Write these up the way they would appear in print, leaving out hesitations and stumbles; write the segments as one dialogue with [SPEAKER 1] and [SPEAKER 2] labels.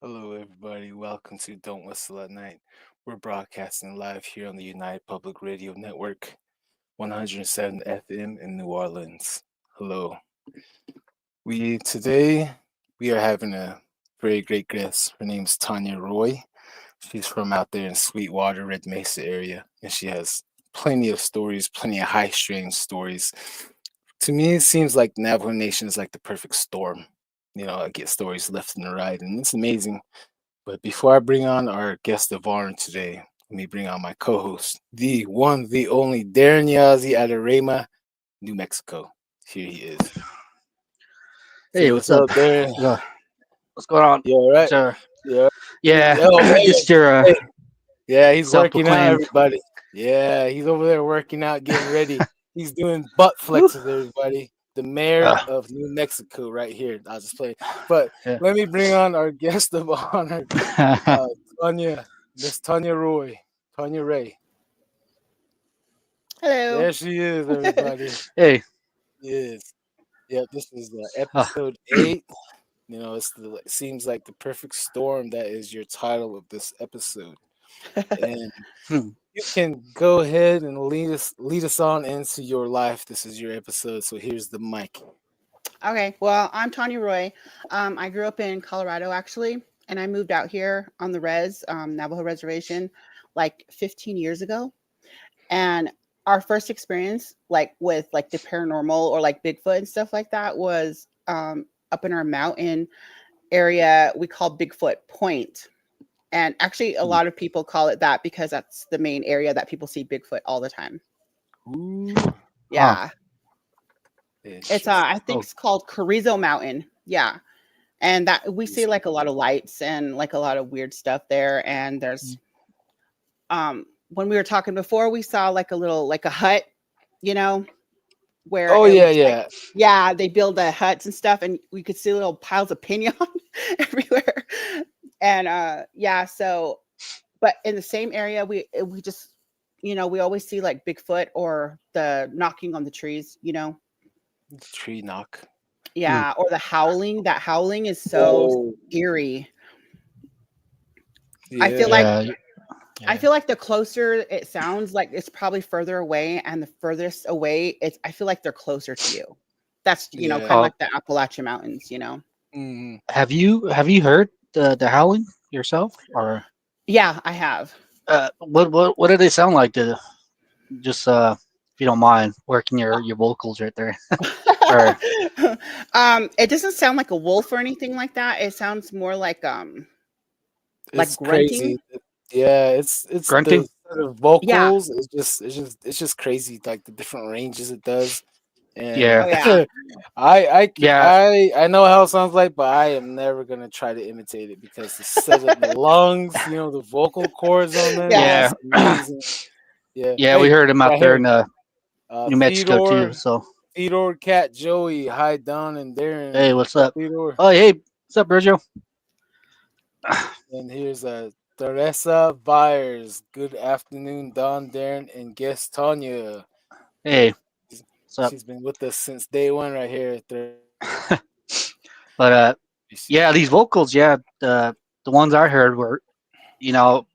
[SPEAKER 1] Hello, everybody. Welcome to Don't Whistle at Night. We're broadcasting live here on the United Public Radio Network, 107 FM in New Orleans. Hello. We are having a very great guest. Her name's Tonya Roy. She's from out there in Sweetwater, Red Mesa area, and she has plenty of stories, plenty of high strange stories. To me, it seems like Navajo Nation is like the perfect storm. I get stories left and right, and it's amazing. But before I bring on our guest of honor today, let me bring on my co-host, the one, the only Darren Yazzie out of Rama, New Mexico. Here he is. Say
[SPEAKER 2] Hey,
[SPEAKER 1] what's
[SPEAKER 2] what's up?
[SPEAKER 1] up, Darren.
[SPEAKER 2] What's going on?
[SPEAKER 1] You all right?
[SPEAKER 2] So,
[SPEAKER 1] Yeah.
[SPEAKER 2] yeah,
[SPEAKER 1] Oh, hey,
[SPEAKER 2] just your
[SPEAKER 1] hey. Yeah, he's working out,
[SPEAKER 2] self-proclaimed.
[SPEAKER 1] everybody. Yeah, he's over there working out, getting ready. He's doing butt
[SPEAKER 2] Woo.
[SPEAKER 1] flexes, everybody. The mayor
[SPEAKER 2] Uh,
[SPEAKER 1] of New Mexico, right here. I'll just play. But
[SPEAKER 2] yeah.
[SPEAKER 1] let me bring on our guest of honor, uh, Tanya, Miss Tonya Roy, Tonya Ray.
[SPEAKER 3] Hello.
[SPEAKER 1] There she is, everybody.
[SPEAKER 2] Hey,
[SPEAKER 1] Yes. Yep, this is
[SPEAKER 2] uh,
[SPEAKER 1] episode 8. It seems like the perfect storm. That is your title of this episode. And
[SPEAKER 2] hmm,
[SPEAKER 1] you can go ahead and lead us on into your life. This is your episode, so here's the mic.
[SPEAKER 3] Okay, well, I'm Tonya Roy. I grew up in Colorado actually, and I moved out here on the Navajo Reservation, like 15 years ago. And our first experience, like with like the paranormal or like Bigfoot and stuff like that, was up in our mountain area we call Bigfoot Point. And actually, a lot of people call it that because that's the main area that people see Bigfoot all the time.
[SPEAKER 1] Ooh,
[SPEAKER 2] huh.
[SPEAKER 3] Yeah, it's
[SPEAKER 1] interesting.
[SPEAKER 3] I think
[SPEAKER 2] Oh,
[SPEAKER 3] it's called Carrizo Mountain. Yeah, and that we see
[SPEAKER 1] Easy.
[SPEAKER 3] like a lot of lights and like a lot of weird stuff there. And there's when we were talking before, we saw like a little like a hut, you know, where
[SPEAKER 1] Oh
[SPEAKER 3] it
[SPEAKER 1] yeah,
[SPEAKER 3] looks like,
[SPEAKER 1] yeah.
[SPEAKER 3] yeah, they build the huts and stuff, and we could see little piles of pinon everywhere. And yeah, so but in the same area, we just we always see like Bigfoot or the knocking on the trees,
[SPEAKER 1] Tree knock.
[SPEAKER 2] hmm,
[SPEAKER 3] yeah, or the howling. That howling is so
[SPEAKER 1] Oh
[SPEAKER 3] eerie. I feel
[SPEAKER 1] yeah,
[SPEAKER 3] like
[SPEAKER 2] yeah,
[SPEAKER 3] I
[SPEAKER 2] yeah,
[SPEAKER 3] feel like the closer it sounds, like it's probably further away, and the furthest away, I feel like they're closer to you. That's
[SPEAKER 1] yeah.
[SPEAKER 3] kind of
[SPEAKER 2] Oh,
[SPEAKER 3] like the Appalachian Mountains.
[SPEAKER 1] Mm.
[SPEAKER 2] have you heard the howling yourself, or
[SPEAKER 3] Yeah, I have.
[SPEAKER 2] what do they sound like? To just if you don't mind working your vocals right there, or
[SPEAKER 3] It doesn't sound like a wolf or anything like that. It sounds more like
[SPEAKER 1] It's
[SPEAKER 3] grunting.
[SPEAKER 1] crazy. Yeah, it's
[SPEAKER 2] grunting?
[SPEAKER 1] the sort of
[SPEAKER 3] Yeah.
[SPEAKER 1] vocals. It's just crazy. Like the different ranges it does. And
[SPEAKER 3] Oh yeah.
[SPEAKER 2] Yeah,
[SPEAKER 1] I know how it sounds like, but I am never gonna try to imitate it because the set of the lungs, the vocal cords on them, it's
[SPEAKER 3] Yeah.
[SPEAKER 2] yeah,
[SPEAKER 1] just amazing. Yeah.
[SPEAKER 2] yeah. We
[SPEAKER 1] Hey,
[SPEAKER 2] heard him out
[SPEAKER 1] right
[SPEAKER 2] there
[SPEAKER 1] here.
[SPEAKER 2] in New Mexico too.
[SPEAKER 1] Theodore,
[SPEAKER 2] So,
[SPEAKER 1] Cat, Joey, hi Don and
[SPEAKER 2] hey,
[SPEAKER 1] Darren.
[SPEAKER 2] what's
[SPEAKER 1] What's up,
[SPEAKER 2] up?
[SPEAKER 1] Theodore?
[SPEAKER 2] Oh, hey, what's up, Virgil?
[SPEAKER 1] And here's Teresa Byers. Good afternoon, Don, Darren, and guest Tanya.
[SPEAKER 2] Hey,
[SPEAKER 1] She's
[SPEAKER 2] what's up?
[SPEAKER 1] she's been with us since day one right here.
[SPEAKER 2] But
[SPEAKER 1] Teresa.
[SPEAKER 2] yeah, these vocals, yeah, the ones I heard were,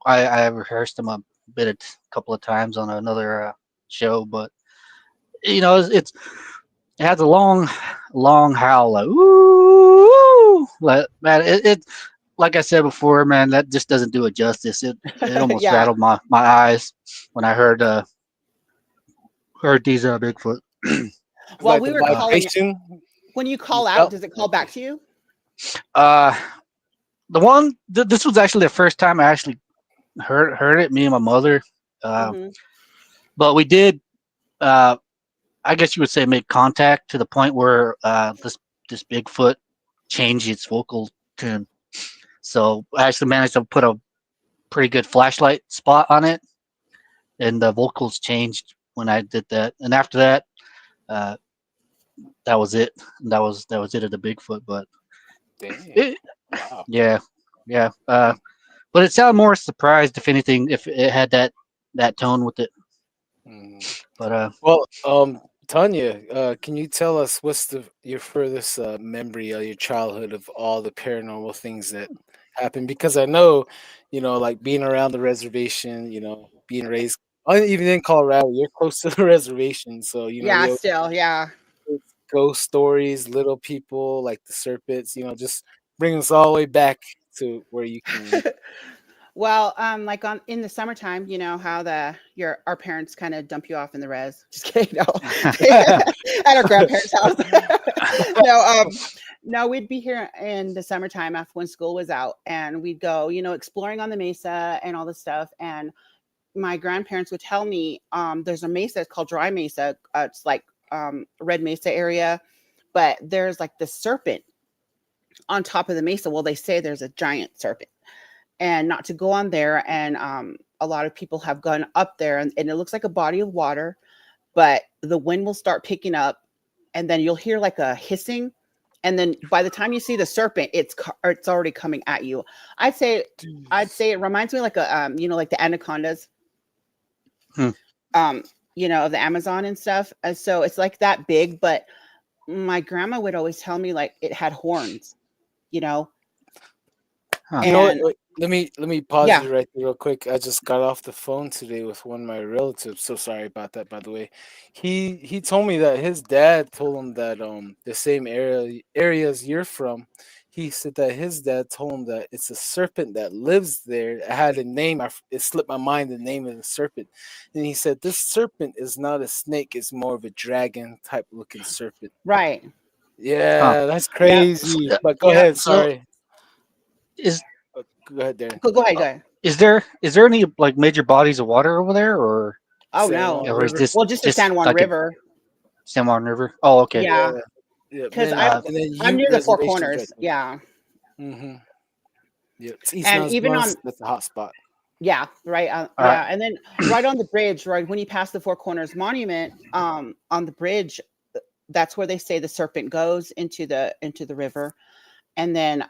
[SPEAKER 2] I rehearsed them a couple of times on another show, but it has a long howl, like ooh, like man, it like I said before, man, that just doesn't do it justice. It almost
[SPEAKER 3] Yeah.
[SPEAKER 2] rattled my eyes when I heard these Bigfoot.
[SPEAKER 1] It's
[SPEAKER 3] Well,
[SPEAKER 1] like
[SPEAKER 3] we
[SPEAKER 1] the
[SPEAKER 3] were calling
[SPEAKER 1] vibration
[SPEAKER 3] when you
[SPEAKER 1] you
[SPEAKER 3] call out,
[SPEAKER 1] felt.
[SPEAKER 3] does it call back
[SPEAKER 1] Okay.
[SPEAKER 3] to you?
[SPEAKER 2] Uh, this was actually the first time I actually heard it. Me and my mother, uh,
[SPEAKER 3] Hmm.
[SPEAKER 2] but we did. Uh, I guess you would say make contact to the point where this Bigfoot changed its vocal tune. So I actually managed to put a pretty good flashlight spot on it, and the vocals changed when I did that. And after that, uh, that was it. That was it at the Bigfoot. But
[SPEAKER 1] Damn.
[SPEAKER 2] it,
[SPEAKER 1] Wow.
[SPEAKER 2] yeah, yeah. But it sounded more surprised if anything if it had that tone with it.
[SPEAKER 1] Mhm.
[SPEAKER 2] But
[SPEAKER 1] Well, Tanya, can you tell us what's your furthest memory of your childhood of all the paranormal things that happen because I know, like being around the reservation, being raised, even in Colorado, you're close to the reservation, so
[SPEAKER 3] Yeah,
[SPEAKER 1] we always
[SPEAKER 3] still, yeah.
[SPEAKER 1] hear ghost stories, little people like the serpents, just bring us all the way back to where you came in.
[SPEAKER 3] Well, like on in the summertime, you know how our parents kind of dump you off in the res. Just kidding, no. At our grandparents' house. No, no, we'd be here in the summertime after when school was out, and we'd go, exploring on the mesa and all this stuff. And my grandparents would tell me, there's a mesa, it's called Dry Mesa. It's like Red Mesa area, but there's like the serpent on top of the mesa. Well, they say there's a giant serpent, and not to go on there. And a lot of people have gone up there, and it looks like a body of water, but the wind will start picking up, and then you'll hear like a hissing. And then by the time you see the serpent, it's already coming at you. I'd say it reminds me like like the anacondas, of the Amazon and stuff. So it's like that big, but my grandma would always tell me like it had horns,
[SPEAKER 2] Huh.
[SPEAKER 1] You know what?
[SPEAKER 3] and
[SPEAKER 1] Wait, let me pause
[SPEAKER 3] yeah,
[SPEAKER 1] you right there real quick. I just got off the phone today with one of my relatives. So sorry about that, by the way. He told me that his dad told him that the same areas you're from. He said that his dad told him that it's a serpent that lives there. It had a name. It slipped my mind the name of the serpent. And he said this serpent is not a snake. It's more of a dragon type looking serpent.
[SPEAKER 3] right.
[SPEAKER 2] Huh.
[SPEAKER 1] Yeah, that's
[SPEAKER 3] Yep.
[SPEAKER 1] crazy. But go
[SPEAKER 3] Yep.
[SPEAKER 1] ahead.
[SPEAKER 2] So
[SPEAKER 1] Sorry.
[SPEAKER 2] is
[SPEAKER 1] Go ahead, Darren.
[SPEAKER 3] Go ahead, go ahead.
[SPEAKER 2] is there any like major bodies of water over there,
[SPEAKER 3] Oh
[SPEAKER 1] San
[SPEAKER 3] no.
[SPEAKER 1] Juan
[SPEAKER 2] or is
[SPEAKER 1] River.
[SPEAKER 2] this
[SPEAKER 3] Well, just the
[SPEAKER 2] just
[SPEAKER 3] San Juan
[SPEAKER 2] like a
[SPEAKER 3] River.
[SPEAKER 2] San Juan River? Oh, okay.
[SPEAKER 3] Yeah,
[SPEAKER 1] Yeah. Yeah.
[SPEAKER 3] because
[SPEAKER 1] Then
[SPEAKER 2] Uh,
[SPEAKER 1] and then
[SPEAKER 3] I'm
[SPEAKER 1] Ute
[SPEAKER 3] near the Four
[SPEAKER 1] reservations
[SPEAKER 3] Corners.
[SPEAKER 1] right there.
[SPEAKER 3] Yeah,
[SPEAKER 1] Mm-hmm. Yep. It's East
[SPEAKER 3] and
[SPEAKER 1] Mounds
[SPEAKER 3] even
[SPEAKER 1] North.
[SPEAKER 3] on
[SPEAKER 1] That's a hot spot.
[SPEAKER 3] yeah, right.
[SPEAKER 2] all right.
[SPEAKER 3] Yeah, and then right on the bridge, right when you pass the Four Corners Monument, on the bridge, that's where they say the serpent goes into the river, and then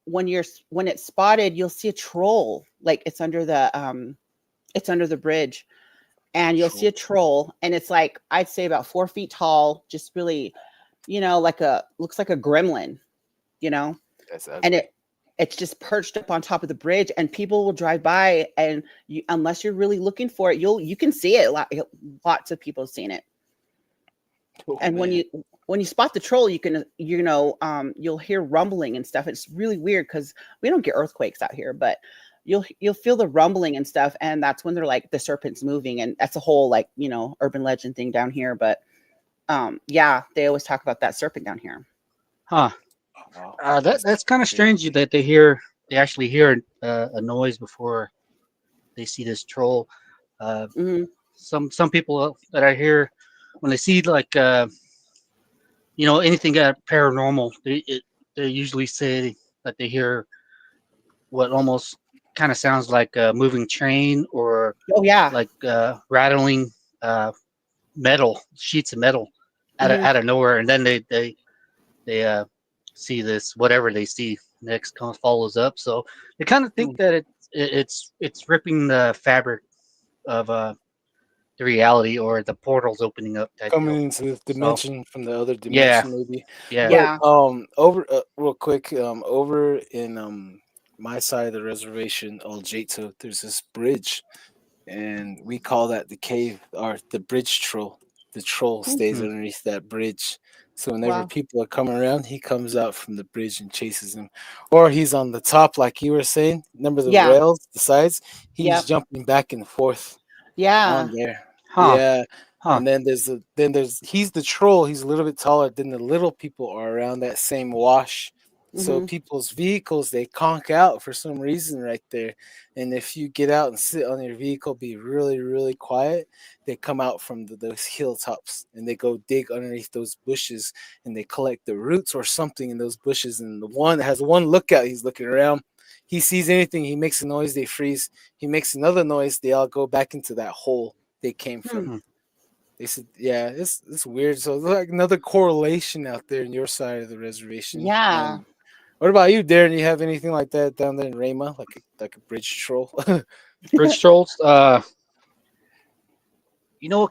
[SPEAKER 3] when it's spotted, you'll see a troll, like it's under the bridge, and you'll see a troll, and it's like I'd say about 4 feet tall, just really, looks like a gremlin, you know,
[SPEAKER 1] That's
[SPEAKER 3] and
[SPEAKER 1] ugly.
[SPEAKER 3] it's just perched up on top of the bridge, and people will drive by, and unless you're really looking for it, you can see it. Lots of people have seen it,
[SPEAKER 1] Oh
[SPEAKER 3] and
[SPEAKER 1] man.
[SPEAKER 3] when you spot the troll, you can you'll hear rumbling and stuff. It's really weird because we don't get earthquakes out here, but you'll feel the rumbling and stuff, and that's when they're like the serpent's moving, and that's a whole like urban legend thing down here. But yeah, they always talk about that serpent down here.
[SPEAKER 2] Huh.
[SPEAKER 1] Wow.
[SPEAKER 2] That's kind of
[SPEAKER 1] Crazy.
[SPEAKER 2] strange that they actually hear a noise before they see this troll. Uh,
[SPEAKER 3] Hmm.
[SPEAKER 2] some people that I hear when they see like anything paranormal, they usually say that they hear what almost kind of sounds like a moving train or
[SPEAKER 3] Oh yeah.
[SPEAKER 2] like rattling uh, metal sheets of metal
[SPEAKER 3] Hmm.
[SPEAKER 2] out of nowhere, and then they see this whatever they see next follows up. So they kind of think
[SPEAKER 1] Mm.
[SPEAKER 2] that it's ripping the fabric of the reality or the portals opening up type deal.
[SPEAKER 1] Coming into this
[SPEAKER 2] So
[SPEAKER 1] dimension from the other
[SPEAKER 2] yeah,
[SPEAKER 1] dimension, maybe.
[SPEAKER 2] yeah.
[SPEAKER 1] But
[SPEAKER 3] Yeah.
[SPEAKER 1] over real quick, over in my side of the reservation, El Jato, there's this bridge, and we call that the cave or the bridge troll. The troll stays
[SPEAKER 2] Hmm.
[SPEAKER 1] underneath that bridge. So whenever
[SPEAKER 3] Wow.
[SPEAKER 1] people are coming around, he comes out from the bridge and chases them. Or he's on the top, like you were saying. Remember the
[SPEAKER 3] Yeah.
[SPEAKER 1] rails, the sides? He's
[SPEAKER 3] Yep.
[SPEAKER 1] jumping back and forth
[SPEAKER 3] Yeah.
[SPEAKER 1] on there.
[SPEAKER 2] Huh.
[SPEAKER 1] Yeah.
[SPEAKER 2] Huh.
[SPEAKER 1] And then there's he's the troll. He's a little bit taller than the little people are around that same wash. So
[SPEAKER 3] Hmm.
[SPEAKER 1] people's vehicles they conk out for some reason right there. And if you get out and sit on your vehicle, be really really quiet, they come out from those hilltops and they go dig underneath those bushes and they collect the roots or something in those bushes. And the one that has one lookout, he's looking around. He sees anything, he makes a noise, they freeze. He makes another noise, they all go back into that hole they came
[SPEAKER 3] Hmm.
[SPEAKER 1] from.
[SPEAKER 2] Hmm.
[SPEAKER 1] They said, "Yeah, it's weird." So there's like another correlation out there in your side of the reservation.
[SPEAKER 3] Yeah.
[SPEAKER 1] And what about you, Darren? You have anything like that down there in Rama, like a bridge troll?
[SPEAKER 2] Bridge trolls. What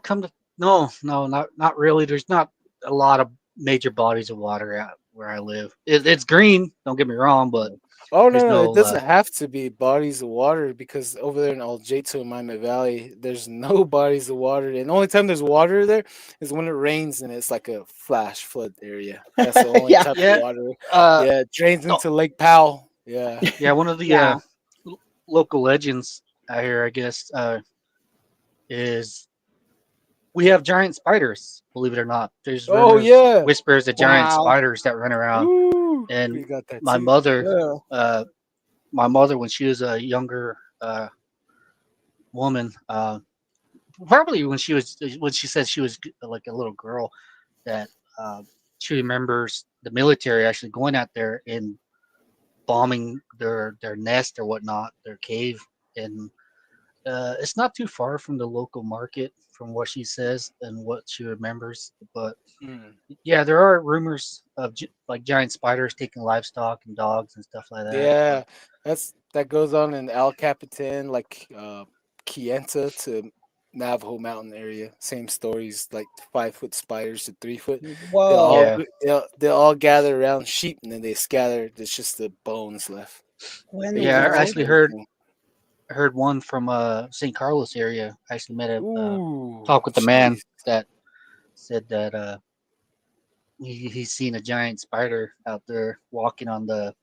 [SPEAKER 2] come to no, not really. There's not a lot of major bodies of water out where I live. It's green. Don't get me wrong, but
[SPEAKER 1] Oh
[SPEAKER 2] There's
[SPEAKER 1] no, it
[SPEAKER 2] no
[SPEAKER 1] doesn't have to be bodies of water because over there in Aljeto, Mime Valley, there's no bodies of water, and the only time there's water there is when it rains and it's like a flash flood area. That's the only
[SPEAKER 3] Yeah.
[SPEAKER 1] type of
[SPEAKER 2] yeah.
[SPEAKER 1] water.
[SPEAKER 2] Uh,
[SPEAKER 1] Yeah, it drains
[SPEAKER 2] no,
[SPEAKER 1] into Lake Powell. Yeah.
[SPEAKER 2] yeah. One of the
[SPEAKER 3] Yeah.
[SPEAKER 2] local legends out here, I guess, is we have giant spiders. Believe it or not, there's
[SPEAKER 1] Oh
[SPEAKER 2] rumors,
[SPEAKER 1] yeah.
[SPEAKER 2] whispers of giant
[SPEAKER 3] Wow.
[SPEAKER 2] spiders that run around.
[SPEAKER 1] Ooh,
[SPEAKER 2] And
[SPEAKER 1] we got that
[SPEAKER 2] my
[SPEAKER 1] too.
[SPEAKER 2] mother,
[SPEAKER 3] Ugh.
[SPEAKER 2] uh, my mother, when she was a younger woman, probably when she said she was like a little girl, that uh, she remembers the military actually going out there and bombing their nest or whatnot, their cave, and it's not too far from the local market, from what she says and what she remembers. But
[SPEAKER 1] Mm.
[SPEAKER 2] yeah, there are rumors of like giant spiders taking livestock and dogs and stuff like that.
[SPEAKER 1] Yeah,
[SPEAKER 2] But
[SPEAKER 1] that goes on in El Capitan, like Kienta to Navajo Mountain area. Same stories, like 5 foot spiders to 3 foot.
[SPEAKER 3] Whoa.
[SPEAKER 2] yeah,
[SPEAKER 1] They'll all gather around sheep and then they scatter. There's just the bones left.
[SPEAKER 3] What in
[SPEAKER 1] They
[SPEAKER 3] the
[SPEAKER 2] yeah,
[SPEAKER 1] can't
[SPEAKER 2] I
[SPEAKER 1] take
[SPEAKER 3] world?
[SPEAKER 2] actually
[SPEAKER 1] everything.
[SPEAKER 2] heard one from St. Carlos area. I actually met a
[SPEAKER 1] Ooh,
[SPEAKER 2] talk with the man
[SPEAKER 1] jeez.
[SPEAKER 2] that said that he's seen a giant spider out there walking on the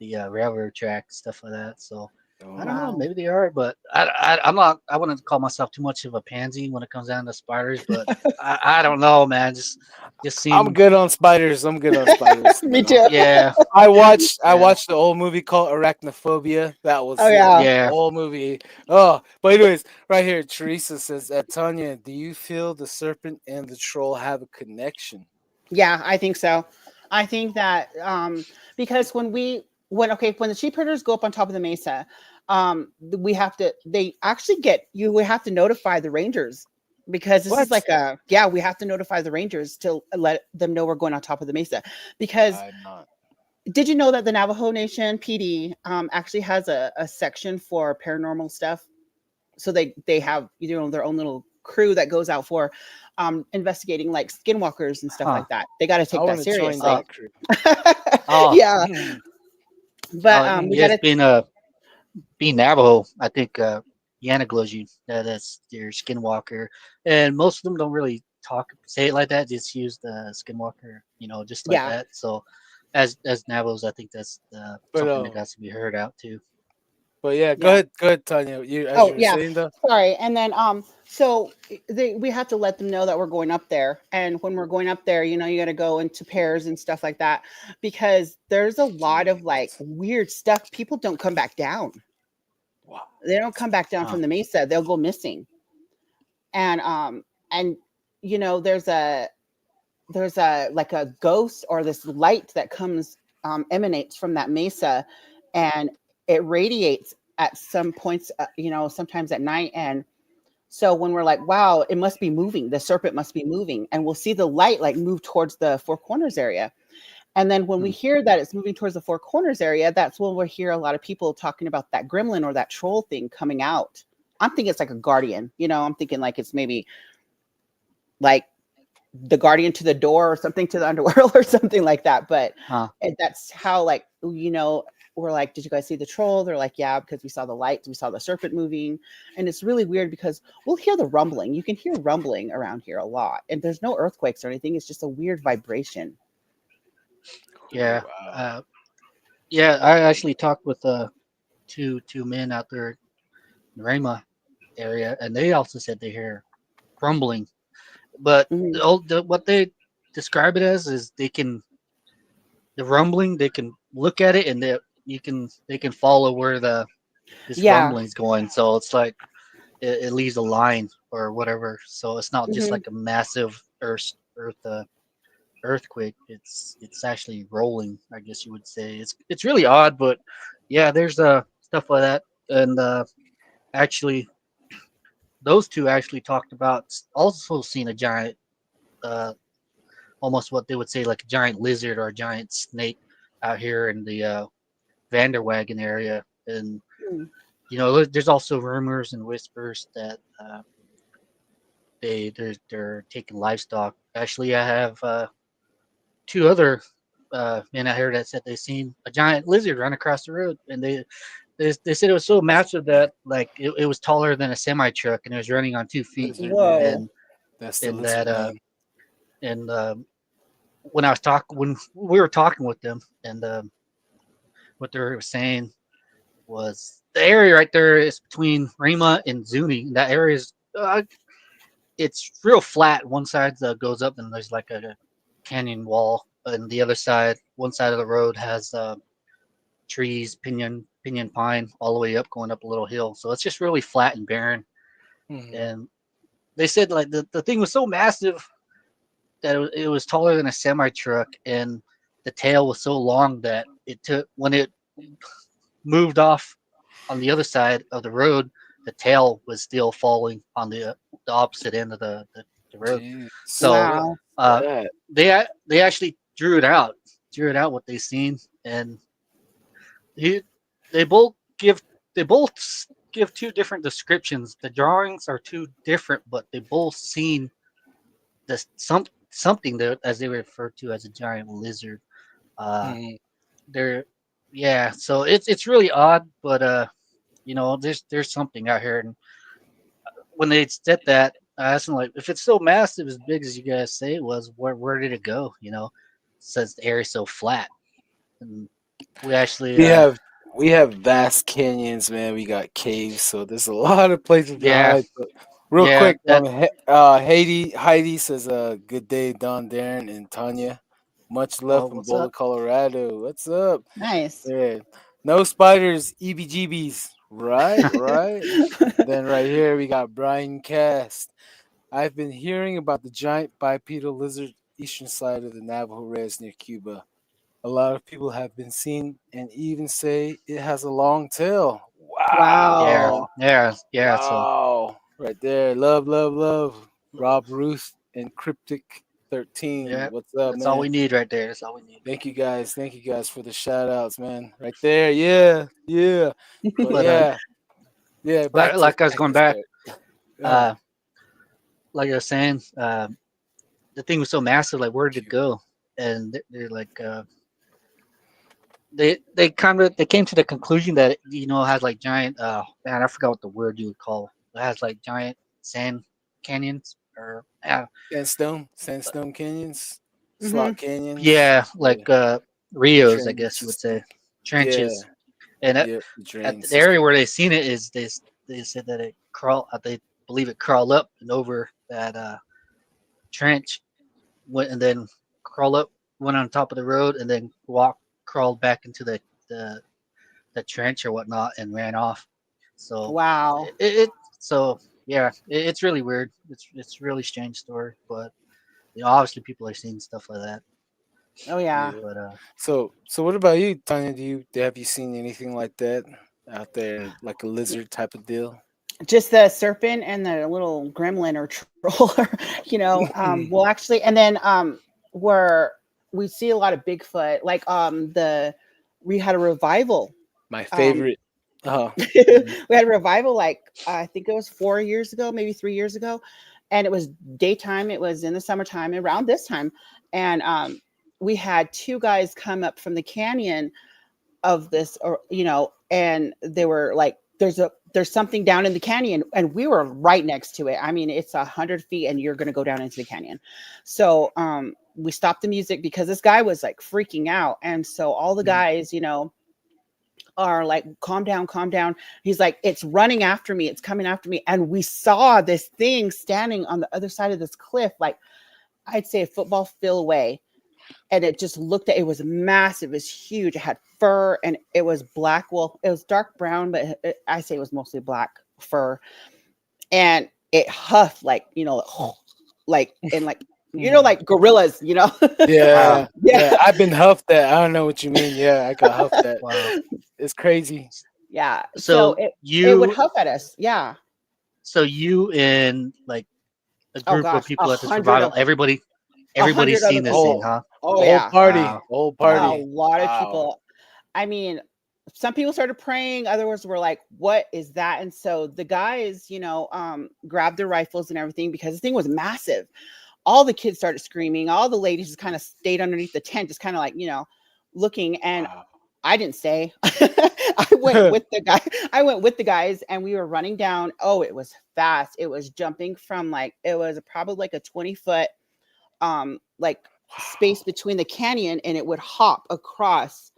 [SPEAKER 2] railroad track, stuff like that. So I don't
[SPEAKER 1] Oh.
[SPEAKER 2] know,
[SPEAKER 3] Wow.
[SPEAKER 2] maybe they are, but I'm not. I wouldn't call myself too much of a pansy when it comes down to spiders, but I don't know, man. Just
[SPEAKER 1] I'm
[SPEAKER 2] seem
[SPEAKER 1] good on spiders. I'm good on spiders.
[SPEAKER 3] Me too.
[SPEAKER 2] yeah,
[SPEAKER 1] I
[SPEAKER 2] yeah,
[SPEAKER 1] watched the old movie called Arachnophobia. That
[SPEAKER 3] Oh
[SPEAKER 1] was it.
[SPEAKER 3] yeah.
[SPEAKER 1] The
[SPEAKER 2] yeah.
[SPEAKER 1] whole movie. Oh, but anyways, right here, Teresa says, Tanya, do you feel the serpent and the troll have a connection?
[SPEAKER 3] Yeah, I think so. I think that because when the sheep herders go up on top of the mesa, we have to they actually get you we have to notify the rangers because this is
[SPEAKER 1] What?
[SPEAKER 3] like a yeah, we have to notify the rangers to let them know we're going on top of the mesa. Because
[SPEAKER 1] I'm not.
[SPEAKER 3] did you know that the Navajo Nation PD actually has a section for paranormal stuff? So they have their own little crew that goes out for investigating like skinwalkers and stuff
[SPEAKER 2] Huh.
[SPEAKER 3] like that. They got to
[SPEAKER 1] I
[SPEAKER 3] take
[SPEAKER 1] want
[SPEAKER 3] that
[SPEAKER 1] to join
[SPEAKER 2] Uh,
[SPEAKER 3] seriously.
[SPEAKER 1] that crew.
[SPEAKER 2] oh,
[SPEAKER 3] Yeah, but we got
[SPEAKER 2] yes,
[SPEAKER 3] to
[SPEAKER 2] being Navajo, I think Yana glows you. That's your skinwalker, and most of them don't really say it like that. Just use the skinwalker, just like
[SPEAKER 3] yeah.
[SPEAKER 2] that. So, as Navajos, I think that's
[SPEAKER 1] But
[SPEAKER 2] something that has to be heard out too.
[SPEAKER 1] yeah,
[SPEAKER 3] Yeah.
[SPEAKER 1] go ahead, Tanya. You as
[SPEAKER 3] Oh
[SPEAKER 1] you were
[SPEAKER 3] yeah.
[SPEAKER 1] saying though.
[SPEAKER 3] Sorry. And then so we have to let them know that we're going up there. And when we're going up there, you got to go into pairs and stuff like that because there's a lot of like
[SPEAKER 1] Jeez.
[SPEAKER 3] weird stuff. People don't come back down.
[SPEAKER 1] Wow.
[SPEAKER 3] They don't come back down
[SPEAKER 2] Huh.
[SPEAKER 3] from the mesa. They'll go missing. And there's a like a ghost or this light that comes emanates from that mesa, and it radiates at some points, sometimes at night. And so when we're like, wow, it must be moving, the serpent must be moving, and we'll see the light like move towards the Four Corners area. And then when we
[SPEAKER 2] Hmm.
[SPEAKER 3] hear that it's moving towards the Four Corners area, that's when we hear a lot of people talking about that gremlin or that troll thing coming out. I'm thinking it's like a guardian, I'm thinking like it's maybe like the guardian to the door or something to the underworld or something like that. But
[SPEAKER 2] Huh.
[SPEAKER 3] that's how, like, we're like, did you guys see the troll? They're like, yeah, because we saw the lights, we saw the serpent moving. And it's really weird because we'll hear the rumbling. You can hear rumbling around here a lot. And there's no earthquakes or anything. It's just a weird vibration.
[SPEAKER 2] Yeah.
[SPEAKER 1] Wow.
[SPEAKER 2] Uh, yeah. I actually talked with two men out there in the Rama area, and they also said they hear grumbling. But
[SPEAKER 3] Mhm.
[SPEAKER 2] what they describe it as is the rumbling. They can look at it, and they can follow where this
[SPEAKER 3] Yeah.
[SPEAKER 2] rumbling's going. So it's like it leaves a line or whatever. So it's not just
[SPEAKER 3] Mhm.
[SPEAKER 2] like a massive earthquake. It's actually rolling, I guess you would say. It's really odd, but yeah, there's stuff like that. And actually, those two actually talked about also seeing a giant, uh, almost what they would say like a giant lizard or a giant snake out here in the Vanderwagon area. And
[SPEAKER 3] Mm.
[SPEAKER 2] there's also rumors and whispers that they're taking livestock. Actually, I have two other men out here that said they seen a giant lizard run across the road, and they said it was so massive that like it was taller than a semi truck, and it was running on 2 feet.
[SPEAKER 1] Lizard
[SPEAKER 3] Whoa.
[SPEAKER 1] man.
[SPEAKER 2] And
[SPEAKER 1] That's the
[SPEAKER 2] and
[SPEAKER 1] lizard
[SPEAKER 2] that
[SPEAKER 1] man.
[SPEAKER 2] and when we were talking with them, and what they were saying was the area right there is between Rima and Zuni. That area is it's real flat. One side goes up, and there's like a canyon wall, and the other side, one side of the road has trees, pinyon pine, all the way up, going up a little hill. So it's just really flat and barren.
[SPEAKER 1] Mhm.
[SPEAKER 2] And they said like the thing was so massive that it was taller than a semi truck, and the tail was so long that it took when it moved off on the other side of the road, the tail was still falling on the opposite end of the road.
[SPEAKER 1] Jeez.
[SPEAKER 2] So
[SPEAKER 3] Wow.
[SPEAKER 1] That.
[SPEAKER 2] they actually drew it out what they seen, and he they both give they both give two different descriptions. The drawings are two different, but they both seen this something that as they refer to as a giant lizard.
[SPEAKER 1] Mhm.
[SPEAKER 2] They're yeah, so it's really odd, but you know, there's something out here. And when they said that, I asked them like, if it's so massive as big as you guys say it was, where did it go? You know, since the area's so flat. And we actually
[SPEAKER 1] We have vast canyons, man. We got caves, so there's a lot of places to
[SPEAKER 2] yeah,
[SPEAKER 1] hide. But real
[SPEAKER 2] yeah,
[SPEAKER 1] quick,
[SPEAKER 2] that
[SPEAKER 1] Heidi says, "Good day, Don, Darren, and Tanya. Much love
[SPEAKER 2] oh,
[SPEAKER 1] from
[SPEAKER 2] what's
[SPEAKER 1] Boulder,
[SPEAKER 2] up?
[SPEAKER 1] Colorado. What's up?
[SPEAKER 3] Nice.
[SPEAKER 1] Yeah, no spiders, EBGBs. Right, right. Then right here we got Brian Cast. I've been hearing about the giant bipedal lizard eastern side of the Navajo Res near Cuba. A lot of people have been seen and even say it has a long tail.
[SPEAKER 2] Yeah,
[SPEAKER 3] Wow.
[SPEAKER 1] Wow.
[SPEAKER 2] yeah. So
[SPEAKER 1] Wow. Right there. Love, love, love. Rob Ruth and Cryptic 13.
[SPEAKER 2] yeah,
[SPEAKER 1] What's up,
[SPEAKER 2] that's all
[SPEAKER 1] man?
[SPEAKER 2] we need right there. That's all we need.
[SPEAKER 1] Thank you guys. Thank you guys for the shout outs, man. Right there. Yeah. Yeah. But
[SPEAKER 2] But
[SPEAKER 1] yeah. Yeah.
[SPEAKER 2] like I was
[SPEAKER 1] Back
[SPEAKER 2] going
[SPEAKER 1] to
[SPEAKER 2] back,
[SPEAKER 1] start. Oh.
[SPEAKER 2] uh, like I was saying, the thing was so massive. Like, where did it go? And they're like, they came to the conclusion that you know it has like giant man, I forgot what the word you would call it. It has like giant sand canyons or
[SPEAKER 1] Sandstone canyons,
[SPEAKER 3] Hmm.
[SPEAKER 1] slot canyons.
[SPEAKER 2] yeah,
[SPEAKER 1] Yeah.
[SPEAKER 2] like rios, I guess you would
[SPEAKER 1] Trenches.
[SPEAKER 2] say,
[SPEAKER 1] Yeah.
[SPEAKER 2] trenches. And
[SPEAKER 1] Yep. The
[SPEAKER 2] at
[SPEAKER 1] drain
[SPEAKER 2] the area
[SPEAKER 1] system.
[SPEAKER 2] where they seen it is they said that it they believe it crawled up and over that trench, went and then crawled up, went on top of the road, and then crawled back into the the trench or whatnot and ran off. So
[SPEAKER 3] Wow.
[SPEAKER 2] so yeah, it's really weird. It's really strange story, but you know, obviously people are seeing stuff like that.
[SPEAKER 3] Oh yeah.
[SPEAKER 1] Yeah.
[SPEAKER 2] But
[SPEAKER 1] So what about you, Tanya? Have you seen anything like that out there, like a lizard type of deal?
[SPEAKER 3] Just the serpent and the little gremlin or troll, well, actually, and then where we see a lot of Bigfoot, like we had a revival.
[SPEAKER 1] My
[SPEAKER 3] Um,
[SPEAKER 1] favorite. Oh,
[SPEAKER 3] we had a revival, like I think it was 4 years ago, maybe 3 years ago, and it was daytime. It was in the summertime, around this time, and we had two guys come up from the canyon of this, or and they were like, there's something down in the canyon, and we were right next to it. I mean, it's 100 feet and you're going to go down into the canyon. So we stopped the music because this guy was like freaking out, and so all the guys are like, calm down, calm down. He's like, it's running after me, it's coming after me. And we saw this thing standing on the other side of this cliff, like I'd say a football field away. And it just looked at, it was massive, it was huge, it had fur, and it was black. Well, it was dark brown, but I say it was mostly black fur. And it huffed like, like, and like, like gorillas,
[SPEAKER 1] yeah,
[SPEAKER 2] wow,
[SPEAKER 1] yeah.
[SPEAKER 3] yeah.
[SPEAKER 1] I've been huffed that. I don't know what you mean. Yeah, I got huffed that.
[SPEAKER 2] wow.
[SPEAKER 1] It's crazy.
[SPEAKER 3] Yeah. So
[SPEAKER 2] So
[SPEAKER 3] it would huff at us. Yeah.
[SPEAKER 2] you and like a
[SPEAKER 3] Oh
[SPEAKER 2] group of
[SPEAKER 3] gosh,
[SPEAKER 2] people at this revival,
[SPEAKER 3] a
[SPEAKER 2] everybody's
[SPEAKER 3] hundred
[SPEAKER 2] seen
[SPEAKER 3] other
[SPEAKER 2] this thing,
[SPEAKER 3] people.
[SPEAKER 1] Whole,
[SPEAKER 2] huh?
[SPEAKER 3] Oh
[SPEAKER 1] whole
[SPEAKER 3] yeah.
[SPEAKER 1] party,
[SPEAKER 2] Wow,
[SPEAKER 1] whole
[SPEAKER 3] A
[SPEAKER 2] wow.
[SPEAKER 1] party.
[SPEAKER 3] lot of
[SPEAKER 1] Wow.
[SPEAKER 3] people. I mean, some people started praying, others were like, what is that? And so the guys, grabbed their rifles and everything because the thing was massive. all the kids started screaming. All the ladies just kind of stayed underneath the tent, just kind of like, looking. And
[SPEAKER 1] Wow.
[SPEAKER 3] I didn't stay. I went with the guy. I went with the guys, and we were running down. Oh, it was fast. It was jumping from it was probably like a 20-foot like space between the canyon, and it would hop across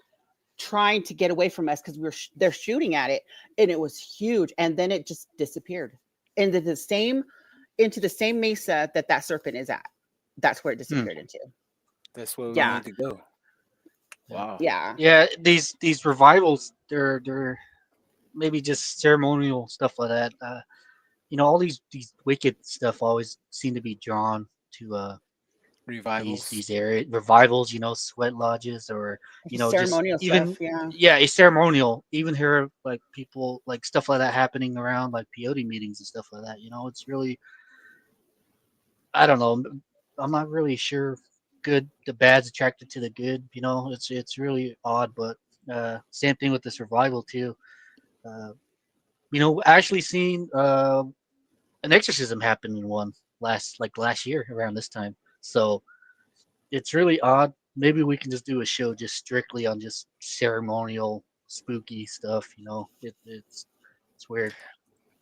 [SPEAKER 3] trying to get away from us because they're shooting at it, and it was huge. And then it just disappeared into the same mesa that serpent is at. That's where it disappeared into.
[SPEAKER 1] That's where we
[SPEAKER 3] Yeah.
[SPEAKER 1] need to go. Wow.
[SPEAKER 3] Yeah.
[SPEAKER 2] Yeah, these revivals, they're maybe just ceremonial stuff like that. All these wicked stuff always seem to be drawn to
[SPEAKER 1] Revivals.
[SPEAKER 2] these area revivals. Sweat lodges, or just
[SPEAKER 3] Ceremonial
[SPEAKER 2] even
[SPEAKER 3] stuff. Yeah.
[SPEAKER 2] a ceremonial. Even here, like people like stuff like that happening around like peyote meetings and stuff like that. It's really, I don't know. I'm not really sure. Good, the bad's attracted to the good. It's really odd, but same thing with the survival too. Actually seeing an exorcism happen in one last year around this time. So it's really odd. Maybe we can just do a show just strictly on just ceremonial spooky stuff. It's weird.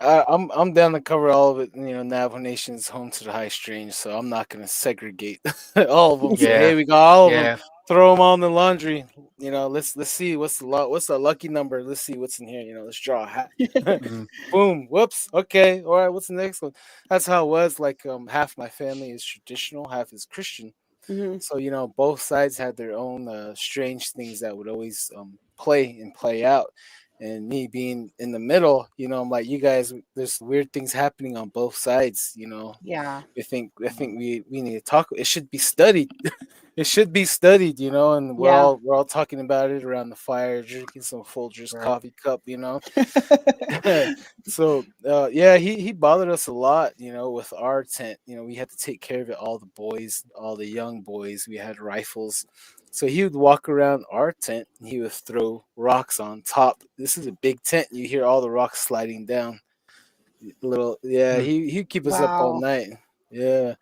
[SPEAKER 1] I'm down to cover all of it. Navajo Nation is home to the High Strange, so I'm not gonna segregate all of them. Say,
[SPEAKER 2] Yeah.
[SPEAKER 1] hey, we got all of them.
[SPEAKER 2] Yeah.
[SPEAKER 1] Throw them all in the laundry. Let's see what's the lucky number. Let's see what's in here. Let's draw a hat.
[SPEAKER 2] Mhm.
[SPEAKER 1] Boom. Whoops. Okay. All right. What's the next one? That's how it was. Like half my family is traditional, half is Christian.
[SPEAKER 3] Mhm.
[SPEAKER 1] So both sides had their own strange things that would always play out. And me being in the middle, I'm like, you guys, there's weird things happening on both sides.
[SPEAKER 3] Yeah.
[SPEAKER 1] I think we need to talk. It should be studied. It should be studied, and we're
[SPEAKER 3] Yeah.
[SPEAKER 1] all talking about it around the fire, drinking some Folgers
[SPEAKER 2] Right.
[SPEAKER 1] coffee cup. So yeah, he bothered us a lot, with our tent. We had to take care of it. All the boys, all the young boys, we had rifles. So he would walk around our tent and he would throw rocks on top. This is a big tent. You hear all the rocks sliding down. Yeah,
[SPEAKER 2] Hmm.
[SPEAKER 1] he'd keep us up all
[SPEAKER 3] Wow.
[SPEAKER 1] night. Yeah.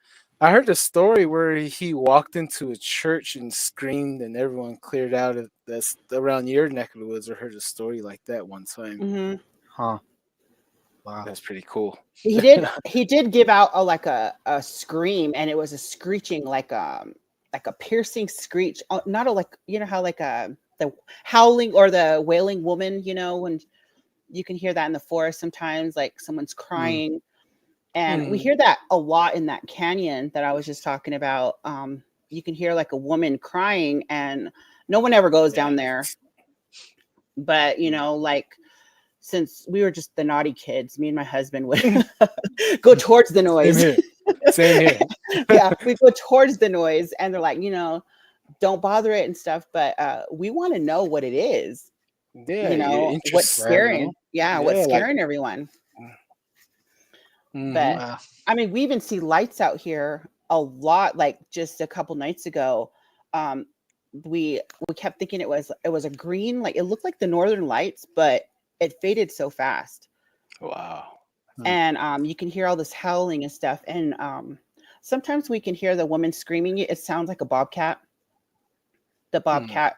[SPEAKER 1] I heard a story where he walked into a church and screamed and everyone cleared out. That's around your neck of the woods. I heard a story like that one time.
[SPEAKER 3] Hmm.
[SPEAKER 2] Huh. Wow.
[SPEAKER 1] That's pretty cool.
[SPEAKER 3] He did give out a scream, and it was a screeching like a piercing screech. Not a like how like the howling or the wailing woman. When you can hear that in the forest sometimes, like someone's crying. And we hear that a lot in that canyon that I was just talking about. You can hear like a woman crying, and no one ever goes down there. But like, since we were just the naughty kids, me and my husband would go towards the noise.
[SPEAKER 1] Same here.
[SPEAKER 3] Yeah, we go towards the noise, and they're like, don't bother it and stuff. But we want to know what it is.
[SPEAKER 1] Yeah,
[SPEAKER 3] What's scaring?
[SPEAKER 1] Yeah,
[SPEAKER 3] What's
[SPEAKER 1] like
[SPEAKER 3] scaring everyone?
[SPEAKER 1] mhm.
[SPEAKER 3] But
[SPEAKER 2] Wow.
[SPEAKER 3] I mean, we even see lights out here a lot. Like just a couple nights ago, we kept thinking it was a green, like it looked like the Northern Lights, but it faded so fast.
[SPEAKER 1] Wow.
[SPEAKER 3] And you can hear all this howling and stuff. And sometimes we can hear the woman screaming. It sounds like a bobcat. The bobcat,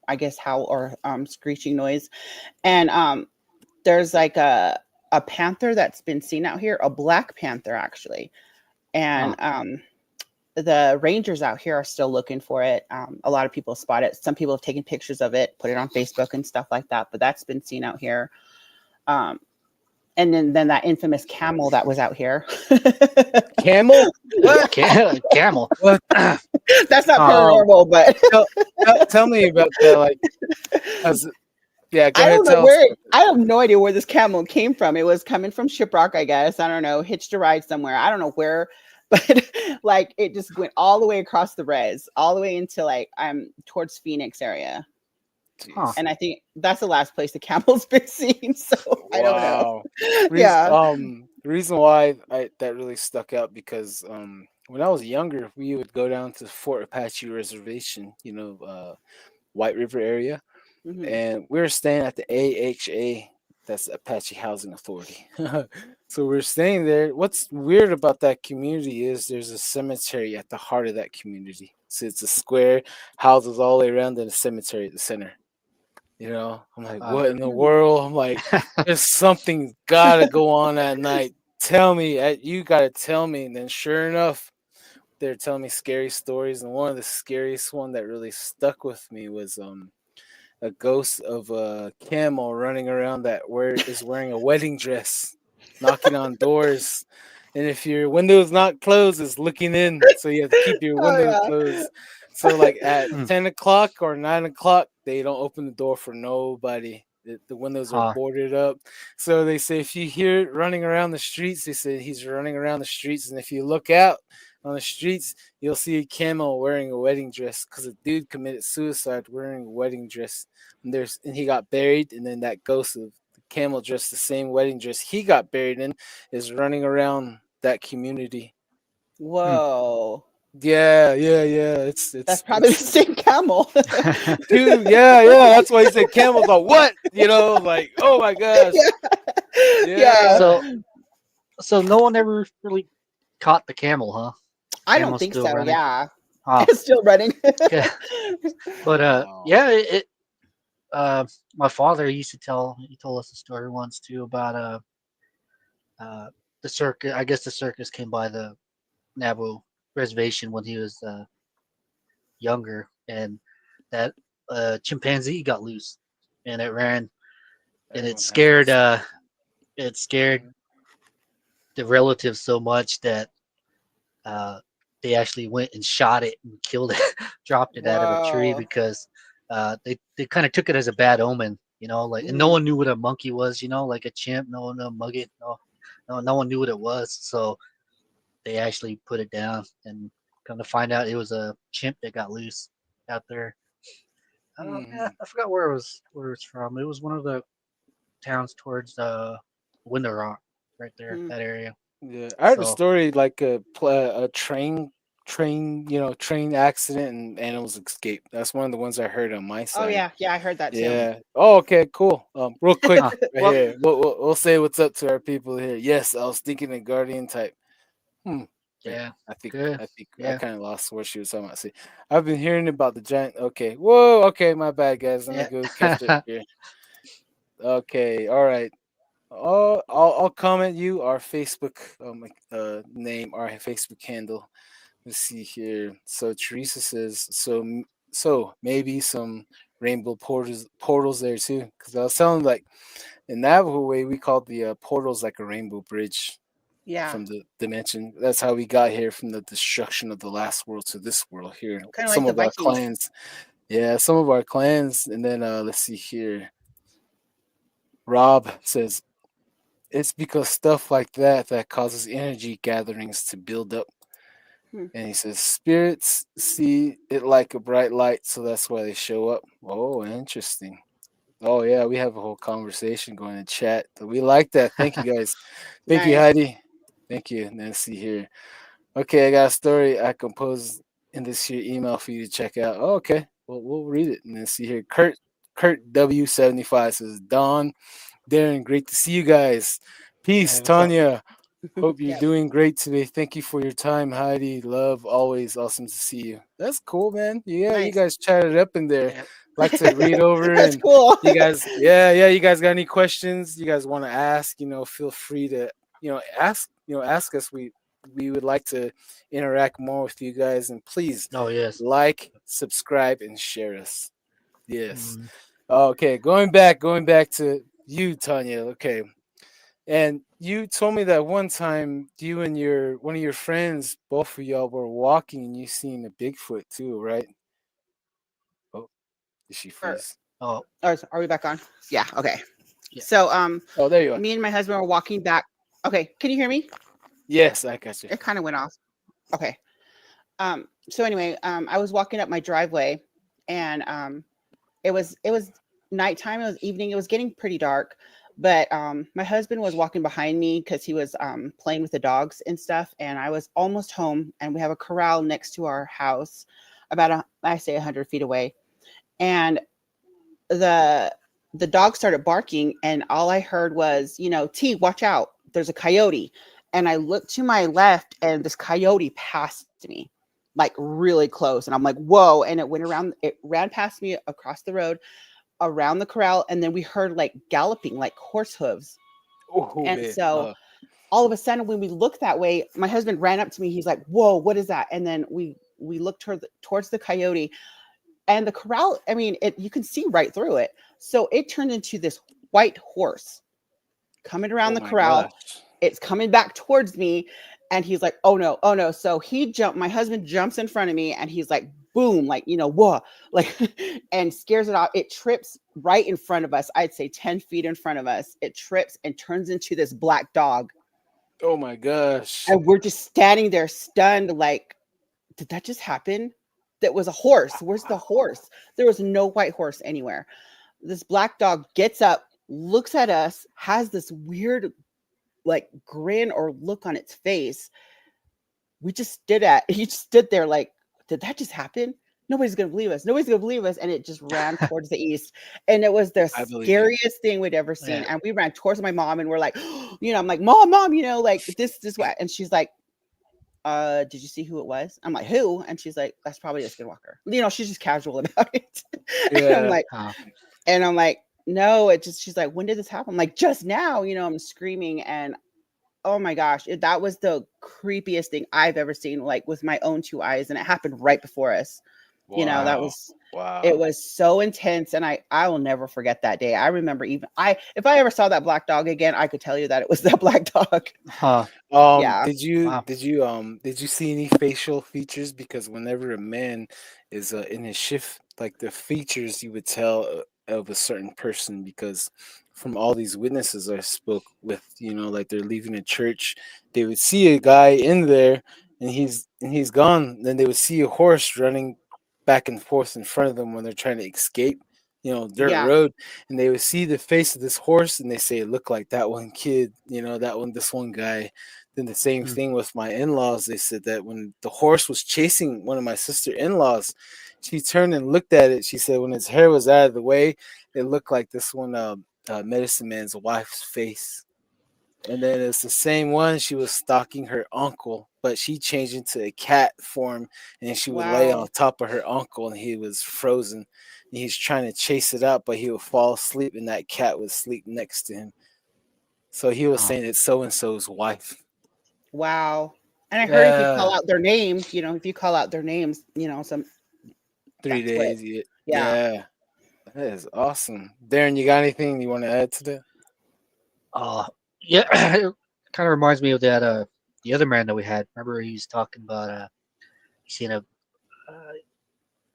[SPEAKER 3] I guess howl or screeching noise. And there's like a panther that's been seen out here, a black panther actually. And the rangers out here are still looking for it. A lot of people spot it. Some people have taken pictures of it, put it on Facebook and stuff like that. But that's been seen out here. And then that infamous camel that was out here.
[SPEAKER 1] Camel? What?
[SPEAKER 2] Camel.
[SPEAKER 1] What?
[SPEAKER 3] That's not paranormal, but
[SPEAKER 1] Tell me about that. Like, yeah, go
[SPEAKER 3] I
[SPEAKER 1] ahead.
[SPEAKER 3] don't know
[SPEAKER 1] Tell us.
[SPEAKER 3] where. I have no idea where this camel came from. It was coming from Shiprock, I guess. I don't know. Hitched a ride somewhere. I don't know where, but like it just went all the way across the res, all the way into like towards Phoenix area.
[SPEAKER 2] Huh.
[SPEAKER 3] And I think that's the last place the camel's been seen. So I don't know. Yeah.
[SPEAKER 1] The reason why that really stuck out because when I was younger, we would go down to Fort Apache Reservation, White River area,
[SPEAKER 3] Mhm.
[SPEAKER 1] and we were staying at the AHA That's Apache Housing Authority. So we're staying there. What's weird about that community is there's a cemetery at the heart of that community. So it's a square, houses all the way around, and a cemetery at the center. I'm like, what in the world? I'm like, there's something gotta go on at night. Tell me, you gotta tell me. And then sure enough, they're telling me scary stories. And one of the scariest one that really stuck with me was a ghost of a camel running around that is wearing a wedding dress, knocking on doors. And if your window is not closed, it's looking in. So you have to keep your
[SPEAKER 3] Oh
[SPEAKER 1] window
[SPEAKER 3] yeah.
[SPEAKER 1] closed. So like at
[SPEAKER 2] Hmm.
[SPEAKER 1] 10 o'clock or 9 o'clock, they don't open the door for nobody. The windows are
[SPEAKER 2] Huh.
[SPEAKER 1] boarded up. So they say if you hear it running around the streets, they say he's running around the streets. And if you look out on the streets, you'll see a camel wearing a wedding dress because a dude committed suicide wearing a wedding dress. And he got buried, and then that ghost of the camel dressed the same wedding dress he got buried in is running around that community.
[SPEAKER 3] Whoa.
[SPEAKER 1] Yeah. It's
[SPEAKER 3] That's probably the same camel.
[SPEAKER 1] dude. Yeah. That's why he said camel's like what? Like oh my gosh.
[SPEAKER 3] Yeah.
[SPEAKER 2] So no one ever really caught the camel, huh?
[SPEAKER 3] I don't
[SPEAKER 2] Camel's
[SPEAKER 3] think
[SPEAKER 2] still
[SPEAKER 3] so.
[SPEAKER 2] running.
[SPEAKER 3] Yeah.
[SPEAKER 2] Huh.
[SPEAKER 3] It's still running.
[SPEAKER 2] Yeah. But
[SPEAKER 1] Wow.
[SPEAKER 2] yeah, my father used to he told us a story once too about the circus. I guess the circus came by the Navajo reservation when he was younger, and that chimpanzee got loose, and it ran, and
[SPEAKER 1] Everyone has that
[SPEAKER 2] it scared the relatives so much that they actually went and shot it and killed it, dropped it out of a tree
[SPEAKER 3] Whoa.
[SPEAKER 2] because they kind of took it as a bad omen, like, and no
[SPEAKER 3] Mhm.
[SPEAKER 2] one knew what a monkey was, like a chimp, no one knew mug it, no one knew what it was, so they actually put it down and come to find out it was a chimp that got loose out there. I forgot where it was from. It was one of the towns towards Window Rock, right there,
[SPEAKER 3] Mm.
[SPEAKER 2] that area.
[SPEAKER 1] Yeah, I heard a
[SPEAKER 2] So
[SPEAKER 1] story like a train accident and animals escape. That's one of the ones I heard on my
[SPEAKER 3] Oh
[SPEAKER 1] side.
[SPEAKER 3] yeah. Yeah, I heard that too.
[SPEAKER 1] Yeah. Oh, okay, cool. Real quick,
[SPEAKER 2] huh,
[SPEAKER 1] right
[SPEAKER 2] well,
[SPEAKER 1] here. We'll say what's up to our people here. Yes, I was thinking a guardian type. Hmm. Wait,
[SPEAKER 2] yeah,
[SPEAKER 1] I think
[SPEAKER 2] good,
[SPEAKER 1] I think I
[SPEAKER 2] yeah,
[SPEAKER 1] kind of lost what she was talking about. See, I've been hearing about the giant. Okay. Whoa. Okay, my bad, guys. Let me go catch up
[SPEAKER 2] yeah.
[SPEAKER 1] here. Okay. All right. Oh, I'll comment you our Facebook name, our Facebook handle. Let's see here. So Teresa says so maybe some rainbow portals there too, because I was telling like in Navajo way we called the portals like a rainbow bridge
[SPEAKER 3] Yeah.
[SPEAKER 1] from the dimension. That's how we got here from the destruction of the last world to this world here.
[SPEAKER 3] Kind of like
[SPEAKER 1] Some
[SPEAKER 3] the
[SPEAKER 1] of our
[SPEAKER 3] Vikings.
[SPEAKER 1] clans, yeah, some of our clans, and then let's see here. Rob says it's because stuff like that causes energy gatherings to build up.
[SPEAKER 3] Hmm.
[SPEAKER 1] And he says spirits see it like a bright light, so that's why they show up. Oh, interesting. Oh yeah, we have a whole conversation going in chat. We like that. Thank you guys. Thank you,
[SPEAKER 3] Nice.
[SPEAKER 1] Heidi. Thank you. Nancy here. Okay, I got a story I composed in this here email for you to check out. Oh, okay. Well, we'll read it and then see here. Kurt W75 says, Don, Darren, great to see you guys. Peace,
[SPEAKER 2] Hey, what's up?
[SPEAKER 1] Tanya. Hope you're
[SPEAKER 3] Yep.
[SPEAKER 1] doing great today. Thank you for your time, Heidi. Love, always awesome to see you. That's cool, man. Yeah, you
[SPEAKER 3] Nice.
[SPEAKER 1] guys chatted up in there.
[SPEAKER 2] Yeah.
[SPEAKER 1] Like to read over
[SPEAKER 3] That's
[SPEAKER 1] and
[SPEAKER 3] cool.
[SPEAKER 1] you guys, yeah, you guys got any questions you guys want to ask, feel free to, ask us. We would like to interact more with you guys and please
[SPEAKER 2] Oh yes.
[SPEAKER 1] like, subscribe, and share us. Yes.
[SPEAKER 2] Mm.
[SPEAKER 1] Okay, going back to you, Tanya. Okay. And you told me that one time you and one of your friends, both of y'all were walking and you seen a Bigfoot too, right? Oh, did she
[SPEAKER 3] Or,
[SPEAKER 1] freeze?
[SPEAKER 2] Oh
[SPEAKER 3] are we back on? Yeah. Okay.
[SPEAKER 2] yeah.
[SPEAKER 3] So
[SPEAKER 1] Oh, there you are.
[SPEAKER 3] me and my husband were walking back. Okay. Can you hear me?
[SPEAKER 1] Yes, I got you.
[SPEAKER 3] It kind of went off. Okay. So anyway, I was walking up my driveway, and it was nighttime. It was evening. It was getting pretty dark, but my husband was walking behind me because he was playing with the dogs and stuff. And I was almost home, and we have a corral next to our house, about I say 100 feet away, and the the dog started barking, and all I heard was, T, watch out, there's a coyote. And I looked to my left, and this coyote passed me, like really close. And I'm like, whoa. And it ran past me across the road, around the corral. And then we heard like galloping, like horse hooves.
[SPEAKER 1] Oh
[SPEAKER 3] And
[SPEAKER 1] man.
[SPEAKER 3] so all of a sudden, when we looked that way, my husband ran up to me. He's like, whoa, what is that? And then we looked towards the coyote, and the corral. I mean, you can see right through it. So it turned into this white horse coming around
[SPEAKER 1] Oh
[SPEAKER 3] the
[SPEAKER 1] my
[SPEAKER 3] corral.
[SPEAKER 1] gosh.
[SPEAKER 3] It's coming back towards me, and he's like, oh no, oh no. So my husband jumps in front of me, and he's like, boom, like, whoa, like, and scares it off. It trips right in front of us. I'd say 10 feet in front of us. It trips and turns into this black dog.
[SPEAKER 1] Oh my gosh.
[SPEAKER 3] And we're just standing there stunned, like, did that just happen? That was a horse. Where's the horse? There was no white horse anywhere. This black dog gets up, looks at us, has this weird, like, grin or look on its face. He just stood there like, did that just happen? Nobody's going to believe us. Nobody's going to believe us. And it just ran towards the east. And it was the
[SPEAKER 1] I believe it.
[SPEAKER 3] scariest thing we'd ever seen.
[SPEAKER 2] Yeah.
[SPEAKER 3] And we ran towards my mom, and we're like, I'm like, mom, like this what? And she's like, did you see who it was? I'm like, who? And she's like, that's probably a skinwalker. She's just casual about it.
[SPEAKER 1] Yeah.
[SPEAKER 3] And I'm like, no, she's like, when did this happen? I'm like, just now, I'm screaming. And oh my gosh, that was the creepiest thing I've ever seen, like with my own two eyes. And it happened right before us. That was,
[SPEAKER 1] wow.
[SPEAKER 3] it was so intense. And I will never forget that day. I remember if I ever saw that black dog again, I could tell you that it was that black dog. Yeah.
[SPEAKER 1] Did you see any facial features? Because whenever a man is in his shift, like the features you would tell of a certain person, because from all these witnesses I spoke with, like they're leaving a church, they would see a guy in there and he's gone. Then they would see a horse running back and forth in front of them when they're trying to escape, dirt
[SPEAKER 3] Yeah.
[SPEAKER 1] road, and they would see the face of this horse and they say it looked like that one kid, this one guy. Then the same thing with my in-laws. They said that when the horse was chasing one of my sister-in-laws, she turned and looked at it. She said when his hair was out of the way, it looked like this one medicine man's wife's face. And then it's the same one. She was stalking her uncle, but she changed into a cat form, and she would lay on top of her uncle, and he was frozen. And he's trying to chase it out, but he would fall asleep, and that cat would sleep next to him. So he was saying it's so and so's wife.
[SPEAKER 3] Wow. And I heard if you call out their names, some
[SPEAKER 1] 3 days.
[SPEAKER 3] Yeah.
[SPEAKER 1] That is awesome. Darren, you got anything you want to add to that?
[SPEAKER 2] Yeah, it kind of reminds me of that the other man that we had. Remember, he was talking about seeing a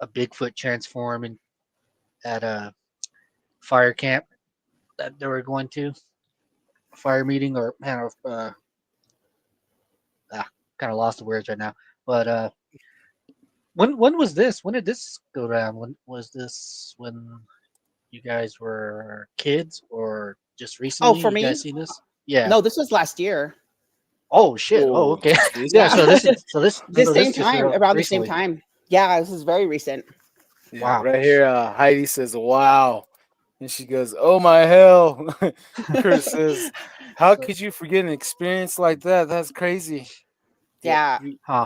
[SPEAKER 2] Bigfoot transform at a fire camp that they were going to, a fire meeting, or kind of lost the words right now. But when was this? When did this go down? When was this? When you guys were kids, or just recently?
[SPEAKER 3] for
[SPEAKER 2] you
[SPEAKER 3] me?
[SPEAKER 2] guys seen this? Yeah.
[SPEAKER 3] No, this was last year.
[SPEAKER 2] Oh shit! Oh, okay.
[SPEAKER 3] Yeah.
[SPEAKER 2] So this
[SPEAKER 3] the same time, around the same time. Yeah, this is very recent.
[SPEAKER 1] Yeah,
[SPEAKER 2] wow.
[SPEAKER 1] Right here, Heidi says, "Wow," and she goes, "Oh my hell." Kurt says, "How could you forget an experience like that? That's crazy."
[SPEAKER 3] Yeah.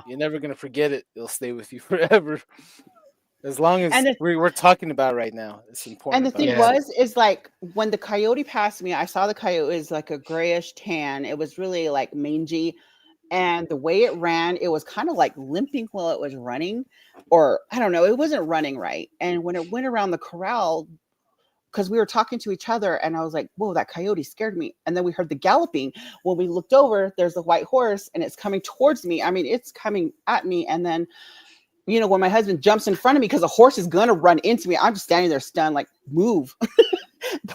[SPEAKER 1] You're never gonna forget it. It'll stay with you forever. As long as
[SPEAKER 3] And
[SPEAKER 1] we're talking about it right now, it's important.
[SPEAKER 3] And the thing is like when the coyote passed me, I saw the coyote was like a grayish tan. It was really like mangy. And the way it ran, it was kind of like limping while it was running, or I don't know, it wasn't running right. And when it went around the corral, because we were talking to each other, and I was like, whoa, that coyote scared me. And then we heard the galloping. When we looked over, there's a white horse, and it's coming towards me. I mean, it's coming at me. And then when my husband jumps in front of me, because a horse is going to run into me, I'm just standing there stunned, like, move.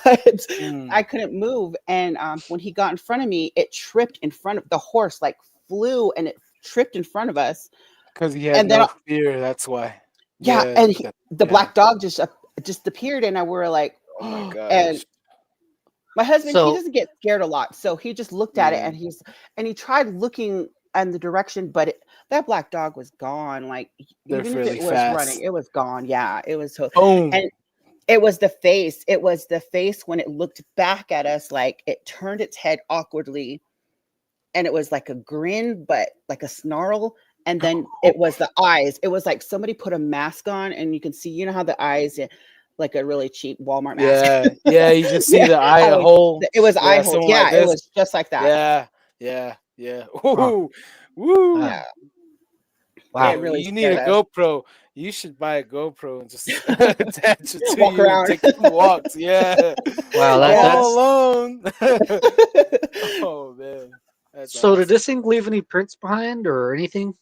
[SPEAKER 3] But I couldn't move. And when he got in front of me, it tripped in front of the horse, like flew, and it tripped in front of us.
[SPEAKER 1] Because he had no fear, that's why.
[SPEAKER 3] Yeah, and the black dog just appeared, and we were like,
[SPEAKER 1] oh my gosh.
[SPEAKER 3] And my husband, he doesn't get scared a lot. So he just looked at it, and he tried looking in the direction, but that black dog was gone. Like, even if it was running, it was gone. Yeah, it was so.
[SPEAKER 1] Boom.
[SPEAKER 3] It was the face. It was the face when it looked back at us, like it turned its head awkwardly, and it was like a grin, but like a snarl. And then it was the eyes. It was like somebody put a mask on, and you can see, you know how the eyes, like a really cheap Walmart mask.
[SPEAKER 1] Yeah, you just see
[SPEAKER 3] Yeah,
[SPEAKER 1] the eye
[SPEAKER 3] how
[SPEAKER 1] hole.
[SPEAKER 3] it was eye
[SPEAKER 1] Yeah,
[SPEAKER 3] holes.
[SPEAKER 1] someone like
[SPEAKER 3] Yeah, it
[SPEAKER 1] this.
[SPEAKER 3] was just like that.
[SPEAKER 1] Yeah.
[SPEAKER 2] Huh.
[SPEAKER 1] Ooh, woo.
[SPEAKER 3] Yeah,
[SPEAKER 2] Wow.
[SPEAKER 3] it
[SPEAKER 1] Yo,
[SPEAKER 3] really
[SPEAKER 1] you need
[SPEAKER 3] scared
[SPEAKER 1] a
[SPEAKER 3] us.
[SPEAKER 1] GoPro. You should buy a GoPro and just attach it to
[SPEAKER 3] Walk
[SPEAKER 1] you and
[SPEAKER 3] around.
[SPEAKER 1] take some walks. Yeah.
[SPEAKER 2] Wow.
[SPEAKER 1] I'm
[SPEAKER 3] Yeah.
[SPEAKER 1] all
[SPEAKER 2] That's.
[SPEAKER 1] alone. Oh man. That's
[SPEAKER 2] So did
[SPEAKER 1] awesome.
[SPEAKER 2] this thing leave any prints behind or anything?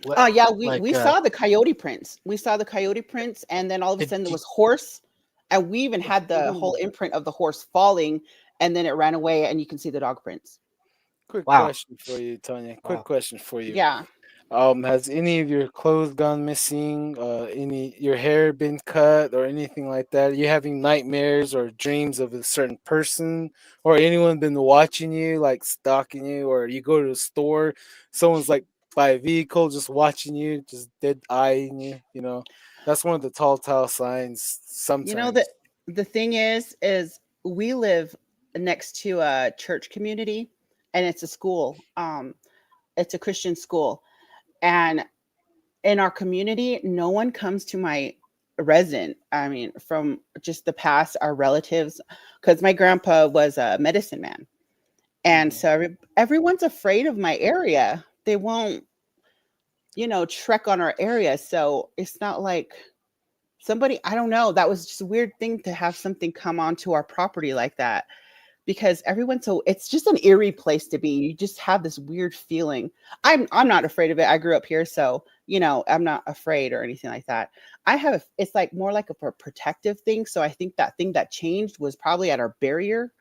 [SPEAKER 2] What?
[SPEAKER 3] Yeah, we
[SPEAKER 2] Like,
[SPEAKER 3] we saw the coyote prints. We saw the coyote prints, and then all of a
[SPEAKER 2] did
[SPEAKER 3] sudden there
[SPEAKER 2] you,
[SPEAKER 3] was horse, and we even had the whole
[SPEAKER 1] Ooh.
[SPEAKER 3] imprint of the horse falling, and then it ran away, and you can see the dog prints.
[SPEAKER 1] Quick
[SPEAKER 2] wow.
[SPEAKER 1] question for you, Tanya. Quick
[SPEAKER 2] Wow.
[SPEAKER 1] question for you.
[SPEAKER 3] Yeah.
[SPEAKER 1] Has any of your clothes gone missing? Any your hair been cut or anything like that? Are you having nightmares or dreams of a certain person, or anyone been watching you, like stalking you, or you go to the store, someone's like by a vehicle just watching you, just dead eyeing you? You know, that's one of the tall signs.
[SPEAKER 3] You know that
[SPEAKER 1] Sometimes.
[SPEAKER 3] the thing is we live next to a church community, and it's a school. It's a Christian school, and in our community, no one comes to my resin. I mean, from just the past, our relatives, because my grandpa was a medicine man. And
[SPEAKER 1] Mhm.
[SPEAKER 3] so everyone's afraid of my area. They won't, trek on our area. So it's not like somebody, I don't know. That was just a weird thing to have something come onto our property like that, because everyone's so, it's just an eerie place to be. You just have this weird feeling. I'm not afraid of it. I grew up here, so I'm not afraid or anything like that. It's like more like a protective thing. So I think that thing that changed was probably at our barrier,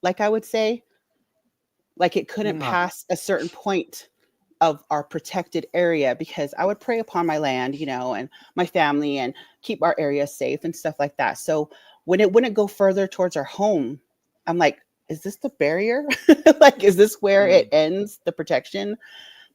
[SPEAKER 3] like I would say. Like it couldn't
[SPEAKER 1] Mm.
[SPEAKER 2] Huh.
[SPEAKER 3] pass a certain point of our protected area, because I would pray upon my land, and my family, and keep our area safe and stuff like that. So when it wouldn't go further towards our home, I'm like, is this the barrier? Like, is this where it
[SPEAKER 1] Mm.
[SPEAKER 3] ends, the protection?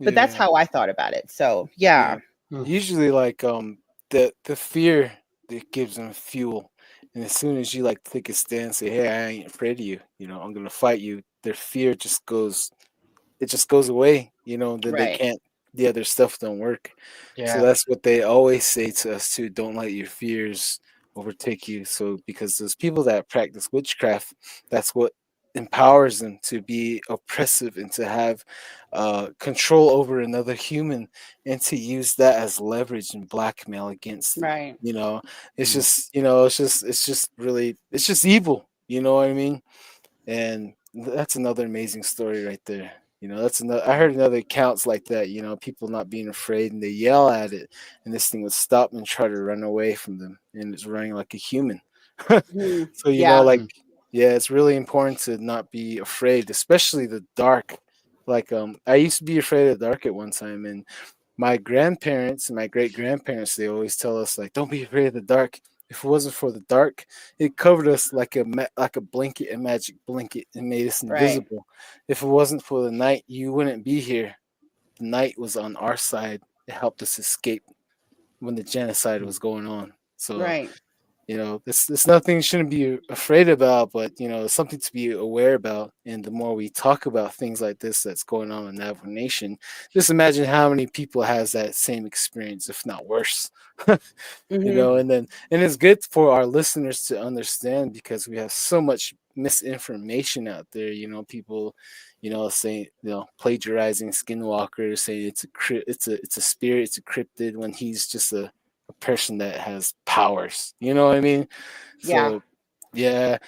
[SPEAKER 3] But that's
[SPEAKER 1] Yeah.
[SPEAKER 3] how I thought about it. So yeah.
[SPEAKER 1] Yeah.
[SPEAKER 2] Hmm.
[SPEAKER 1] Usually like the fear that gives them fuel. And as soon as you like take a stand, say, hey, I ain't afraid of you, I'm gonna fight you, their fear just goes it just goes away, then they
[SPEAKER 3] Right.
[SPEAKER 1] can't the other stuff don't work. So
[SPEAKER 2] Yeah.
[SPEAKER 1] that's what they always say to us too. Don't let your fears overtake you. So because those people that practice witchcraft, that's what empowers them to be oppressive and to have control over another human and to use that as leverage and blackmail against them.
[SPEAKER 3] Right.
[SPEAKER 1] It's
[SPEAKER 2] Hmm.
[SPEAKER 1] just it's just really it's just evil. You know what I mean? And that's another amazing story right there. That's another. I heard another accounts like that. People not being afraid and they yell at it, and this thing would stop and try to run away from them, and it's running like a human.
[SPEAKER 3] Mhm.
[SPEAKER 1] So
[SPEAKER 3] Yeah.
[SPEAKER 1] like, yeah, it's really important to not be afraid, especially the dark. Like, I used to be afraid of the dark at one time, and my grandparents and my great grandparents, they always tell us like, don't be afraid of the dark. If it wasn't for the dark, it covered us like like a blanket, a magic blanket, and made us
[SPEAKER 3] Right.
[SPEAKER 1] invisible. If it wasn't for the night, you wouldn't be here. The night was on our side. It helped us escape when the genocide was going on. So
[SPEAKER 3] Right.
[SPEAKER 1] it's nothing you shouldn't be afraid about, but it's something to be aware about. And the more we talk about things like this that's going on in Navajo Nation, just imagine how many people has that same experience, if not worse.
[SPEAKER 3] Hmm.
[SPEAKER 1] And it's good for our listeners to understand because we have so much misinformation out there. People, saying plagiarizing Skinwalkers, saying it's a spirit, it's a cryptid when he's just a person that has powers. You know what I mean?
[SPEAKER 3] Yeah.
[SPEAKER 1] So yeah.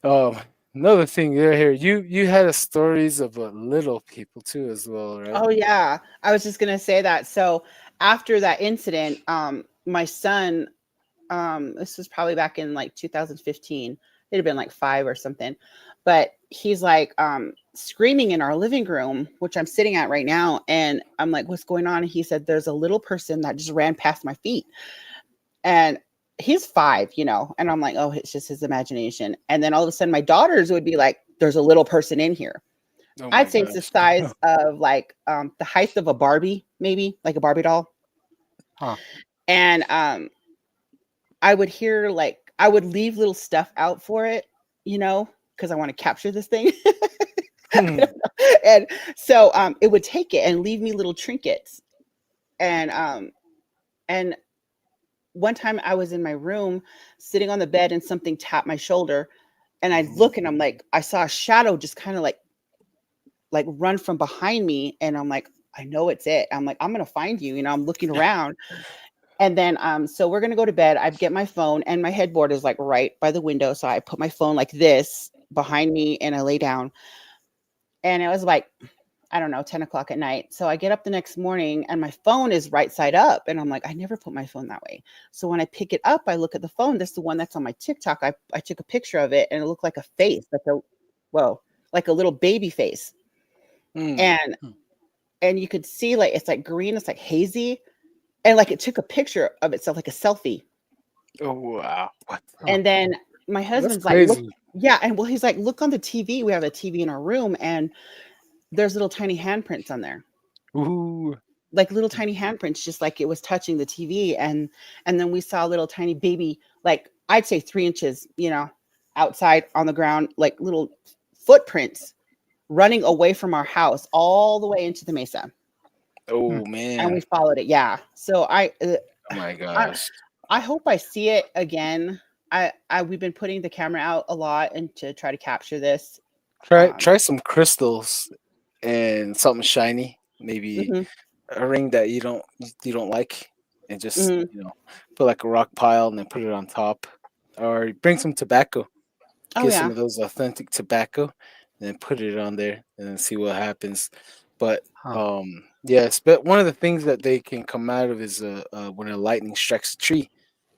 [SPEAKER 1] Um, Another thing here, you had a stories of little people too as well, right?
[SPEAKER 3] Oh yeah, I was just gonna say that. So after that incident, my son, this was probably back in like 2015. It'd have been like 5 or something, but he's like screaming in our living room, which I'm sitting at right now, and I'm like, "What's going on?" And he said, "There's a little person that just ran past my feet," and he's 5, and I'm like, "Oh, it's just his imagination." And then all of a sudden, my daughters would be like, "There's a little person in here."
[SPEAKER 1] Oh my
[SPEAKER 3] I'd say it's the
[SPEAKER 1] gosh.
[SPEAKER 3] size of like the height of a Barbie, maybe like a Barbie doll.
[SPEAKER 2] Huh.
[SPEAKER 3] And I would hear like I would leave little stuff out for it, because I want to capture this thing.
[SPEAKER 1] Hmm.
[SPEAKER 3] And so it would take it and leave me little trinkets. And one time I was in my room sitting on the bed and something tapped my shoulder, and I look and I'm like, I saw a shadow just kind of like run from behind me, and I'm like, I know it's it. I'm like, I'm gonna find you. I'm looking around, and then so we're gonna go to bed. I get my phone, and my headboard is like right by the window, so I put my phone like this behind me, and I lay down, and it was like, I don't know, 10 o'clock at night. So I get up the next morning and my phone is right side up. And I'm like, I never put my phone that way. So when I pick it up, I look at the phone. That's the one that's on my TikTok. I took a picture of it and it looked like a face, like a little baby face.
[SPEAKER 1] Hmm.
[SPEAKER 3] And and you could see like it's like green, it's like hazy. And like it took a picture of itself, like a selfie.
[SPEAKER 1] Oh wow! What?
[SPEAKER 3] And then my
[SPEAKER 1] That's
[SPEAKER 3] husband's like, look,
[SPEAKER 1] crazy.
[SPEAKER 3] yeah. And well, he's like, look on the TV. We have a TV in our room and there's little tiny handprints on there.
[SPEAKER 1] Ooh.
[SPEAKER 3] Like little tiny handprints, just like it was touching the TV. And then we saw a little tiny baby, like I'd say 3 inches, outside on the ground, like little footprints running away from our house all the way into the mesa.
[SPEAKER 1] Oh
[SPEAKER 3] And we
[SPEAKER 1] man.
[SPEAKER 3] followed it. Yeah. So
[SPEAKER 1] Oh my
[SPEAKER 3] I,
[SPEAKER 1] gosh.
[SPEAKER 3] I hope I see it again. We've been putting the camera out a lot and to try to capture this.
[SPEAKER 1] Try some crystals and something shiny. Maybe
[SPEAKER 3] Hmm.
[SPEAKER 1] a ring that you don't like, and just
[SPEAKER 3] Hmm.
[SPEAKER 1] put like a rock pile and then put it on top, or bring some tobacco.
[SPEAKER 3] Oh
[SPEAKER 1] Get some
[SPEAKER 3] yeah.
[SPEAKER 1] of those authentic tobacco, and then put it on there, and then see what happens. But
[SPEAKER 2] Huh.
[SPEAKER 1] yes, but one of the things that they can come out of is when a lightning strikes a tree,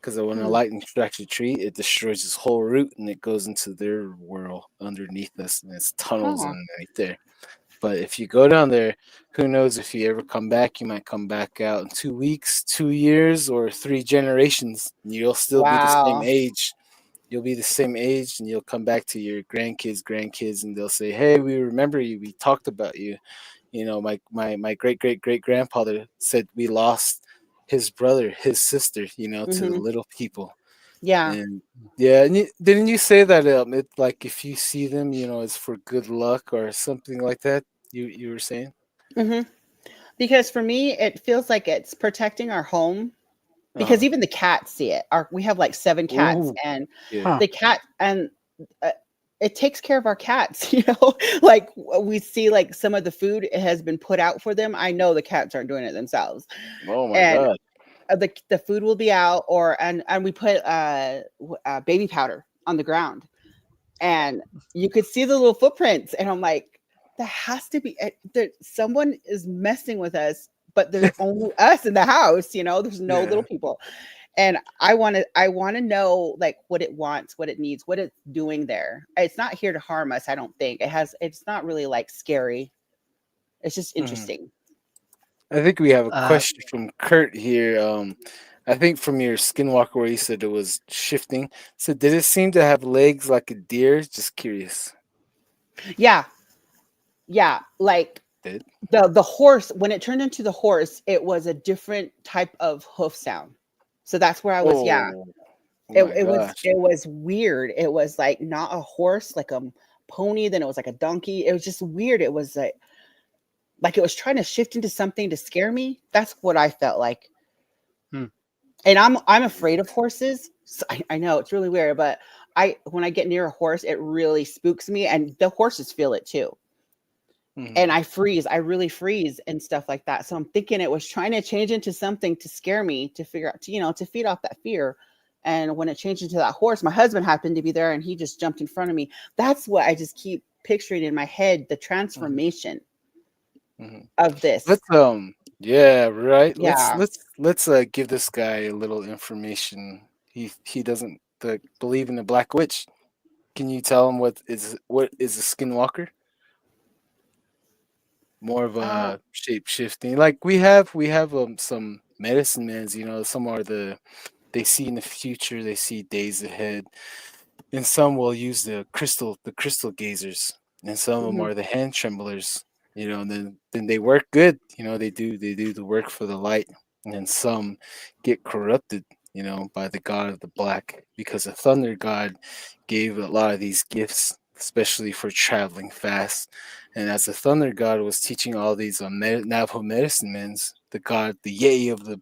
[SPEAKER 1] because when a
[SPEAKER 3] Hmm.
[SPEAKER 1] lightning strikes a tree, it destroys its whole root and it goes into their world underneath us, and it's tunnels
[SPEAKER 3] Huh.
[SPEAKER 1] underneath there. But if you go down there, who knows if you ever come back? You might come back out in 2 weeks, 2 years, or 3 generations. And you'll still be the same
[SPEAKER 3] Wow.
[SPEAKER 1] age. You'll be the same age, and you'll come back to your grandkids, and they'll say, "Hey, we remember you. We talked about you. My great great great grandfather said we lost his brother, his sister, to the
[SPEAKER 3] Hmm.
[SPEAKER 1] little people."
[SPEAKER 3] Yeah.
[SPEAKER 1] And yeah, and didn't you say that it like if you see them, it's for good luck or something like that? You were saying?
[SPEAKER 3] Hmm. Because for me, it feels like it's protecting our home. Because
[SPEAKER 1] Uh-huh.
[SPEAKER 3] even the cats see it. We have like 7 cats,
[SPEAKER 1] Ooh,
[SPEAKER 3] and
[SPEAKER 1] yeah.
[SPEAKER 2] Huh.
[SPEAKER 3] the cat and uh, it takes care of our cats. Like we see like some of the food has been put out for them. I know the cats aren't doing it themselves,
[SPEAKER 1] Oh my
[SPEAKER 3] and
[SPEAKER 1] God.
[SPEAKER 3] the food will be out, or and we put baby powder on the ground, and you could see the little footprints, and I'm like, that has to be that someone is messing with us, but there's only us in the house. There's no little
[SPEAKER 1] Yeah.
[SPEAKER 3] people, and I want to know like what it wants, what it needs, what it's doing there. It's not here to harm us. I don't think it's not really like scary. It's just
[SPEAKER 1] Mhm.
[SPEAKER 3] interesting.
[SPEAKER 1] I think we have a
[SPEAKER 2] Uh,
[SPEAKER 1] question from Kurt here. I think from your Skinwalker where you said it was shifting. So did it seem to have legs like a deer? Just curious.
[SPEAKER 3] Yeah. Yeah, like
[SPEAKER 1] Did?
[SPEAKER 3] the horse, when it turned into the horse, it was a different type of hoof sound. So that's where I was. Yeah,
[SPEAKER 1] Oh, oh
[SPEAKER 3] it,
[SPEAKER 1] my
[SPEAKER 3] it was
[SPEAKER 1] gosh.
[SPEAKER 3] it was weird. It was like not a horse, like a pony, then it was like a donkey. It was just weird. It was like it was trying to shift into something to scare me. That's what I felt like.
[SPEAKER 2] hmm.
[SPEAKER 3] And I'm afraid of horses. So I know it's really weird, but I when I get near a horse, it really spooks me, and the horses feel it too. And
[SPEAKER 1] Mhm.
[SPEAKER 3] I freeze. I really freeze and stuff like that. So I'm thinking it was trying to change into something to scare me, to figure out, to feed off that fear. And when it changed into that horse, my husband happened to be there and he just jumped in front of me. That's what I just keep picturing in my head, the
[SPEAKER 1] Mhm.
[SPEAKER 3] transformation
[SPEAKER 1] Mhm.
[SPEAKER 3] of this.
[SPEAKER 1] Let's yeah, right. Let's
[SPEAKER 3] Yeah.
[SPEAKER 1] let's let's give this guy a little information. He doesn't believe in the Black Witch. Can you tell him what is a skinwalker? More of
[SPEAKER 3] Uh,
[SPEAKER 1] a shape shifting. Like we have some medicine mans, some are they see in the future, they see days ahead. And some will use the crystal gazers. And some of them
[SPEAKER 3] mhm,
[SPEAKER 1] are the hand tremblers, and then they work good, they do the work for the light. And then some get corrupted, by the god of the black, because the thunder god gave a lot of these gifts, especially for traveling fast. And as the thunder god was teaching all these Navajo medicine men, the god, the Yei of the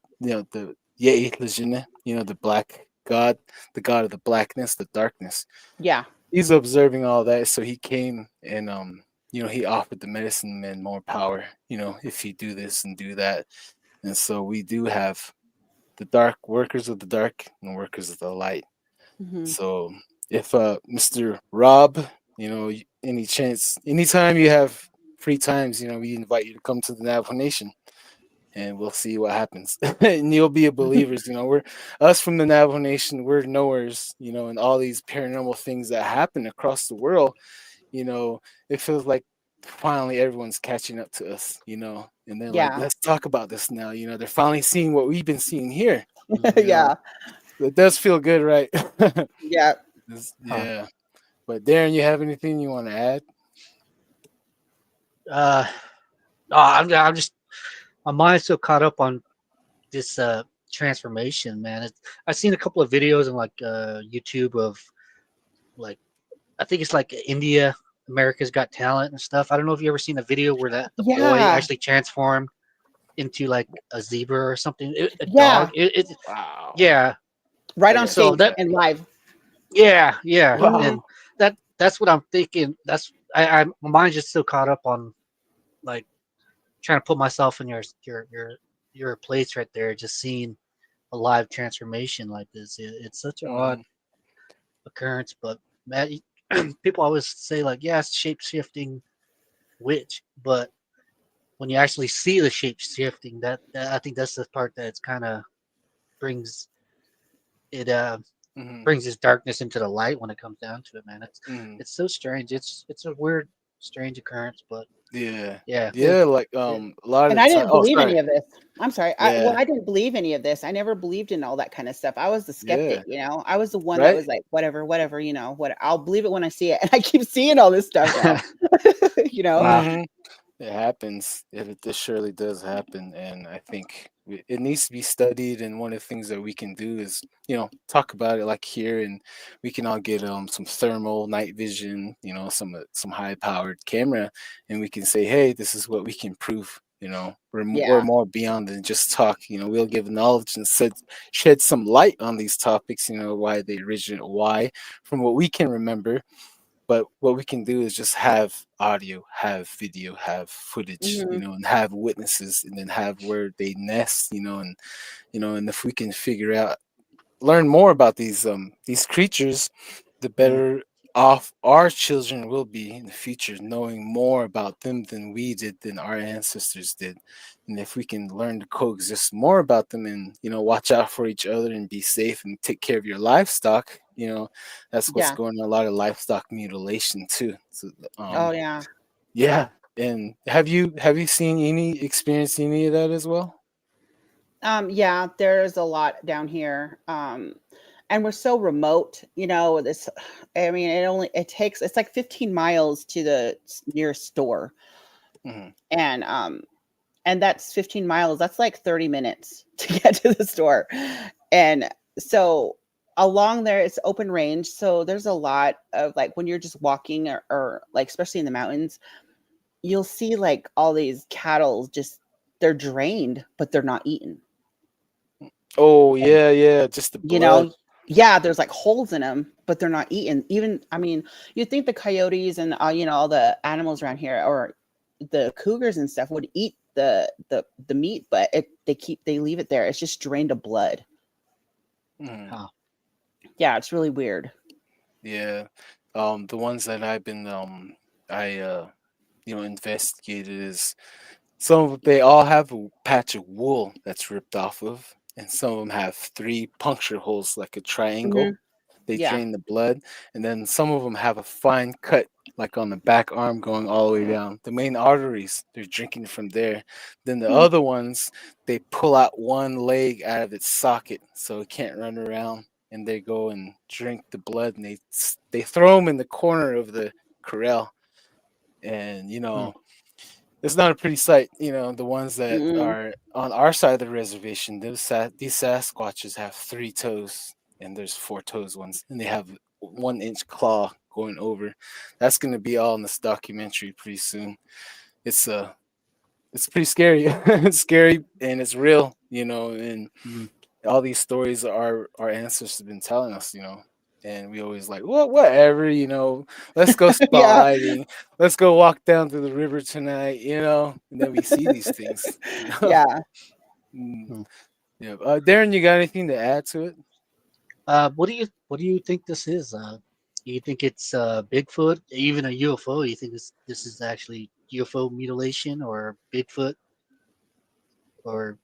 [SPEAKER 1] Yei legend, the black god, the god of the blackness, the darkness.
[SPEAKER 3] Yeah.
[SPEAKER 1] He's observing all that, so he came and he offered the medicine men more power, if you do this and do that. And so we do have the dark workers of the dark and workers of the light.
[SPEAKER 3] Hmm.
[SPEAKER 1] So if Mr. Rob, anytime you have free times, we invite you to come to the Navajo Nation and we'll see what happens. And you'll be a believers. We're us from the Navajo Nation, we're knowers, and all these paranormal things that happen across the world, it feels like finally everyone's catching up to us, and they're like,
[SPEAKER 3] Yeah.
[SPEAKER 1] let's talk about this now. They're finally seeing what we've been seeing here.
[SPEAKER 3] Yeah.
[SPEAKER 1] It does feel good, right?
[SPEAKER 3] Yeah.
[SPEAKER 1] Yeah. But Darren, you have anything you want to add?
[SPEAKER 2] Uh, I'm just my mind's so caught up on this transformation, man. I've seen a couple of videos on like YouTube of like I think it's like India, America's Got Talent and stuff. I don't know if you ever seen a video where the boy
[SPEAKER 3] Yeah.
[SPEAKER 2] actually transformed into like a zebra or something, a
[SPEAKER 3] Yeah.
[SPEAKER 2] dog.
[SPEAKER 1] Wow.
[SPEAKER 2] Yeah.
[SPEAKER 3] Right
[SPEAKER 1] I
[SPEAKER 3] on
[SPEAKER 1] got
[SPEAKER 2] So
[SPEAKER 3] stage
[SPEAKER 2] that
[SPEAKER 3] and live.
[SPEAKER 2] yeah,
[SPEAKER 3] Mhm.
[SPEAKER 2] and that's what I'm thinking. My mind's just so caught up on like trying to put myself in your place right there, just seeing a live transformation like this. It's such an odd occurrence, but man, people always say like, yeah, it's shape shifting witch, but when you actually see the shape shifting, that I think that's the part that it's kind of brings it brings this darkness into the light when it comes down to it, man. It's so strange. It's a weird, strange occurrence, but
[SPEAKER 1] Yeah.
[SPEAKER 2] yeah,
[SPEAKER 1] Yeah, like
[SPEAKER 2] it,
[SPEAKER 1] a lot
[SPEAKER 3] And
[SPEAKER 1] of
[SPEAKER 3] I
[SPEAKER 1] time.
[SPEAKER 3] didn't
[SPEAKER 1] Oh,
[SPEAKER 3] believe any
[SPEAKER 1] sorry.
[SPEAKER 3] of this. I'm sorry.
[SPEAKER 1] Yeah.
[SPEAKER 3] I didn't believe any of this. I never believed in all that kind of stuff. I was the skeptic,
[SPEAKER 1] Yeah.
[SPEAKER 3] I was the one that
[SPEAKER 1] Right?
[SPEAKER 3] was like, whatever, whatever, what I'll believe it when I see it. And I keep seeing all this stuff now. you know?
[SPEAKER 2] wow,
[SPEAKER 1] hmm It happens. This surely does happen, and I think it needs to be studied. And one of the things that we can do is, talk about it like here, and we can all get some thermal night vision, some high powered camera, and we can say, hey, this is what we can prove. We're
[SPEAKER 3] Yeah.
[SPEAKER 1] more beyond than just talk. We'll give knowledge and shed some light on these topics. Why they originate, why, from what we can remember. But what we can do is just have audio, have video, have footage,
[SPEAKER 3] Hmm.
[SPEAKER 1] and have witnesses, and then have where they nest, and if we can figure out, learn more about these creatures, the better off our children will be in the future, knowing more about them than we did, than our ancestors did. And if we can learn to coexist more about them, and watch out for each other and be safe and take care of your livestock, that's what's
[SPEAKER 3] Yeah.
[SPEAKER 1] going on, a lot of livestock mutilation too. So
[SPEAKER 3] Oh yeah.
[SPEAKER 1] yeah. And have you seen experienced any of that as well?
[SPEAKER 3] Yeah, there's a lot down here. And we're so remote, this I mean, it's like 15 miles to the nearest store.
[SPEAKER 1] Hmm.
[SPEAKER 3] And that's 15 miles. That's like 30 minutes to get to the store. And so along there, it's open range. So there's a lot of like when you're just walking or like, especially in the mountains, you'll see like all these cattle just, they're drained, but they're not eaten.
[SPEAKER 1] Oh
[SPEAKER 3] And,
[SPEAKER 1] yeah, yeah, just the
[SPEAKER 3] you
[SPEAKER 1] blood.
[SPEAKER 3] know, yeah, there's like holes in them, but they're not eaten. Even, I mean, you'd think the coyotes and, all the animals around here or the cougars and stuff would eat the meat, but they leave it there. It's just drained of blood.
[SPEAKER 1] Mhm.
[SPEAKER 2] huh.
[SPEAKER 3] Yeah, it's really weird.
[SPEAKER 1] Yeah. The ones that I've been I investigated is they all have a patch of wool that's ripped off of, and some of them have three puncture holes like a triangle.
[SPEAKER 3] Hmm.
[SPEAKER 1] They
[SPEAKER 3] Yeah.
[SPEAKER 1] drain the blood, and then some of them have a fine cut like on the back arm going all the way down the main arteries. They're drinking from there. Then the
[SPEAKER 3] Hmm.
[SPEAKER 1] other ones, they pull out one leg out of its socket so it can't run around, and they go and drink the blood, and they throw them in the corner of the corral. And
[SPEAKER 2] Hmm.
[SPEAKER 1] it's not a pretty sight. The ones that
[SPEAKER 3] Mm-mm.
[SPEAKER 1] are on our side of the reservation, these Sasquatches have 3 toes, and there's 4 toes ones, and they have 1 inch claw going over. That's gonna be all in this documentary pretty soon. It's it's pretty scary. It's scary and it's real, and
[SPEAKER 2] Mm.
[SPEAKER 1] all these stories our ancestors have been telling us, and we always like, well, whatever, let's go
[SPEAKER 3] Yeah.
[SPEAKER 1] spotlighting, let's go walk down to the river tonight, and then we see these things,
[SPEAKER 3] Yeah.
[SPEAKER 1] Mm,
[SPEAKER 2] Hmm.
[SPEAKER 1] yeah. Darren, you got anything to add to it?
[SPEAKER 2] What do you think this is? Do you think it's Bigfoot, even a UFO? You think this is actually UFO mutilation or Bigfoot, or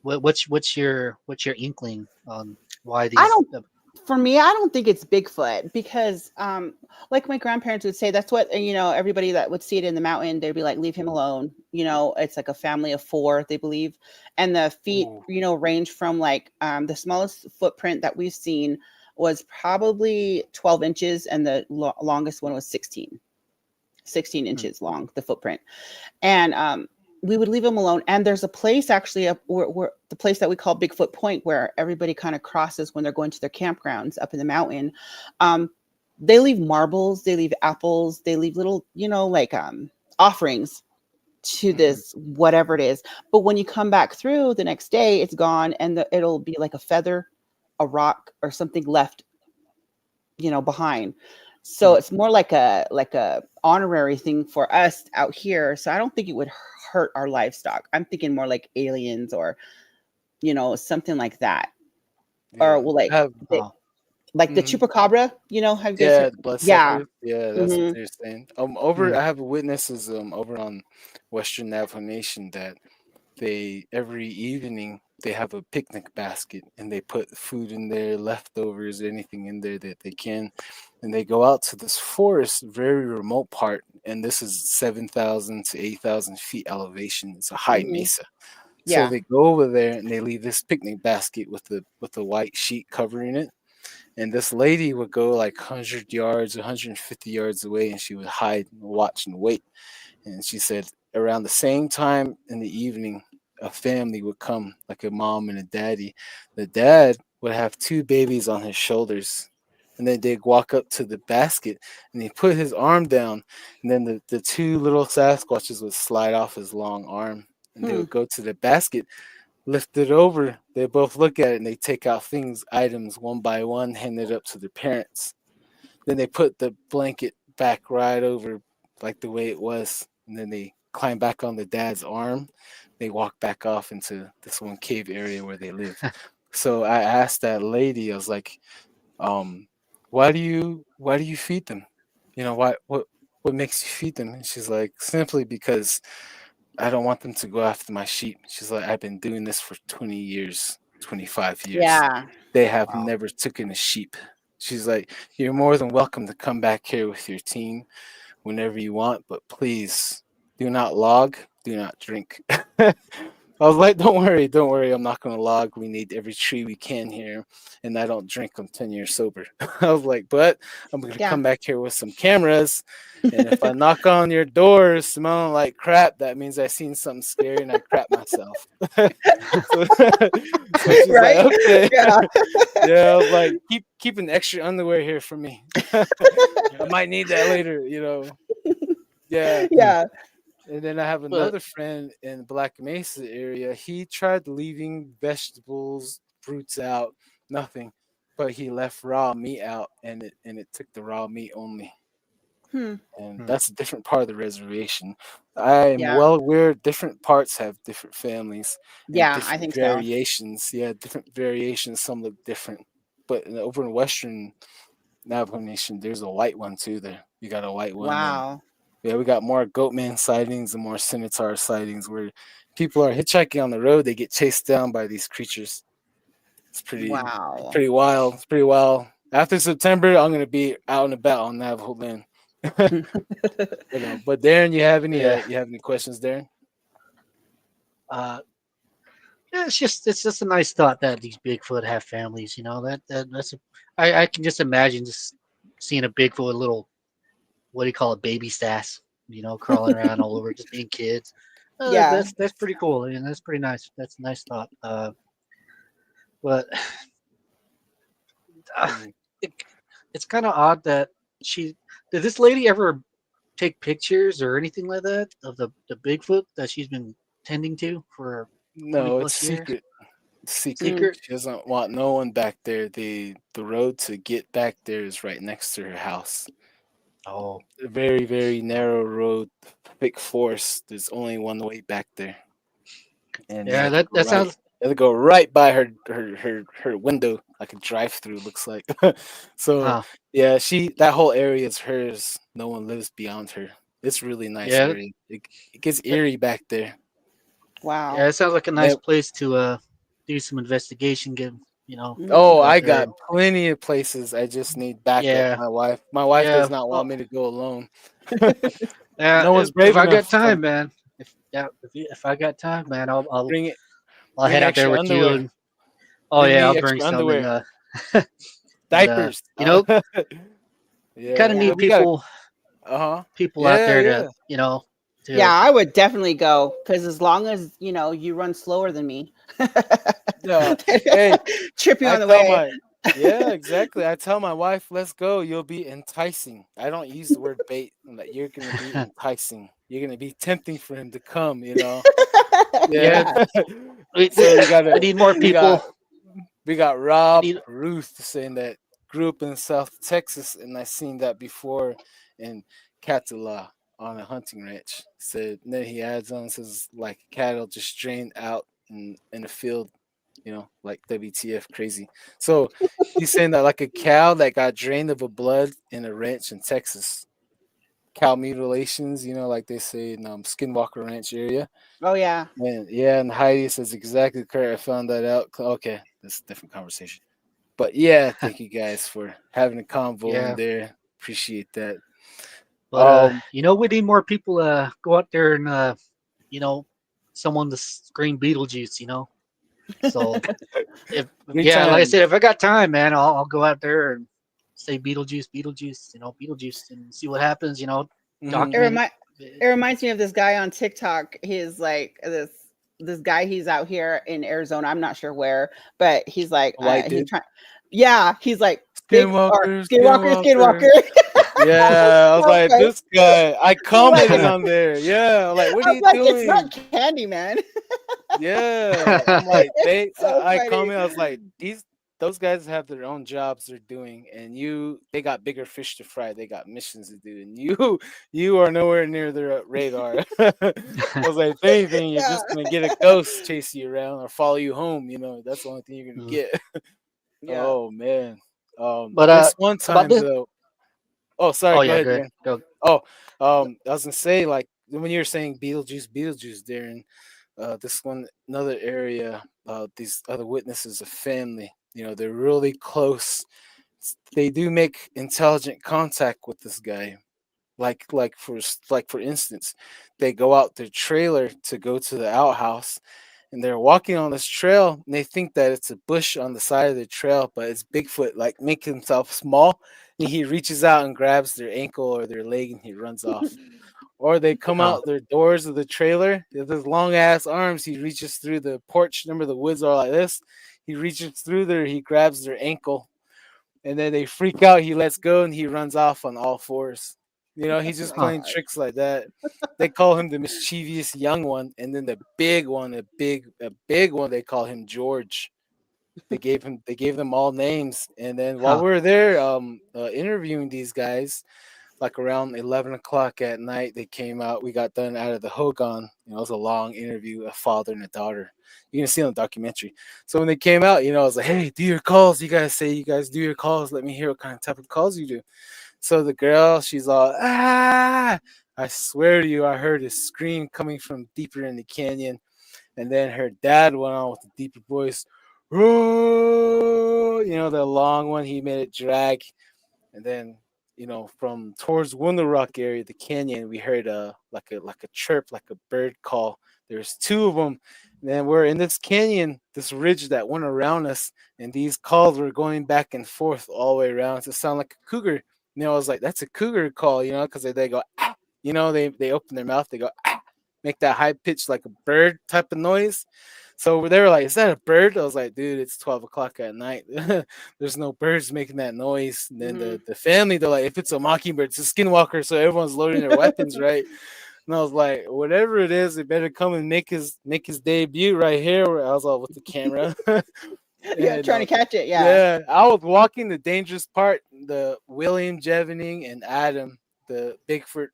[SPEAKER 2] what's your inkling on why
[SPEAKER 3] I
[SPEAKER 2] these?
[SPEAKER 3] don't For me, I don't think it's Bigfoot because like my grandparents would say, that's what everybody that would see it in the mountain, they'd be like, leave him alone. It's like a family of 4, they believe. And the feet,
[SPEAKER 1] Ooh.
[SPEAKER 3] range from like the smallest footprint that we've seen was probably 12 inches, and the longest one was 16
[SPEAKER 2] Hmm.
[SPEAKER 3] inches long, the footprint. And we would leave them alone. And there's a place actually up where the place that we call Bigfoot Point, where everybody kind of crosses when they're going to their campgrounds up in the mountain. They leave marbles, they leave apples, they leave little, like offerings to this whatever it is. But when you come back through the next day, it's gone, and it'll be like a feather, a rock, or something left, behind. So
[SPEAKER 2] Hmm.
[SPEAKER 3] it's more like a honorary thing for us out here. So I don't think it would hurt our livestock. I'm thinking more like aliens, or something like that. Or
[SPEAKER 1] Yeah.
[SPEAKER 3] well, like
[SPEAKER 1] Have,
[SPEAKER 2] Oh,
[SPEAKER 3] the
[SPEAKER 1] mhm.
[SPEAKER 3] chupacabra. Have you guys
[SPEAKER 1] Yeah,
[SPEAKER 3] heard?
[SPEAKER 1] the
[SPEAKER 3] Yeah.
[SPEAKER 1] bloodsucker. Yeah, that's what
[SPEAKER 3] Hmm.
[SPEAKER 1] they're saying.
[SPEAKER 2] hmm.
[SPEAKER 1] I have witnesses over on Western Navajo Nation that they every evening they have a picnic basket and they put food in there, leftovers, anything in there that they can, and they go out to this forest, very remote part, and this is 7,000 to 8,000 feet elevation. It's a high
[SPEAKER 3] Hmm.
[SPEAKER 1] mesa. So
[SPEAKER 3] Yeah.
[SPEAKER 1] they go over there and they leave this picnic basket with the white sheet covering it, and this lady would go like 100 yards, 150 yards away, and she would hide and watch and wait. And she said around the same time in the evening, a family would come, like a mom and a daddy. The dad would have 2 babies on his shoulders. And then they'd walk up to the basket and he'd put his arm down. And then the 2 little Sasquatches would slide off his long arm. And they
[SPEAKER 3] Hmm.
[SPEAKER 1] would go to the basket, lift it over. They both look at it and they take out items one by one, hand it up to their parents. Then they put the blanket back right over like the way it was. And then they climb back on the dad's arm. They walk back off into this one cave area where they live. So I asked that lady, I was like, um, why do you feed them? What makes you feed them? And she's like, simply because I don't want them to go after my sheep. She's like, I've been doing this for 20 years, 25 years.
[SPEAKER 3] Yeah.
[SPEAKER 1] They have
[SPEAKER 2] Wow.
[SPEAKER 1] never taken a sheep. She's like, you're more than welcome to come back here with your team whenever you want, but please do not log, do not drink. I was like, don't worry, I'm not gonna log. We need every tree we can here, and I don't drink. I'm 10 years sober. I was like, but I'm gonna
[SPEAKER 3] Yeah.
[SPEAKER 1] come back here with some cameras, and if I knock on your door smelling like crap, that means I seen something scary and I crap myself. so, so she's like,
[SPEAKER 3] Right.
[SPEAKER 1] okay,
[SPEAKER 3] Yeah.
[SPEAKER 1] yeah. I was like, keep an extra underwear here for me. I might need that later, Yeah.
[SPEAKER 2] Hmm.
[SPEAKER 3] Yeah.
[SPEAKER 1] And then I have
[SPEAKER 2] But
[SPEAKER 1] another friend in the Black Mesa area. He tried leaving vegetables, fruits out, nothing, but he left raw meat out, and it took the raw meat only.
[SPEAKER 3] Hmm.
[SPEAKER 1] And
[SPEAKER 2] hmm.
[SPEAKER 1] that's a different part of the reservation. I am
[SPEAKER 3] Yeah.
[SPEAKER 1] well aware different parts have different families and
[SPEAKER 3] Yeah. I
[SPEAKER 1] different
[SPEAKER 3] think so.
[SPEAKER 1] variations. Yeah, different variations. Some look different, but over in Western Navajo Nation, there's a white one too. There, you got a white one, and
[SPEAKER 3] Wow.
[SPEAKER 1] yeah, we got more goatman sightings and more scimitar sightings where people are hitchhiking on the road. They get chased down by these creatures. It's
[SPEAKER 3] Wow.
[SPEAKER 1] pretty wild. It's pretty wild. After September, I'm gonna be out and about on Navajo land. But Darren,
[SPEAKER 2] Yeah.
[SPEAKER 1] you have any questions, Darren?
[SPEAKER 2] Uh, yeah, it's just a nice thought that these Bigfoot have families. That's I can just imagine just seeing a Bigfoot with a little, what do you call it, baby sass. crawling around all over, just being kids.
[SPEAKER 3] Yeah.
[SPEAKER 2] That's pretty cool. And that's pretty nice. That's a nice thought. But
[SPEAKER 1] Mm.
[SPEAKER 2] it, it's kind of odd that she did this lady ever take pictures or anything like that of the Bigfoot that she's been tending to for 20
[SPEAKER 1] No, it's
[SPEAKER 2] plus years?
[SPEAKER 1] secret. Secret.
[SPEAKER 3] Mm.
[SPEAKER 2] Secret?
[SPEAKER 1] She doesn't want no one back there. The road to get back there is right next to her house.
[SPEAKER 2] Oh,
[SPEAKER 1] A very, very narrow road, thick forest. There's only one way back there. And you
[SPEAKER 2] yeah.
[SPEAKER 1] have to
[SPEAKER 2] That
[SPEAKER 1] go right.
[SPEAKER 2] sounds.
[SPEAKER 1] You have to go right by her window, like a drive-through looks like. So
[SPEAKER 2] Huh.
[SPEAKER 1] yeah, that whole area is hers. No one lives beyond her. It's really nice
[SPEAKER 2] Yeah.
[SPEAKER 1] area. It gets
[SPEAKER 2] That,
[SPEAKER 1] eerie back there.
[SPEAKER 3] Wow.
[SPEAKER 2] yeah. It sounds like a nice
[SPEAKER 1] Yep.
[SPEAKER 2] place to do some investigation.
[SPEAKER 3] Mhm.
[SPEAKER 1] Oh,
[SPEAKER 2] Go out
[SPEAKER 1] I
[SPEAKER 2] there.
[SPEAKER 1] got plenty of places. I just need backup.
[SPEAKER 2] Yeah.
[SPEAKER 1] My wife does
[SPEAKER 2] Yeah.
[SPEAKER 1] not
[SPEAKER 2] Well,
[SPEAKER 1] want me to go alone.
[SPEAKER 2] yeah.
[SPEAKER 1] No one's
[SPEAKER 2] If
[SPEAKER 1] brave
[SPEAKER 2] I got
[SPEAKER 1] enough.
[SPEAKER 2] time, man. If I got time, man,
[SPEAKER 1] Bring it.
[SPEAKER 2] I'll
[SPEAKER 1] Bring
[SPEAKER 2] head out there
[SPEAKER 1] extra
[SPEAKER 2] with you.
[SPEAKER 1] underwear.
[SPEAKER 2] And oh
[SPEAKER 1] Bring
[SPEAKER 2] yeah, I'll
[SPEAKER 1] me
[SPEAKER 2] bring
[SPEAKER 1] extra
[SPEAKER 2] some. And
[SPEAKER 1] underwear.
[SPEAKER 2] and
[SPEAKER 1] Diapers.
[SPEAKER 2] you kind
[SPEAKER 1] Yeah,
[SPEAKER 2] of
[SPEAKER 3] Yeah.
[SPEAKER 2] need
[SPEAKER 1] we got.
[SPEAKER 2] people out
[SPEAKER 1] Yeah,
[SPEAKER 2] there
[SPEAKER 1] yeah.
[SPEAKER 3] Yeah,
[SPEAKER 2] to
[SPEAKER 3] I would definitely go because as long as you run slower than me,
[SPEAKER 1] Yeah. Hey,
[SPEAKER 3] trip you
[SPEAKER 1] I
[SPEAKER 3] on the
[SPEAKER 1] tell
[SPEAKER 3] way.
[SPEAKER 1] my yeah, exactly. I tell my wife, "Let's go. You'll be enticing." I don't use the word bait. I'm like, you're gonna be enticing. You're gonna be tempting for him to come. Yeah.
[SPEAKER 2] yeah.
[SPEAKER 3] Yeah.
[SPEAKER 1] So
[SPEAKER 2] We need more
[SPEAKER 1] we got
[SPEAKER 2] people.
[SPEAKER 1] we got
[SPEAKER 2] We
[SPEAKER 1] Rob
[SPEAKER 2] need
[SPEAKER 1] Ruth saying that grew up in South Texas, and I seen that before in Catula on a hunting ranch. Said and then he adds on says like cattle just drained out in a field, like WTF crazy. So he's saying that like a cow that got drained of a blood in a ranch in Texas. Cow mutilations, like they say in Skinwalker Ranch area.
[SPEAKER 3] Oh yeah.
[SPEAKER 1] And yeah, and Heidi says exactly correct. I found that out. Okay, that's a different conversation. But yeah, thank you guys for having a convo in
[SPEAKER 2] yeah.
[SPEAKER 1] there. Appreciate that.
[SPEAKER 2] But
[SPEAKER 1] Um,
[SPEAKER 2] we need more people go out there and you know, someone to scream Beetlejuice. So if yeah, like I
[SPEAKER 1] anytime.
[SPEAKER 2] said, if I got time, man, I'll go out there and say Beetlejuice, Beetlejuice, Beetlejuice, and see what happens.
[SPEAKER 1] Mhm.
[SPEAKER 3] It
[SPEAKER 2] Document
[SPEAKER 3] remind
[SPEAKER 2] it.
[SPEAKER 3] it reminds me of this guy on TikTok. He's like this guy. He's out here in Arizona. I'm not sure where, but he's like
[SPEAKER 1] A white
[SPEAKER 3] he's
[SPEAKER 1] dude.
[SPEAKER 3] trying. Yeah, he's like big or
[SPEAKER 1] Skinwalker,
[SPEAKER 3] skinwalker,
[SPEAKER 1] Skinwalker.
[SPEAKER 3] skinwalker.
[SPEAKER 1] Yeah, I was
[SPEAKER 3] I was
[SPEAKER 1] like,
[SPEAKER 3] like,
[SPEAKER 1] this guy. I
[SPEAKER 3] like
[SPEAKER 1] commented on there. Yeah, I'm like, what are you
[SPEAKER 3] it's
[SPEAKER 1] doing?
[SPEAKER 3] not candy, man.
[SPEAKER 1] Yeah, I'm like,
[SPEAKER 3] It's so
[SPEAKER 1] I
[SPEAKER 3] funny.
[SPEAKER 1] comment. I was like, those guys have their own jobs they're doing, and they got bigger fish to fry. They got missions to do, and you are nowhere near their radar. I was like, if anything, you're
[SPEAKER 3] Yeah,
[SPEAKER 1] just gonna get a ghost chase you around or follow you home. That's the only thing you're gonna
[SPEAKER 2] Mm.
[SPEAKER 1] get.
[SPEAKER 3] yeah.
[SPEAKER 1] Oh man.
[SPEAKER 2] But
[SPEAKER 1] This one
[SPEAKER 2] about
[SPEAKER 1] time
[SPEAKER 2] this.
[SPEAKER 1] though. Oh, sorry.
[SPEAKER 2] Oh
[SPEAKER 1] Go
[SPEAKER 2] yeah,
[SPEAKER 1] ahead,
[SPEAKER 2] good.
[SPEAKER 1] Darren.
[SPEAKER 2] Go.
[SPEAKER 1] Oh, I was gonna say like when you were saying Beetlejuice, Darren. This one, another area. These other witnesses, a family. They're really close. They do make intelligent contact with this guy. Like for instance, they go out their trailer to go to the outhouse, and they're walking on this trail, and they think that it's a bush on the side of the trail, but it's Bigfoot, like making himself small, and he reaches out and grabs their ankle or their leg, and he runs off. Or they come
[SPEAKER 2] Oh,
[SPEAKER 1] out their doors of the trailer. He has his long ass arms. He reaches through the porch. Remember the woods are like this. He reaches through there. He grabs their ankle, and then they freak out. He lets go, and he runs off on all fours. He's
[SPEAKER 3] Oh
[SPEAKER 1] just
[SPEAKER 3] my
[SPEAKER 2] huh.
[SPEAKER 1] playing
[SPEAKER 3] god.
[SPEAKER 1] tricks like that. They call him the mischievous young one, and then the big one, a big one. They call him George. They gave them all names, and then while
[SPEAKER 2] Huh.
[SPEAKER 1] we were there, interviewing these guys, like around 11 o'clock at night, they came out. We got done out of the Hogan. It was a long interview, a father and a daughter. You can see on the documentary. So when they came out, I was like, "Hey, do your calls. You guys do your calls. Let me hear what kind of type of calls you do." So the girl, she's all, "Ah!" I swear to you, I heard a scream coming from deeper in the canyon, and then her dad went on with a deeper voice. "Oh!" The long one. He made it drag, and then from towards Window Rock area, the canyon, we heard a chirp, like a bird call. There's two of them. And then we're in this canyon, this ridge that went around us, and these calls were going back and forth all the way around to sound like a cougar. I was like, that's a cougar call, because they go, ah. they open their mouth, they go ah, make that high pitch like a bird type of noise. So they were like, "Is that a bird?" I was like, "Dude, it's 12 o'clock at night. There's no birds making that noise." And then
[SPEAKER 3] Mhm.
[SPEAKER 1] the family, they're like, "If it's a mockingbird, it's a skinwalker." So everyone's loading their weapons, right? And I was like, "Whatever it is, it better come and make his debut right here." I was all with the camera,
[SPEAKER 3] Yeah,
[SPEAKER 1] and
[SPEAKER 3] trying to catch it. Yeah.
[SPEAKER 1] yeah, I was walking the dangerous part. The William Jevening and Adam, the Bigfoot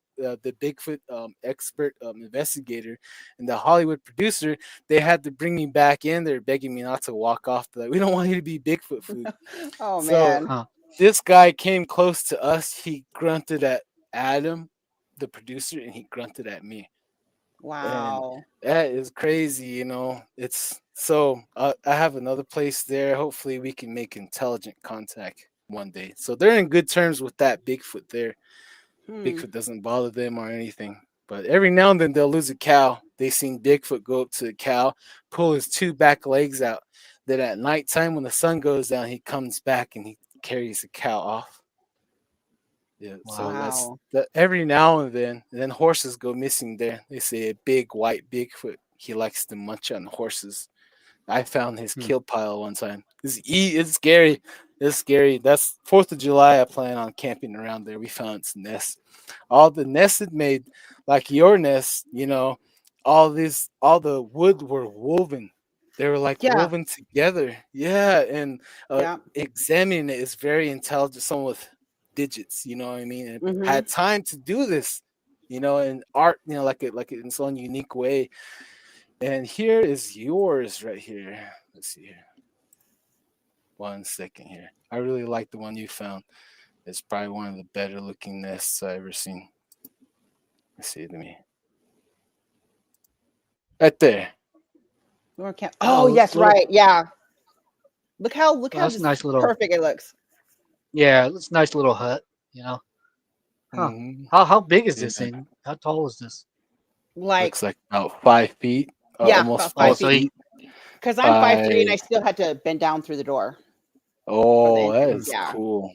[SPEAKER 1] expert investigator, and the Hollywood producer, they had to bring me back in. They're begging me not to walk off. They're like, we don't want you to be Bigfoot food.
[SPEAKER 3] Oh
[SPEAKER 1] So
[SPEAKER 3] man.
[SPEAKER 2] Huh.
[SPEAKER 1] this guy came close to us. He grunted at Adam, the producer, and he grunted at me. And
[SPEAKER 3] Wow.
[SPEAKER 1] that is crazy. It's so I have another place there. Hopefully, we can make intelligent contact one day. So they're in good terms with that Bigfoot there.
[SPEAKER 3] Hmm.
[SPEAKER 1] Bigfoot doesn't bother them or anything. But every now and then they'll lose a cow. They seen Bigfoot go up to the cow, pull his two back legs out. Then at nighttime, when the sun goes down, he comes back and he carries the cow off. Yeah, so
[SPEAKER 2] Wow.
[SPEAKER 1] that's
[SPEAKER 3] Wow.
[SPEAKER 1] that every now and then horses go missing there. They say a big white Bigfoot. He likes to munch on horses. I found his
[SPEAKER 2] Hmm.
[SPEAKER 1] kill pile one time. It's scary. It's scary. That's 4th of July. I plan on camping around there. We found its nest. All the nests it made, like your nest. All the wood were woven. They were like
[SPEAKER 3] Yeah.
[SPEAKER 1] woven together. Yeah, and
[SPEAKER 3] Yeah.
[SPEAKER 1] examining it is very intelligent. Someone with digits. You know what I mean? And
[SPEAKER 3] Mhm.
[SPEAKER 1] had time to do this. And art. Like it in its own unique way. And here is yours right here. Let's see here. 1 second here. I really like the one you found. It's probably one of the better looking nests I've ever seen. Let's see to me. Right there.
[SPEAKER 3] Oh
[SPEAKER 2] Oh,
[SPEAKER 3] yes,
[SPEAKER 2] little.
[SPEAKER 3] right. Yeah. Look
[SPEAKER 2] Well,
[SPEAKER 3] how
[SPEAKER 2] that's a
[SPEAKER 3] just
[SPEAKER 2] nice little.
[SPEAKER 3] perfect it looks.
[SPEAKER 2] Yeah, it's a nice little hut. You know. Huh.
[SPEAKER 1] Hmm.
[SPEAKER 2] How big is this
[SPEAKER 1] Yeah.
[SPEAKER 2] thing? How tall is this?
[SPEAKER 3] Like
[SPEAKER 1] Looks like about 5 feet,
[SPEAKER 3] yeah,
[SPEAKER 1] almost
[SPEAKER 3] about
[SPEAKER 2] Oh,
[SPEAKER 3] five
[SPEAKER 1] five
[SPEAKER 2] so
[SPEAKER 3] feet.
[SPEAKER 2] he.
[SPEAKER 1] feet
[SPEAKER 3] Because I'm 5'3" and
[SPEAKER 1] by.
[SPEAKER 3] I still had to bend down through the door for the
[SPEAKER 1] Oh, that
[SPEAKER 3] entrance.
[SPEAKER 2] Hmm,
[SPEAKER 1] is
[SPEAKER 3] Yeah.
[SPEAKER 1] cool.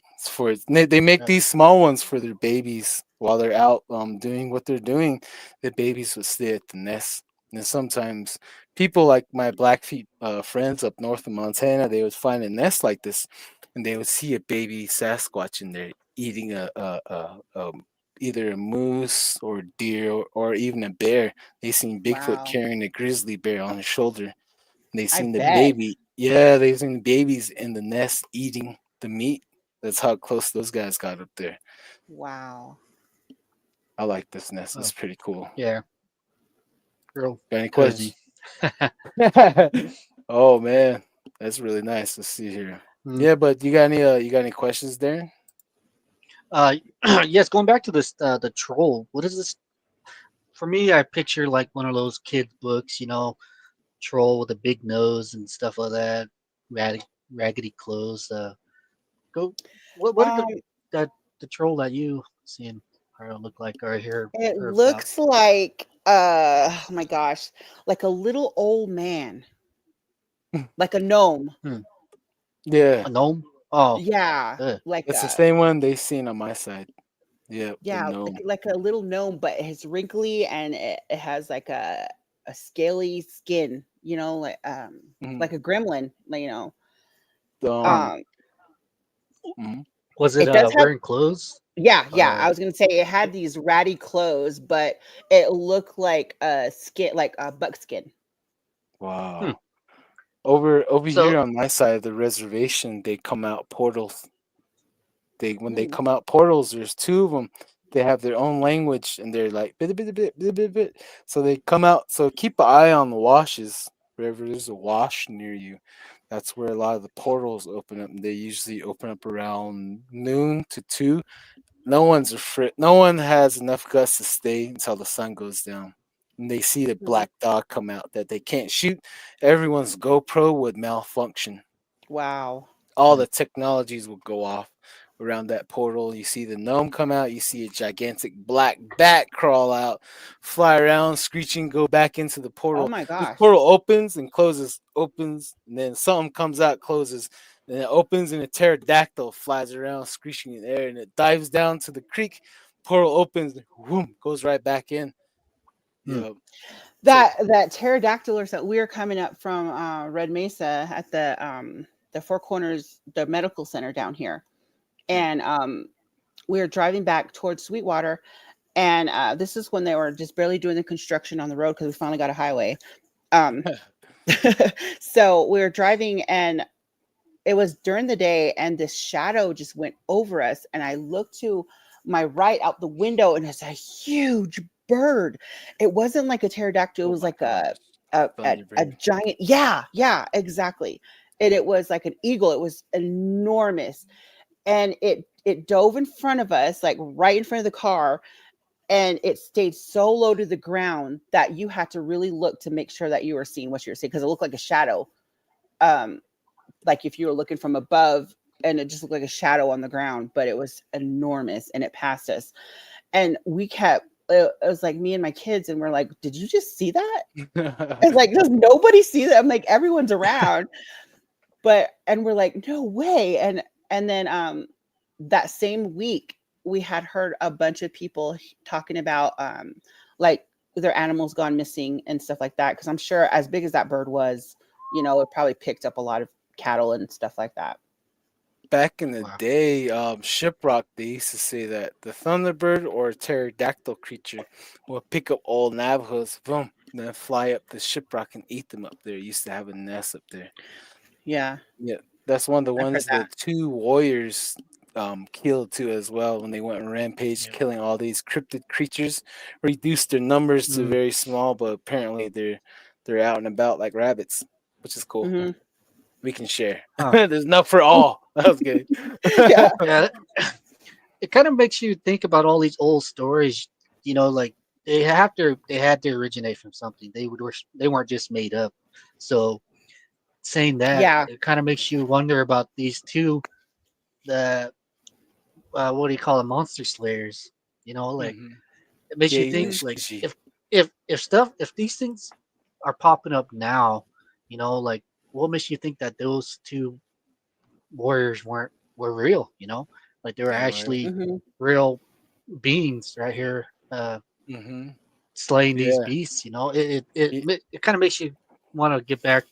[SPEAKER 1] They make
[SPEAKER 2] yeah.
[SPEAKER 1] these small ones for their babies while they're out doing what they're doing. The babies would stay at the nest. And sometimes people like my Blackfeet friends up north of Montana, they would find a nest like this, and they would see a baby Sasquatch in there eating either a moose or deer or even a bear. They seen Bigfoot
[SPEAKER 3] Wow.
[SPEAKER 1] carrying a grizzly bear on his shoulder. They
[SPEAKER 3] I
[SPEAKER 1] seen the
[SPEAKER 3] bet.
[SPEAKER 1] baby. Yeah, they seen the babies in the nest eating the meat. That's how close those guys got up there.
[SPEAKER 3] Wow.
[SPEAKER 1] I like this nest. It's
[SPEAKER 2] Oh,
[SPEAKER 1] pretty cool.
[SPEAKER 2] yeah. Real
[SPEAKER 1] Got any questions?
[SPEAKER 2] cozy.
[SPEAKER 1] Oh man, that's really nice. Let's see here.
[SPEAKER 2] Hmm.
[SPEAKER 1] Yeah, but you got any questions there?
[SPEAKER 2] Uh, yes. Going back to this, the troll. What is this? For me, I picture like one of those kids' books. Troll with a big nose and stuff like that. Raggedy clothes. Go. What did
[SPEAKER 3] Um,
[SPEAKER 2] the troll that you seen or look like or
[SPEAKER 3] it
[SPEAKER 2] heard about?
[SPEAKER 3] looks like oh my gosh, like a little old man, like a gnome.
[SPEAKER 2] Hmm.
[SPEAKER 1] Yeah,
[SPEAKER 2] A gnome? Oh,
[SPEAKER 3] Yeah,
[SPEAKER 2] good.
[SPEAKER 3] like
[SPEAKER 1] that's the same one they seen on my side. Yeah, the
[SPEAKER 3] yeah,
[SPEAKER 1] gnome.
[SPEAKER 3] like a little gnome, but it's wrinkly and it has like a scaly skin,
[SPEAKER 1] Mhm.
[SPEAKER 3] like a gremlin,
[SPEAKER 2] Huh.
[SPEAKER 1] Um,
[SPEAKER 3] um
[SPEAKER 1] mhm.
[SPEAKER 2] Was it
[SPEAKER 3] it does have
[SPEAKER 2] wearing clothes?
[SPEAKER 3] yeah, I
[SPEAKER 2] Or
[SPEAKER 3] was gonna say it had these ratty clothes, but it looked like a skin, like a buckskin.
[SPEAKER 2] hmm.
[SPEAKER 1] Wow. Over
[SPEAKER 2] So
[SPEAKER 1] here on my side of the reservation, they come out portals. When they
[SPEAKER 3] Mm,
[SPEAKER 1] come out portals, there's two of them. They have their own language, and they're like bit bit bit bit bit bit. So they come out. So keep an eye on the washes. Wherever there's a wash near you, that's where a lot of the portals open up. And they usually open up around noon to 2. No one's afraid. No one has enough guts to stay until the sun goes down. And they see the
[SPEAKER 3] mm,
[SPEAKER 1] black dog come out that they can't shoot. Everyone's GoPro would malfunction.
[SPEAKER 3] wow.
[SPEAKER 1] All
[SPEAKER 2] hmm.
[SPEAKER 1] the technologies will go off around that portal. You see the gnome come out. You see a gigantic black bat crawl out, fly around, screeching, go back into the
[SPEAKER 3] Oh
[SPEAKER 1] portal.
[SPEAKER 3] my
[SPEAKER 1] This
[SPEAKER 3] gosh.
[SPEAKER 1] portal opens and closes, opens, and then something comes out, closes. Then it opens and a pterodactyl flies around, screeching in the air, and it dives down to the creek. portal opens, whoom, goes right back in.
[SPEAKER 2] Hmm.
[SPEAKER 1] Yeah. So
[SPEAKER 3] That pterodactylers that we were coming up from Red Mesa at the Four Corners, the medical center down here, and we were driving back towards Sweetwater, and this is when they were just barely doing the construction on the road because we finally got a highway. Um, so we were driving, and it was during the day, and this shadow just went over us, and I looked to my right out the window, and it's a huge bird. It wasn't like a pterodactyl, it
[SPEAKER 1] oh
[SPEAKER 3] was
[SPEAKER 1] my
[SPEAKER 3] like
[SPEAKER 1] gosh,
[SPEAKER 3] a
[SPEAKER 1] Thunderbird.
[SPEAKER 3] giant, yeah, exactly. And it was like an eagle. It was enormous, and it dove in front of us, like right in front of the car, and it stayed so low to the ground that you had to really look to make sure that you were seeing what you were seeing, because it looked like a shadow. um like if you were looking from above, and it just looked like a shadow on the ground, but it was enormous, and it passed us. And we kept, it was like me and my kids, and we're like, did you just see that? It's like, does nobody see that? I'm like, everyone's around, but, and we're like, no way. And then that same week we had heard a bunch of people talking about like their animals gone missing and stuff like that, because I'm sure as big as that bird was, it probably picked up a lot of cattle and stuff like that.
[SPEAKER 1] Back in the
[SPEAKER 2] Wow.
[SPEAKER 1] day, Shiprock, they used to say that the Thunderbird or pterodactyl creature will pick up all Navajos, boom, then fly up the Shiprock and eat them up there. Used to have a nest up there.
[SPEAKER 3] Yeah,
[SPEAKER 1] Yeah, that's one of the
[SPEAKER 3] I've heard
[SPEAKER 1] ones the
[SPEAKER 3] that.
[SPEAKER 1] two warriors killed too as well when they went on rampage,
[SPEAKER 2] Yeah.
[SPEAKER 1] killing all these cryptid creatures, reduced their numbers to
[SPEAKER 2] Mm.
[SPEAKER 1] very small, but apparently they're out and about like rabbits, which is cool.
[SPEAKER 3] Hmm.
[SPEAKER 1] We can share.
[SPEAKER 2] Huh.
[SPEAKER 1] There's enough for all. That was good.
[SPEAKER 3] Yeah.
[SPEAKER 2] Yeah, it kind of makes you think about all these old stories. Like they had to originate from something. They weren't just made up. So saying that,
[SPEAKER 3] Yeah.
[SPEAKER 2] it kind of makes you wonder about these two, the what do you call them, monster slayers. Like
[SPEAKER 1] Hmm.
[SPEAKER 2] it makes you
[SPEAKER 1] Gay and
[SPEAKER 2] think,
[SPEAKER 3] Hmm.
[SPEAKER 2] like,
[SPEAKER 1] Shiji.
[SPEAKER 2] if these things are popping up now, like, what makes you think that those two warriors were real? Like they were
[SPEAKER 1] They were.
[SPEAKER 2] actually
[SPEAKER 3] Hmm.
[SPEAKER 2] real beings right here,
[SPEAKER 1] Hmm.
[SPEAKER 2] slaying these
[SPEAKER 1] Yeah.
[SPEAKER 2] beasts.
[SPEAKER 1] y-
[SPEAKER 2] It kind of makes you want to get back.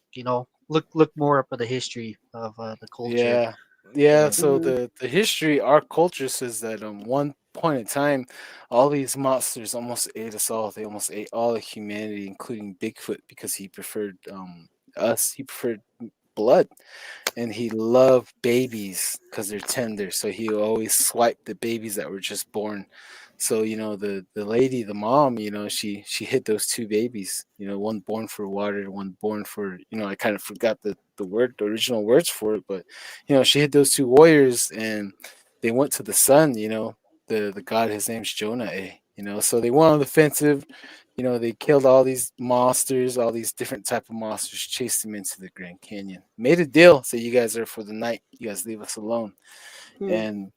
[SPEAKER 2] Look more up at the history of the culture.
[SPEAKER 1] Yeah. Yeah.
[SPEAKER 2] And
[SPEAKER 1] So
[SPEAKER 3] Hmm.
[SPEAKER 1] the history, our culture says that one point in time, all these monsters almost ate us all. They almost ate all of humanity, including Bigfoot, because he preferred us. He preferred blood. And he loved babies because they're tender. So he always swiped the babies that were just born. So the lady, the mom, she hid those two babies. One born for water, one born for I kind of forgot the original words for it, but she hid those two warriors, and they went to the sun. The god, his name's Jonah. So they went on the offensive. They killed all these monsters, all these different type of monsters, chased them into the Grand Canyon. Made a deal, say you guys are for the night. You guys leave us alone.
[SPEAKER 3] Hmm.
[SPEAKER 1] And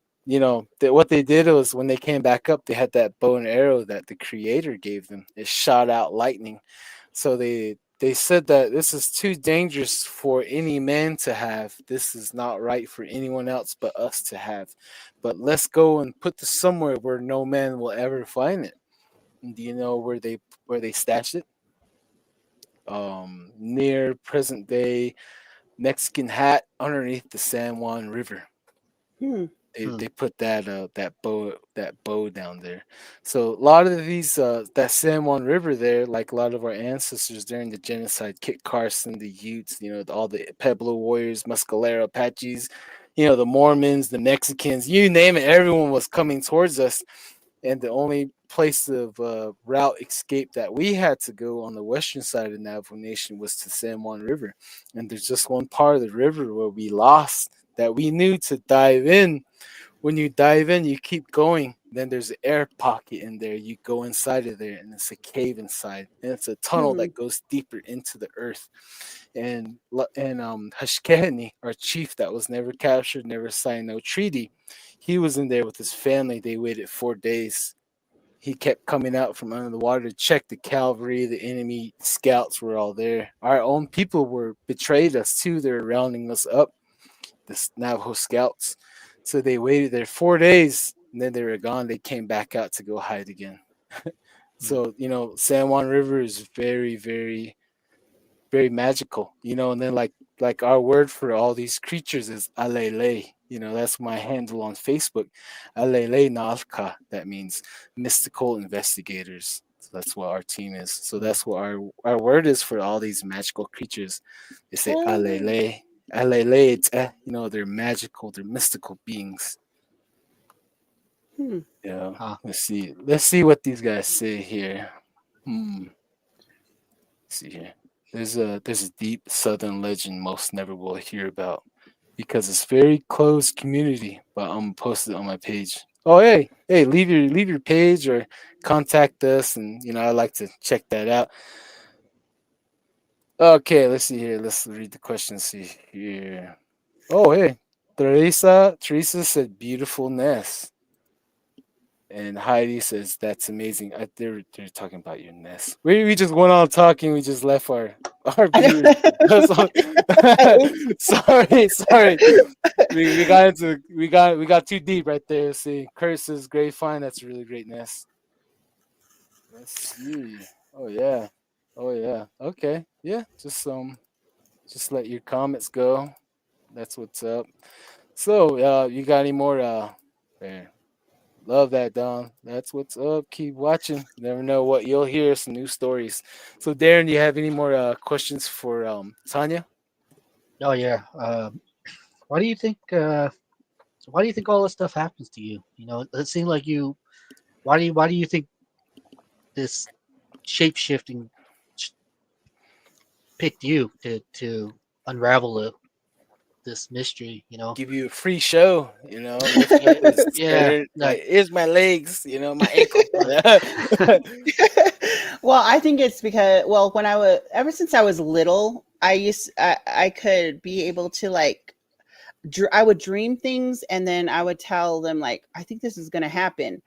[SPEAKER 1] what they did was when they came back up, they had that bow and arrow that the Creator gave them. It shot out lightning. So they said that this is too dangerous for any man to have. This is not right for anyone else but us to have. But let's go and put this somewhere where no man will ever find it. And do you know where they stashed it? Near present day Mexican Hat underneath the San Juan River.
[SPEAKER 3] Hmm.
[SPEAKER 2] hmm,
[SPEAKER 1] They put that bow down there. So a lot of these that San Juan River there, like a lot of our ancestors during the genocide, Kit Carson, the Utes, all the Pueblo warriors, Mescalero Apaches, the Mormons, the Mexicans, you name it, everyone was coming towards us, and the only place of route escape that we had to go on the western side of the Navajo Nation was to San Juan River, and there's just one part of the river where we lost that we knew to dive in. When you dive in, you keep going. Then there's an air pocket in there. You go inside of there, and it's a cave inside, and it's a tunnel
[SPEAKER 3] Hmm.
[SPEAKER 1] that goes deeper into the earth. And Hashkehani, our chief that was never captured, never signed no treaty, he was in there with his family. They waited 4 days. He kept coming out from under the water to check the cavalry. The enemy scouts were all there. Our own people were betrayed us too. They were rounding us up, the Navajo scouts. So they waited there 4 days. and then they were gone. They came back out to go hide again. So San Juan River is very, very, very magical. And then like our word for all these creatures is alele. That's my handle on Facebook. Alele Nalka. That means mystical investigators. So that's what our team is. So that's what our word is for all these magical creatures. They say
[SPEAKER 3] Oh,
[SPEAKER 1] alele. Alele, it's they're magical, they're mystical beings.
[SPEAKER 3] hmm.
[SPEAKER 1] Yeah.
[SPEAKER 2] Huh.
[SPEAKER 1] Let's see what these guys say here. Let's see here. There's a deep southern legend most never will hear about because it's very closed community, but I'm gonna post it on my page. Oh hey, leave your page or contact us, and I like to check that out. Okay, let's see here. Let's read the questions. See here. Oh hey, Teresa said beautiful nest. And Heidi says that's amazing. They're talking about your nest. We just went on talking. We just left our
[SPEAKER 3] I
[SPEAKER 1] viewers. Sorry. We got into we got too deep right there. See, Kurt says great find. That's a really great nest. Let's see. Oh yeah. Okay. Yeah. Just let your comments go. That's what's up. So you got any more there? Love that, Don. That's what's up. Keep watching. You never know what you'll hear. Some new stories. So, Darren, do you have any more questions for Tanya?
[SPEAKER 2] Oh yeah. Why do you think? Why do you think all this stuff happens to you? It seems like you. Why do you think this shape shifting picked you to unravel this mystery?
[SPEAKER 1] Give you a free show. Lift up his
[SPEAKER 2] Yeah.
[SPEAKER 1] skirt. Like, here's my legs. My ankle.
[SPEAKER 3] Well, I think it's because when ever since I was little, I could be able to like I would dream things and then I would tell them like I think this is going to happen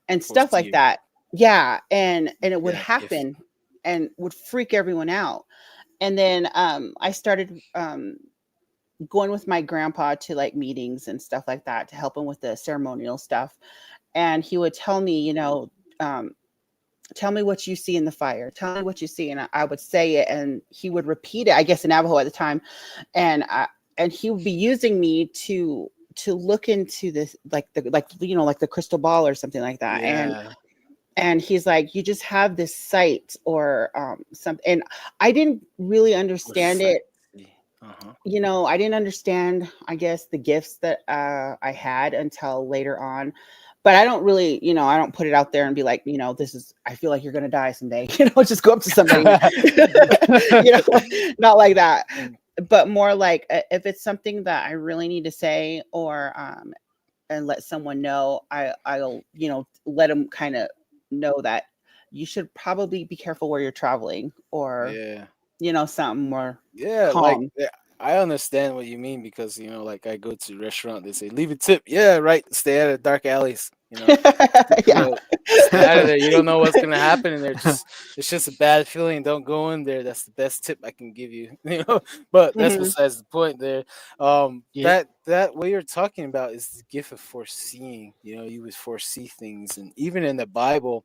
[SPEAKER 3] and stuff like
[SPEAKER 1] Foresee.
[SPEAKER 3] that. Yeah, and it would
[SPEAKER 1] Yeah, gift.
[SPEAKER 3] happen and would freak everyone out. And then I started going with my grandpa to like meetings and stuff like that to help him with the ceremonial stuff. And he would tell me, tell me what you see in the fire. Tell me what you see. And I would say it and he would repeat it, I guess in Navajo at the time. And and he would be using me to look into this like the crystal ball or something like that.
[SPEAKER 1] Yeah.
[SPEAKER 3] And he's like, you just have this sight or something. And I didn't really understand it.
[SPEAKER 1] Uh-huh.
[SPEAKER 3] I didn't understand, I guess, the gifts that I had until later on. But I don't really, I don't put it out there and be like, I feel like you're going to die someday. Just go up to somebody, not like that. But more like if it's something that I really need to say or and let someone know, I'll, let them kind of know that you should probably be careful where you're traveling or,
[SPEAKER 1] Yeah.
[SPEAKER 3] Something more
[SPEAKER 1] Like
[SPEAKER 3] calm.
[SPEAKER 1] I understand what you mean because like I go to a restaurant, they say leave a tip. Yeah, right. Stay out of dark alleys.
[SPEAKER 3] Yeah.
[SPEAKER 1] Stay out of there. You don't know what's gonna happen in there. It's just a bad feeling. Don't go in there. That's the best tip I can give you. But that's
[SPEAKER 3] Mhm.
[SPEAKER 1] besides the point. There,
[SPEAKER 2] Yeah.
[SPEAKER 1] that what you're talking about is the gift of foreseeing. You would foresee things, and even in the Bible,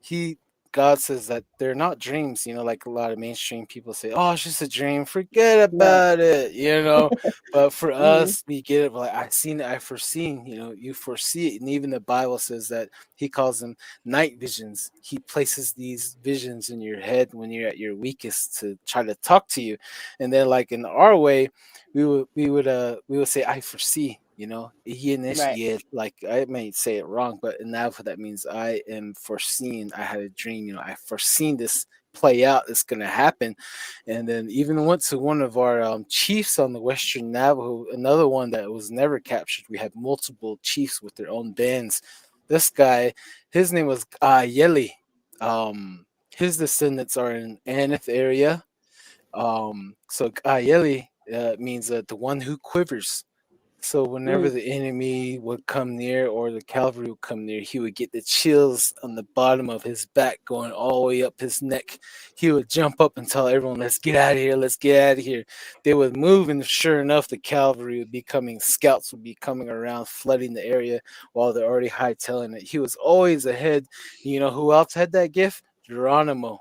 [SPEAKER 1] he God says that they're not dreams, like a lot of mainstream people say, oh, it's just a dream, forget
[SPEAKER 3] Right.
[SPEAKER 1] about it. But for
[SPEAKER 3] Mhm.
[SPEAKER 1] us, we get it like I seen it, I foreseen, you foresee it. And even the Bible says that he calls them night visions. He places these visions in your head when you're at your weakest to try to talk to you. And then like in our way, we would say I foresee. He
[SPEAKER 3] Right.
[SPEAKER 1] initiated, like I may say it wrong, but in Navajo that means I am foreseen. I had a dream, I foreseen this play out. It's gonna happen, and then even went to one of our chiefs on the Western Navajo, another one that was never captured. We had multiple chiefs with their own bands. This guy, his name was Yeli. His descendants are in Aneth area. So Yeli means the one who quivers. So whenever
[SPEAKER 3] Mm,
[SPEAKER 1] the enemy would come near or the cavalry would come near, he would get the chills on the bottom of his back going all the way up his neck. He would jump up and tell everyone, "Let's get out of here, let's get out of here." They would move, and sure enough, the cavalry would be coming, scouts would be coming around, flooding the area while they're already hightailing it. He was always ahead. You know who else had that gift? Geronimo.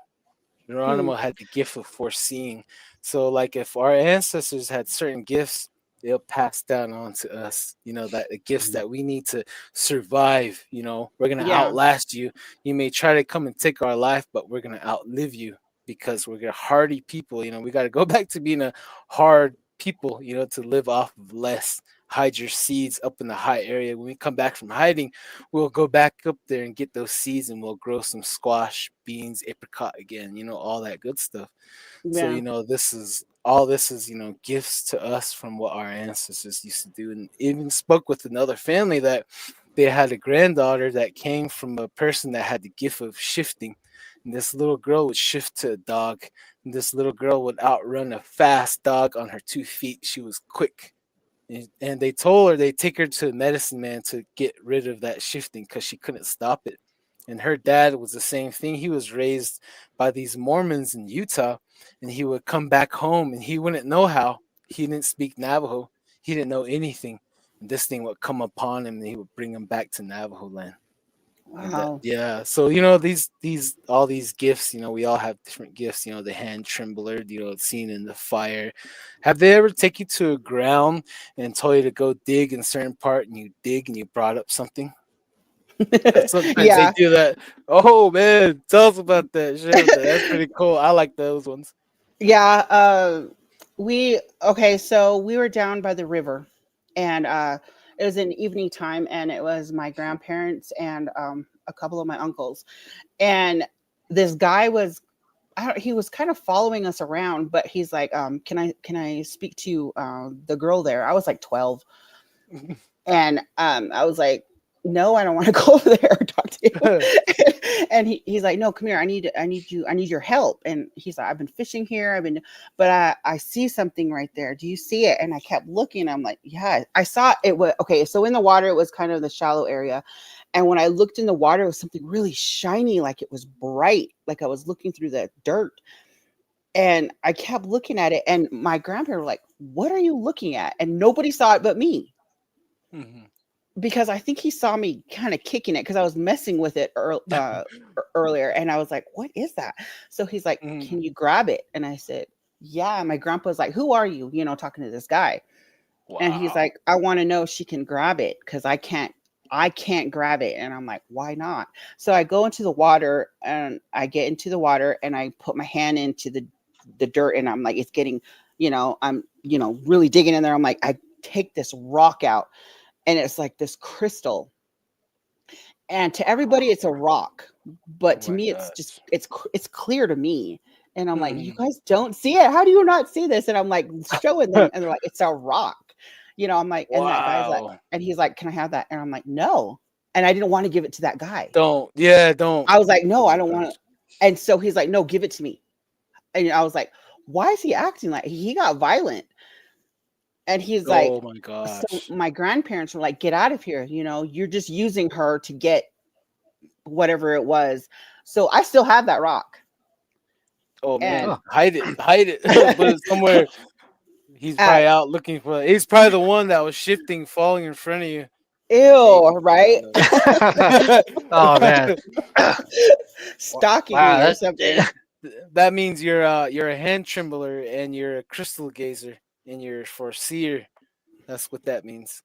[SPEAKER 3] hmm.
[SPEAKER 1] Geronimo had the gift of foreseeing. So, like, if our ancestors had certain gifts, they'll pass down on to us. You know, that the gifts that we need to survive. You know, we're gonna
[SPEAKER 3] Yeah.
[SPEAKER 1] outlast you. You may try to come and take our life, but we're gonna outlive you because we're hardy people. You know, we got to go back to being a hard people. You know, to live off of less. Hide your seeds up in the high area. When we come back from hiding, we'll go back up there and get those seeds and we'll grow some squash, beans, apricot again, you know, all that good stuff. So,
[SPEAKER 3] Yeah.
[SPEAKER 1] you know, this is, gifts to us from what our ancestors used to do. And even spoke with another family that they had a granddaughter that came from a person that had the gift of shifting. And this little girl would shift to a dog. And this little girl would outrun a fast dog on her 2 feet. She was quick, and they told her they take her to a medicine man to get rid of that shifting because she couldn't stop it. And her dad was the same thing. He was raised by these Mormons in Utah, and he would come back home and he wouldn't know how. He didn't speak Navajo. He didn't know anything. And this thing would come upon him and he would bring him back to Navajo land. And that,
[SPEAKER 3] Wow.
[SPEAKER 1] yeah, so you know, these all these gifts, you know, we all have different gifts. You know, the hand trembler, you know, seen in the fire. Have they ever take you to a ground and told you to go dig in a certain part, and you dig and you brought up something? 'Cause sometimes they
[SPEAKER 3] Yeah.
[SPEAKER 1] do that. Oh man, tell us about that. Share with that. That's pretty cool. I like those ones.
[SPEAKER 3] Yeah. We okay. So we were down by the river, and it was an evening time, and it was my grandparents and a couple of my uncles, and this guy was. He was kind of following us around, but he's like, can I speak to the girl there? I was like 12, and I was like, no, I don't want to go over there or talk to you. And he's like, no, come here. I need your help. And he's like, I've been fishing here. But I see something right there. Do you see it? And I kept looking. I'm like, yeah, I saw it. Was okay. So in the water, it was kind of the shallow area. And when I looked in the water, it was something really shiny, like it was bright, like I was looking through the dirt. And I kept looking at it. And my grandparents were like, what are you looking at? And nobody saw it but me,
[SPEAKER 1] Mhm.
[SPEAKER 3] because I think he saw me kind of kicking it because I was messing with it earlier. And I was like, what is that? So he's like,
[SPEAKER 1] Mhm.
[SPEAKER 3] can you grab it? And I said, yeah. My grandpa's like, who are you? You know, talking to this guy. And he's
[SPEAKER 1] Wow.
[SPEAKER 3] like, I want to know if she can grab it because I can't grab it. And I'm like, why not? So I go into the water and I get into the water and I put my hand into the dirt and I'm like, it's getting, I'm, really digging in there. I'm like, I take this rock out and it's like this crystal. And to everybody, it's a rock,
[SPEAKER 1] Oh
[SPEAKER 3] but to
[SPEAKER 1] my
[SPEAKER 3] me, it's just
[SPEAKER 1] gosh.
[SPEAKER 3] it's clear to me. And I'm like, you
[SPEAKER 1] Mhm.
[SPEAKER 3] guys don't see it. How do you not see this? And I'm like showing them, and they're like, it's a rock. I'm like, and that guy's like,
[SPEAKER 1] Wow.
[SPEAKER 3] and he's like, can I have that? And I'm like, no. And I didn't want to give it to that guy.
[SPEAKER 1] Don't. Yeah, don't.
[SPEAKER 3] I was like,
[SPEAKER 1] Oh
[SPEAKER 3] no, I
[SPEAKER 1] my
[SPEAKER 3] don't want to.
[SPEAKER 1] gosh.
[SPEAKER 3] And so he's like, no, give it to me. And I was like, why is he acting like he got violent? And he's
[SPEAKER 1] Oh
[SPEAKER 3] like,
[SPEAKER 1] my
[SPEAKER 3] so
[SPEAKER 1] gosh.
[SPEAKER 3] my grandparents were like, get out of here. You're just using her to get whatever it was. So I still have that rock.
[SPEAKER 1] Oh
[SPEAKER 3] And
[SPEAKER 1] man, hide it, hide it, put it somewhere. He's
[SPEAKER 3] uh,
[SPEAKER 1] probably out looking for. He's probably the one that was shifting, falling in front of you. Hey,
[SPEAKER 3] ew, right?
[SPEAKER 1] no.
[SPEAKER 2] Oh man.
[SPEAKER 3] Stalking
[SPEAKER 2] Wow,
[SPEAKER 3] me or
[SPEAKER 2] that
[SPEAKER 3] something.
[SPEAKER 1] That means you're a hand trembler and you're a crystal gazer and you're a foreseer. That's what that means.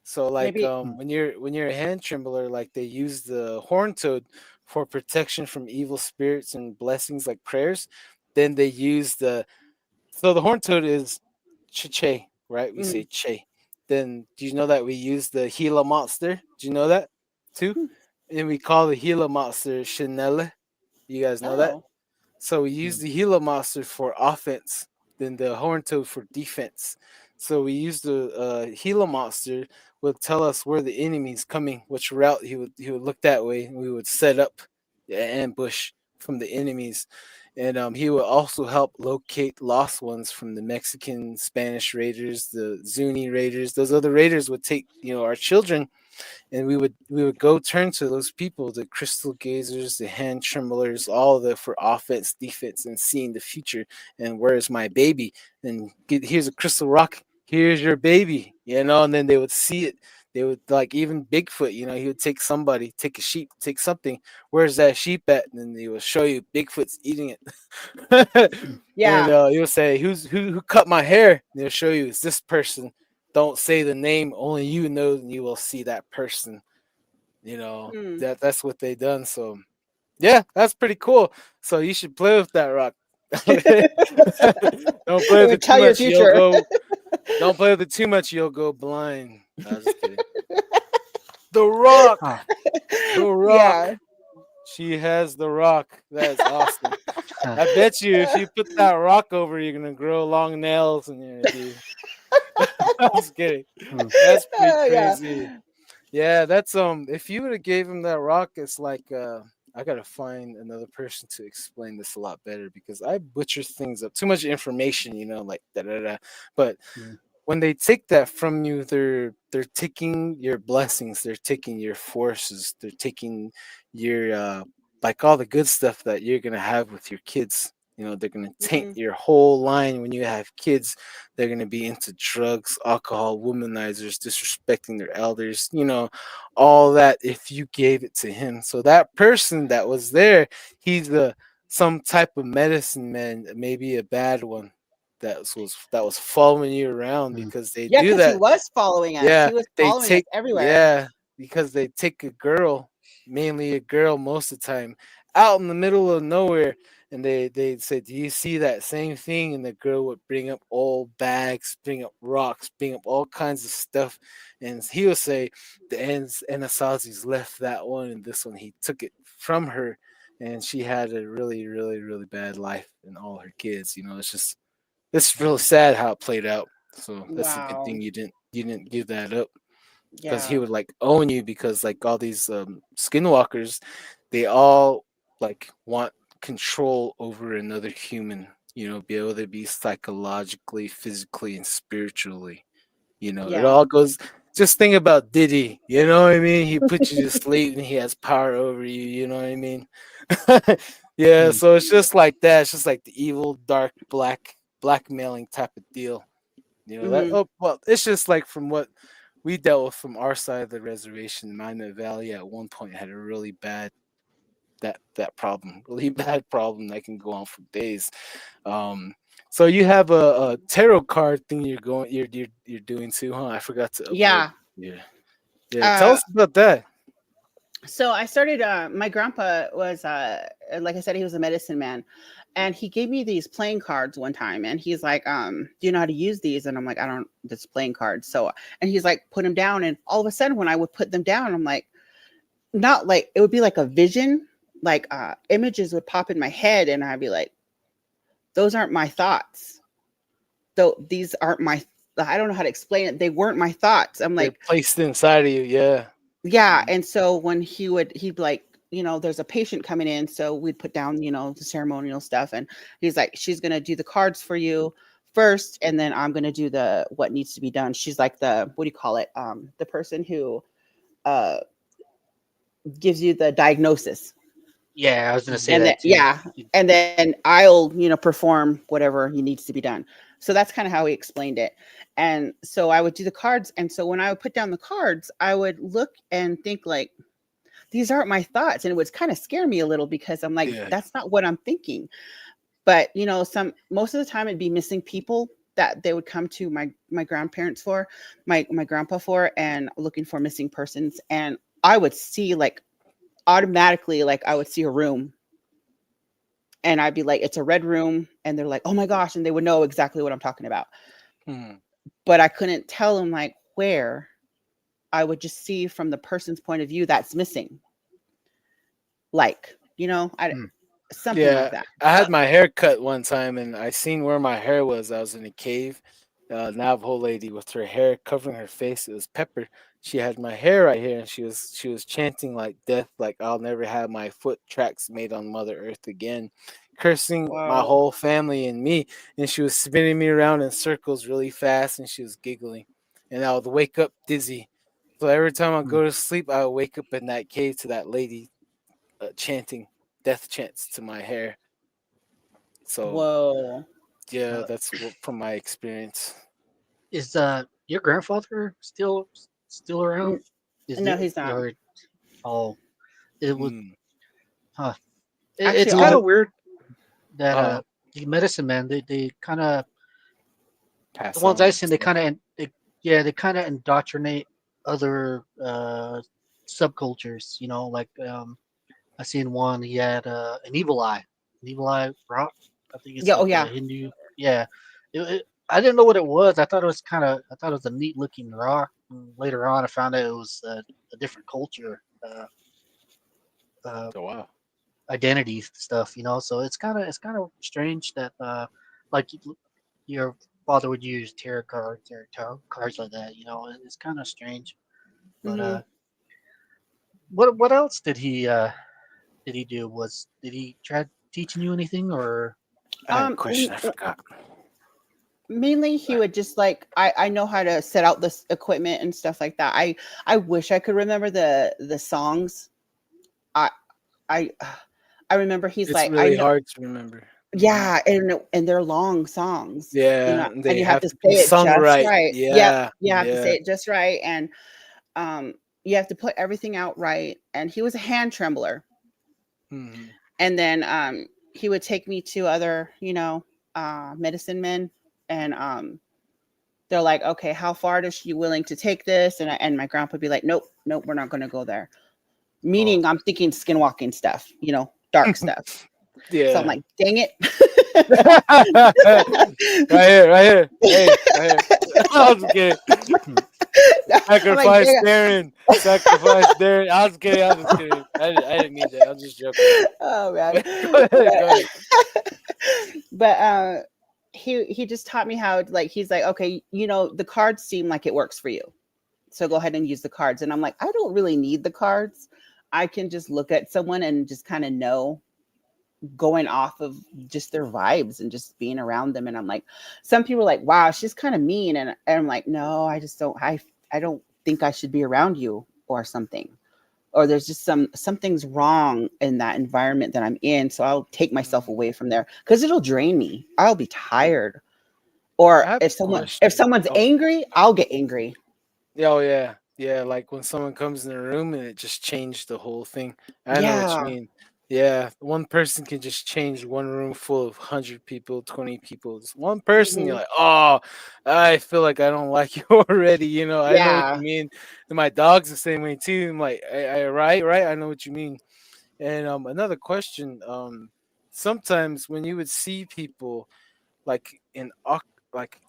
[SPEAKER 1] So like
[SPEAKER 3] Maybe.
[SPEAKER 1] when you're a hand trembler, like they use the horn toad for protection from evil spirits and blessings like prayers. Then they use the horn toad is che, right? We say
[SPEAKER 3] Mm,
[SPEAKER 1] che. Then do you know that we use the Gila monster? Do you know that too?
[SPEAKER 3] hmm.
[SPEAKER 1] And we call the Gila monster Chanel. You guys know that?
[SPEAKER 3] Oh.
[SPEAKER 1] So we use the Gila monster for offense, then the horn toad for defense. So we use the Gila monster would tell us where the enemy's coming, which route he would look that way, and we would set up the ambush from the enemies. and he would also help locate lost ones from the Mexican, Spanish raiders, the Zuni raiders. Those other raiders would take our children, and we would go turn to those people, the crystal gazers, the hand tremblers, all the for offense, defense, and seeing the future. And where is my baby? And here's a crystal rock. Here's your baby, and then they would see it. They would, like, even Bigfoot, he would take somebody, take a sheep, take something. Where's that sheep at? And then they will show you Bigfoot's eating it. And
[SPEAKER 3] Yeah.
[SPEAKER 1] he will say, who cut my hair? And they'll show you it's this person. Don't say the name, only you know, and you will see that person.
[SPEAKER 3] Hmm.
[SPEAKER 1] That's what they done. So yeah, that's pretty cool. So you should play with that rock. Okay? Don't play
[SPEAKER 3] It
[SPEAKER 1] with
[SPEAKER 3] would
[SPEAKER 1] it too
[SPEAKER 3] tell your
[SPEAKER 1] much. You'll
[SPEAKER 3] future.
[SPEAKER 1] go. Don't play with it too much. You'll go blind. No, I'm just kidding. The rock.
[SPEAKER 2] Huh.
[SPEAKER 1] The rock.
[SPEAKER 3] Yeah.
[SPEAKER 1] She has the rock. That is awesome.
[SPEAKER 2] Huh.
[SPEAKER 1] I bet you if you put that rock over, you're gonna grow long nails and you're gonna be. I'm just kidding.
[SPEAKER 2] Hmm.
[SPEAKER 1] That's pretty
[SPEAKER 3] Yeah.
[SPEAKER 1] crazy. Yeah, that's if you would have gave him that rock, it's like I gotta find another person to explain this a lot better because I butcher things up. Too much information, like da da da. But
[SPEAKER 2] Hmm.
[SPEAKER 1] when they take that from you, they're taking your blessings, they're taking your forces, they're taking your like all the good stuff that you're gonna have with your kids. They're gonna taint
[SPEAKER 3] Hmm.
[SPEAKER 1] your whole line when you have kids. They're gonna be into drugs, alcohol, womanizers, disrespecting their elders. All that if you gave it to him. So that person that was there, he's some type of medicine man, maybe a bad one that was following you around
[SPEAKER 2] Hmm.
[SPEAKER 1] because they
[SPEAKER 3] Yeah,
[SPEAKER 1] do
[SPEAKER 3] because he
[SPEAKER 1] that.
[SPEAKER 3] was following us.
[SPEAKER 1] Yeah,
[SPEAKER 3] He was
[SPEAKER 1] they
[SPEAKER 3] following us
[SPEAKER 1] take
[SPEAKER 3] everywhere.
[SPEAKER 1] yeah, because they take a girl, mainly a girl most of the time, out in the middle of nowhere, and they say, "Do you see that same thing?" And the girl would bring up old bags, bring up rocks, bring up all kinds of stuff, and he would say, "The Anasazi's left that one, and this one he took it from her." And she had a really, really, really bad life and all her kids. It's real sad how it played out. So that's a good
[SPEAKER 3] Wow.
[SPEAKER 1] thing you didn't give that up because he
[SPEAKER 3] Yeah.
[SPEAKER 1] would like own you because like all these skinwalkers, they all like want control over another human. Be able to be psychologically, physically, and spiritually. It
[SPEAKER 3] Yeah.
[SPEAKER 1] all goes. Just think about Diddy. You know what I mean? He puts you to sleep and he has power over you. You know what I mean? Yeah.
[SPEAKER 2] Hmm.
[SPEAKER 1] So it's just like that. It's just like the evil, dark, blackmailing type of deal. That.
[SPEAKER 3] Hmm.
[SPEAKER 1] Oh well, it's just like from what we dealt with from our side of the reservation. Monument Valley at one point had a really bad that problem, really bad problem that can go on for days. Um, so you have a tarot card thing you're doing too, huh? I forgot to upload.
[SPEAKER 3] Yeah.
[SPEAKER 1] Yeah, yeah. Tell
[SPEAKER 3] Uh,
[SPEAKER 1] us about that.
[SPEAKER 3] so I started. My grandpa was, like I said, he was a medicine man, and he gave me these playing cards one time, and he's like, "Do you know how to use these?" And I'm like, "I don't. It's playing cards." So, and he's like, "Put them down," and all of a sudden, when I would put them down, I'm like, not like it would be like a vision, like images would pop in my head, and I'd be like, "Those aren't my thoughts. Though these aren't my. I don't know how to explain it. They weren't my thoughts." I'm
[SPEAKER 1] They're
[SPEAKER 3] like,
[SPEAKER 1] placed inside of you. Yeah.
[SPEAKER 3] yeah.
[SPEAKER 1] Mhm.
[SPEAKER 3] And so when he'd like, there's a patient coming in, so we'd put down, the ceremonial stuff, and he's like, she's gonna do the cards for you first, and then I'm gonna do the what needs to be done. She's like the, what do you call it? The person who uh gives you the diagnosis.
[SPEAKER 2] Yeah, I was gonna say
[SPEAKER 3] And then
[SPEAKER 2] that too.
[SPEAKER 3] yeah, and then I'll, perform whatever needs to be done. So that's kind of how he explained it. And so I would do the cards, and so when I would put down the cards, I would look and think like, these aren't my thoughts, and it would kind of scare me a little because I'm like,
[SPEAKER 1] Yeah.
[SPEAKER 3] that's not what I'm thinking. But some most of the time it'd be missing people that they would come to my grandparents for, my grandpa for, and looking for missing persons. And I would see, like, automatically, like, I would see a room, and I'd be like, it's a red room, and they're like, oh my gosh, and they would know exactly what I'm talking about.
[SPEAKER 1] Mhm.
[SPEAKER 3] But I couldn't tell them like where. I would just see from the person's point of view that's missing, like, I
[SPEAKER 2] Hmm.
[SPEAKER 3] something like
[SPEAKER 1] Yeah,
[SPEAKER 3] that.
[SPEAKER 1] I had my hair cut one time, and I seen where my hair was. I was in a cave. Navajo lady with her hair covering her face. It was Pepper. She had my hair right here, and she was chanting like death, like I'll never have my foot tracks made on Mother Earth again, cursing my
[SPEAKER 3] Wow.
[SPEAKER 1] whole family and me, and she was spinning me around in circles really fast, and she was giggling, and I would wake up dizzy. So every time I go to sleep, I would wake up in that cave to that lady chanting death chants to my hair. So
[SPEAKER 3] Whoa.
[SPEAKER 1] yeah,
[SPEAKER 2] Uh,
[SPEAKER 1] that's what from my experience.
[SPEAKER 2] is your grandfather still around?
[SPEAKER 3] N-
[SPEAKER 2] Is
[SPEAKER 3] No,
[SPEAKER 2] it
[SPEAKER 3] he's not.
[SPEAKER 2] or oh it was
[SPEAKER 1] Mm.
[SPEAKER 2] huh?
[SPEAKER 3] Actually,
[SPEAKER 2] It's
[SPEAKER 1] He was
[SPEAKER 2] kind
[SPEAKER 3] all
[SPEAKER 2] of weird that
[SPEAKER 1] uh
[SPEAKER 2] the medicine man they kind of the
[SPEAKER 1] pass
[SPEAKER 2] ones
[SPEAKER 1] on
[SPEAKER 2] I
[SPEAKER 1] and
[SPEAKER 2] seen they
[SPEAKER 1] stuff.
[SPEAKER 2] kind of they kind of indoctrinate other subcultures. You know, like I seen one. He had an evil eye rock. I think it's
[SPEAKER 3] yeah. Oh
[SPEAKER 2] like a
[SPEAKER 3] yeah.
[SPEAKER 2] Hindu. Yeah, I didn't know what it was. I thought it was a neat looking rock. And later on, I found out it was a different culture, uh,
[SPEAKER 1] Oh wow.
[SPEAKER 2] identity stuff. You know, so it's kind of strange that like your father would use tarot cards like that. You know, it's kind of strange. But
[SPEAKER 3] Hmm.
[SPEAKER 2] what else did he do? Did he try teaching you anything or?
[SPEAKER 1] I had a
[SPEAKER 3] m-
[SPEAKER 1] question. I forgot.
[SPEAKER 3] Mainly he would just like I know how to set out this equipment and stuff like that. I wish I could remember the songs. I I I remember he's
[SPEAKER 1] It's
[SPEAKER 3] like I
[SPEAKER 1] really
[SPEAKER 3] know.
[SPEAKER 1] hard to remember. Hmm.
[SPEAKER 3] Yeah, and they're long songs,
[SPEAKER 1] Yeah, and
[SPEAKER 3] and
[SPEAKER 1] they
[SPEAKER 3] you have
[SPEAKER 1] have
[SPEAKER 3] to
[SPEAKER 1] to
[SPEAKER 3] say
[SPEAKER 1] be
[SPEAKER 3] it
[SPEAKER 1] sung
[SPEAKER 3] just
[SPEAKER 1] right.
[SPEAKER 3] right. Yep,
[SPEAKER 1] Yeah,
[SPEAKER 3] you have to say
[SPEAKER 1] yeah.
[SPEAKER 3] it just right, and um, you have to put everything out right. And he was a hand trembler,
[SPEAKER 1] Hmm.
[SPEAKER 3] and then he would take me to other, medicine men, and they're like, okay, how far is she willing to take this? And my grandpa would be like, nope, nope, we're not going to go there.
[SPEAKER 1] Oh,
[SPEAKER 3] Meaning, I'm thinking skinwalking stuff, dark stuff. So I'm
[SPEAKER 1] yeah.
[SPEAKER 3] like, dang it.
[SPEAKER 1] Right here, right here. Hey, right here. I was kidding.
[SPEAKER 3] I'm like,
[SPEAKER 1] Sacrifice
[SPEAKER 3] dang it.
[SPEAKER 1] Darren. Sacrifice Darren. I was kidding. I was just kidding. I didn't mean that. I was just joking.
[SPEAKER 3] Oh man.
[SPEAKER 1] Go ahead. Go ahead.
[SPEAKER 3] But he just taught me how, like, he's like, okay, the cards seem like it works for you, so go ahead and use the cards. And I'm like, I don't really need the cards. I can just look at someone and just kind of know, going off of just their vibes and just being around them. And I'm like, some people are like, wow, she's kind of mean, and I'm like, no, I just don't, I don't think I should be around you or something, or there's just something's wrong in that environment that I'm in, so I'll take myself
[SPEAKER 1] Mm.
[SPEAKER 3] away from there because it'll drain me. I'll be
[SPEAKER 1] Yeah.
[SPEAKER 3] tired.
[SPEAKER 1] I
[SPEAKER 3] Or
[SPEAKER 1] have
[SPEAKER 3] if
[SPEAKER 1] a
[SPEAKER 3] if
[SPEAKER 1] question.
[SPEAKER 3] someone's
[SPEAKER 1] Oh,
[SPEAKER 3] angry, I'll get angry.
[SPEAKER 1] yeah, oh yeah. Yeah, like when someone comes in the room and it just changed the whole thing. I know what you
[SPEAKER 3] Yeah.
[SPEAKER 1] mean. Yeah, one person can just change one room full of 100 people, 20 people. Just one person, you're
[SPEAKER 3] Hmm.
[SPEAKER 1] like, oh, I feel like I don't like you already. I know what you
[SPEAKER 3] Yeah.
[SPEAKER 1] mean. And my dog's the same way too. I'm like, right, right. I know what you mean. And another question. Sometimes when you would see people like like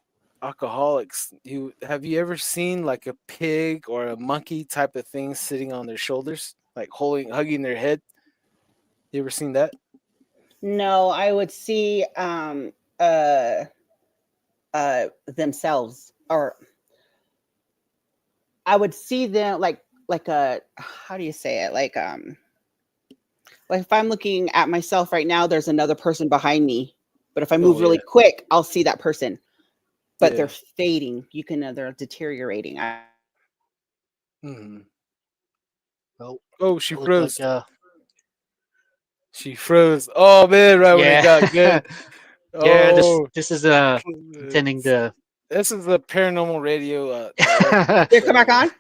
[SPEAKER 1] alcoholics, you ever seen like a pig or a monkey type of thing sitting on their shoulders, like hugging their head? You ever seen that?
[SPEAKER 3] No, I would see themselves, or I would see them like a, how do you say it? Like if I'm looking at myself right now, there's another person behind me. But if I move
[SPEAKER 1] Oh
[SPEAKER 3] really
[SPEAKER 1] yeah,
[SPEAKER 3] quick, I'll see that person. But they're
[SPEAKER 1] yeah.
[SPEAKER 3] fading. They're deteriorating.
[SPEAKER 1] Hmm.
[SPEAKER 2] Well,
[SPEAKER 1] Oh, she
[SPEAKER 2] it looked like
[SPEAKER 1] froze. She froze. Oh man, right when it
[SPEAKER 2] yeah.
[SPEAKER 1] got good.
[SPEAKER 2] Yeah,
[SPEAKER 1] Oh,
[SPEAKER 2] this is intending
[SPEAKER 1] it's-
[SPEAKER 2] to
[SPEAKER 1] this is the paranormal radio network.
[SPEAKER 3] Did it come back
[SPEAKER 1] So
[SPEAKER 3] on?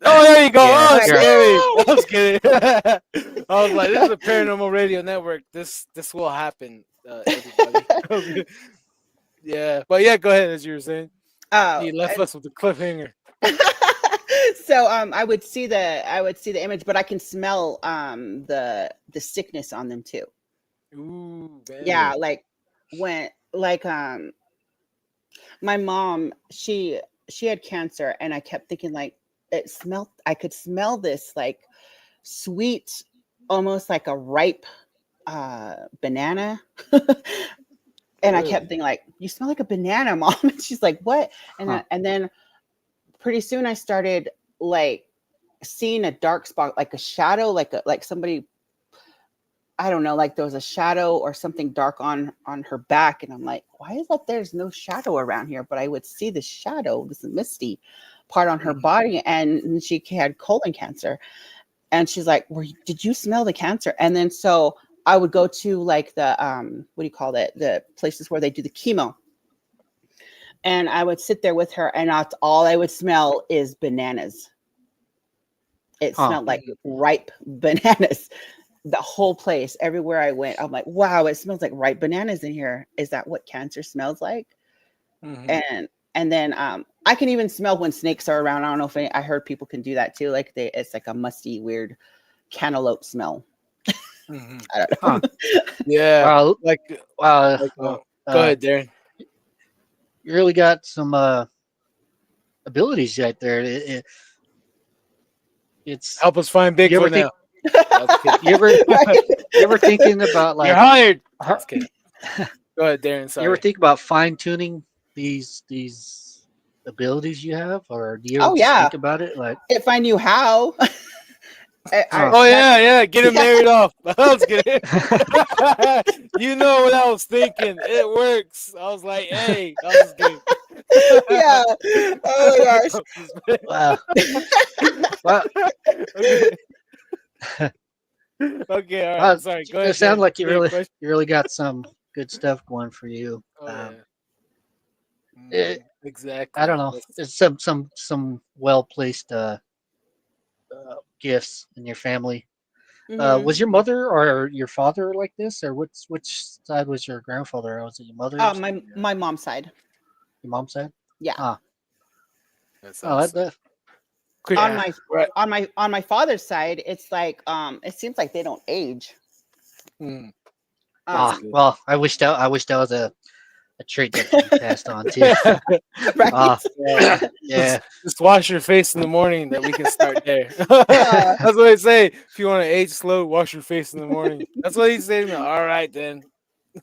[SPEAKER 1] oh, there you go.
[SPEAKER 2] yeah,
[SPEAKER 1] Oh,
[SPEAKER 3] Like,
[SPEAKER 2] you're
[SPEAKER 1] scary.
[SPEAKER 3] yay!
[SPEAKER 1] I was kidding. I was like, this is a paranormal radio network. This will happen, everybody. Yeah, but yeah, go ahead as you were saying.
[SPEAKER 3] Oh,
[SPEAKER 1] You left us with the cliffhanger.
[SPEAKER 3] so I would see the image, but I can smell the sickness on them too.
[SPEAKER 1] Ooh, man.
[SPEAKER 3] Yeah, like when like my mom, she had cancer, and I kept thinking, like, I could smell this, like, sweet, almost like a ripe banana. And I kept
[SPEAKER 1] Really?
[SPEAKER 3] thinking, like, you smell like a banana, mom. And she's like, what?
[SPEAKER 2] huh.
[SPEAKER 3] And then pretty soon I started, like, seeing a dark spot, like a shadow, like somebody I don't know, like there was a shadow or something dark on her back, and I'm like, why is that? There's no shadow around here, but I would see the shadow, this misty part on her body, and she had colon cancer. And she's like, did you smell the cancer? And then so I would go to like the what do you call it? The places where they do the chemo. And I would sit there with her, and that's all I would smell is bananas. It smelled like ripe bananas. The whole place, everywhere I went, I'm like, wow, it smells like ripe bananas in here. Is that what cancer smells like? And then I can even smell when snakes are around. I don't know if I heard people can do that too. Like it's like a musty, weird cantaloupe smell. I don't know.
[SPEAKER 1] Yeah.
[SPEAKER 2] Wow.
[SPEAKER 1] Go ahead, Darren.
[SPEAKER 2] You really got some abilities right there. It's
[SPEAKER 1] help us find Bigfoot now.
[SPEAKER 2] You ever thinking about like
[SPEAKER 1] you're hired? Go ahead, Darren. Sorry.
[SPEAKER 2] You ever think about fine tuning these abilities you have, or do you ever think about it? Like
[SPEAKER 3] if I knew how.
[SPEAKER 1] Yeah, get him married off. I was kidding. You know what I was thinking? It works. I was like, hey, I was kidding.
[SPEAKER 3] Yeah. Oh my gosh.
[SPEAKER 2] Wow.
[SPEAKER 1] Okay. All right. Sorry. Go ahead.
[SPEAKER 2] It sounds like you really got some good stuff going for you.
[SPEAKER 1] Exactly.
[SPEAKER 2] I don't know. It's some well placed gifts in your family. Was your mother or your father like this, or which side was your grandfather? Was it your mother?
[SPEAKER 3] My mom's side.
[SPEAKER 2] Your mom's side?
[SPEAKER 3] Yeah.
[SPEAKER 1] That's awesome.
[SPEAKER 3] On my father's side, it's like it seems like they don't age.
[SPEAKER 2] Well, I wish that was a trait that can be passed on too.
[SPEAKER 3] Right?
[SPEAKER 2] Yeah.
[SPEAKER 1] Just wash your face in the morning. That we can start there. That's what I say. If you want to age slow, wash your face in the morning. That's what he's saying. All right, then.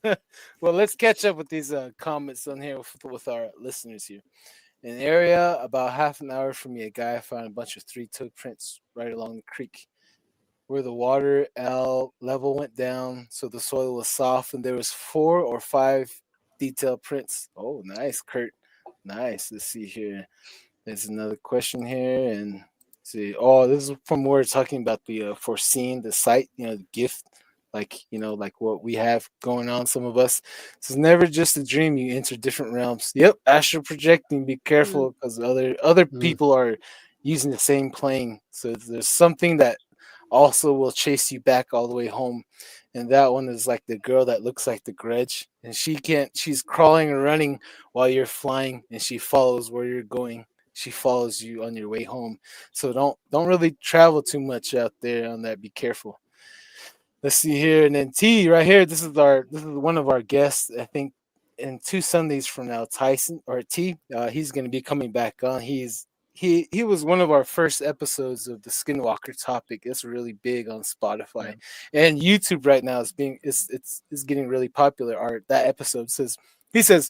[SPEAKER 1] Well, let's catch up with these comments on here with our listeners here. In an area about half an hour from me, a guy found a bunch of 3-toe prints right along the creek where the water level went down, so the soil was soft, and there was 4 or 5 detailed prints. Oh, nice, Kurt. Nice. Let's see here. There's another question here, and see. Oh, this is from where we're talking about the foreseeing, the sight, the gift, like what we have going on. Some of us. This is never just a dream. You enter different realms. Yep, astral projecting. Be careful because other people are using the same plane. So there's something that also will chase you back all the way home. And that one is like the girl that looks like the Grudge, and she's crawling and running while you're flying, and she follows where you're going. She follows you on your way home. So don't really travel too much out there on that. Be careful. Let's see here. And then T right here, this is one of our guests, I think in 2 Sundays from now, Tyson or T, he's gonna be coming back on. He was one of our first episodes of the Skinwalker topic. It's really big on Spotify and YouTube right now. It's getting really popular. That episode he says,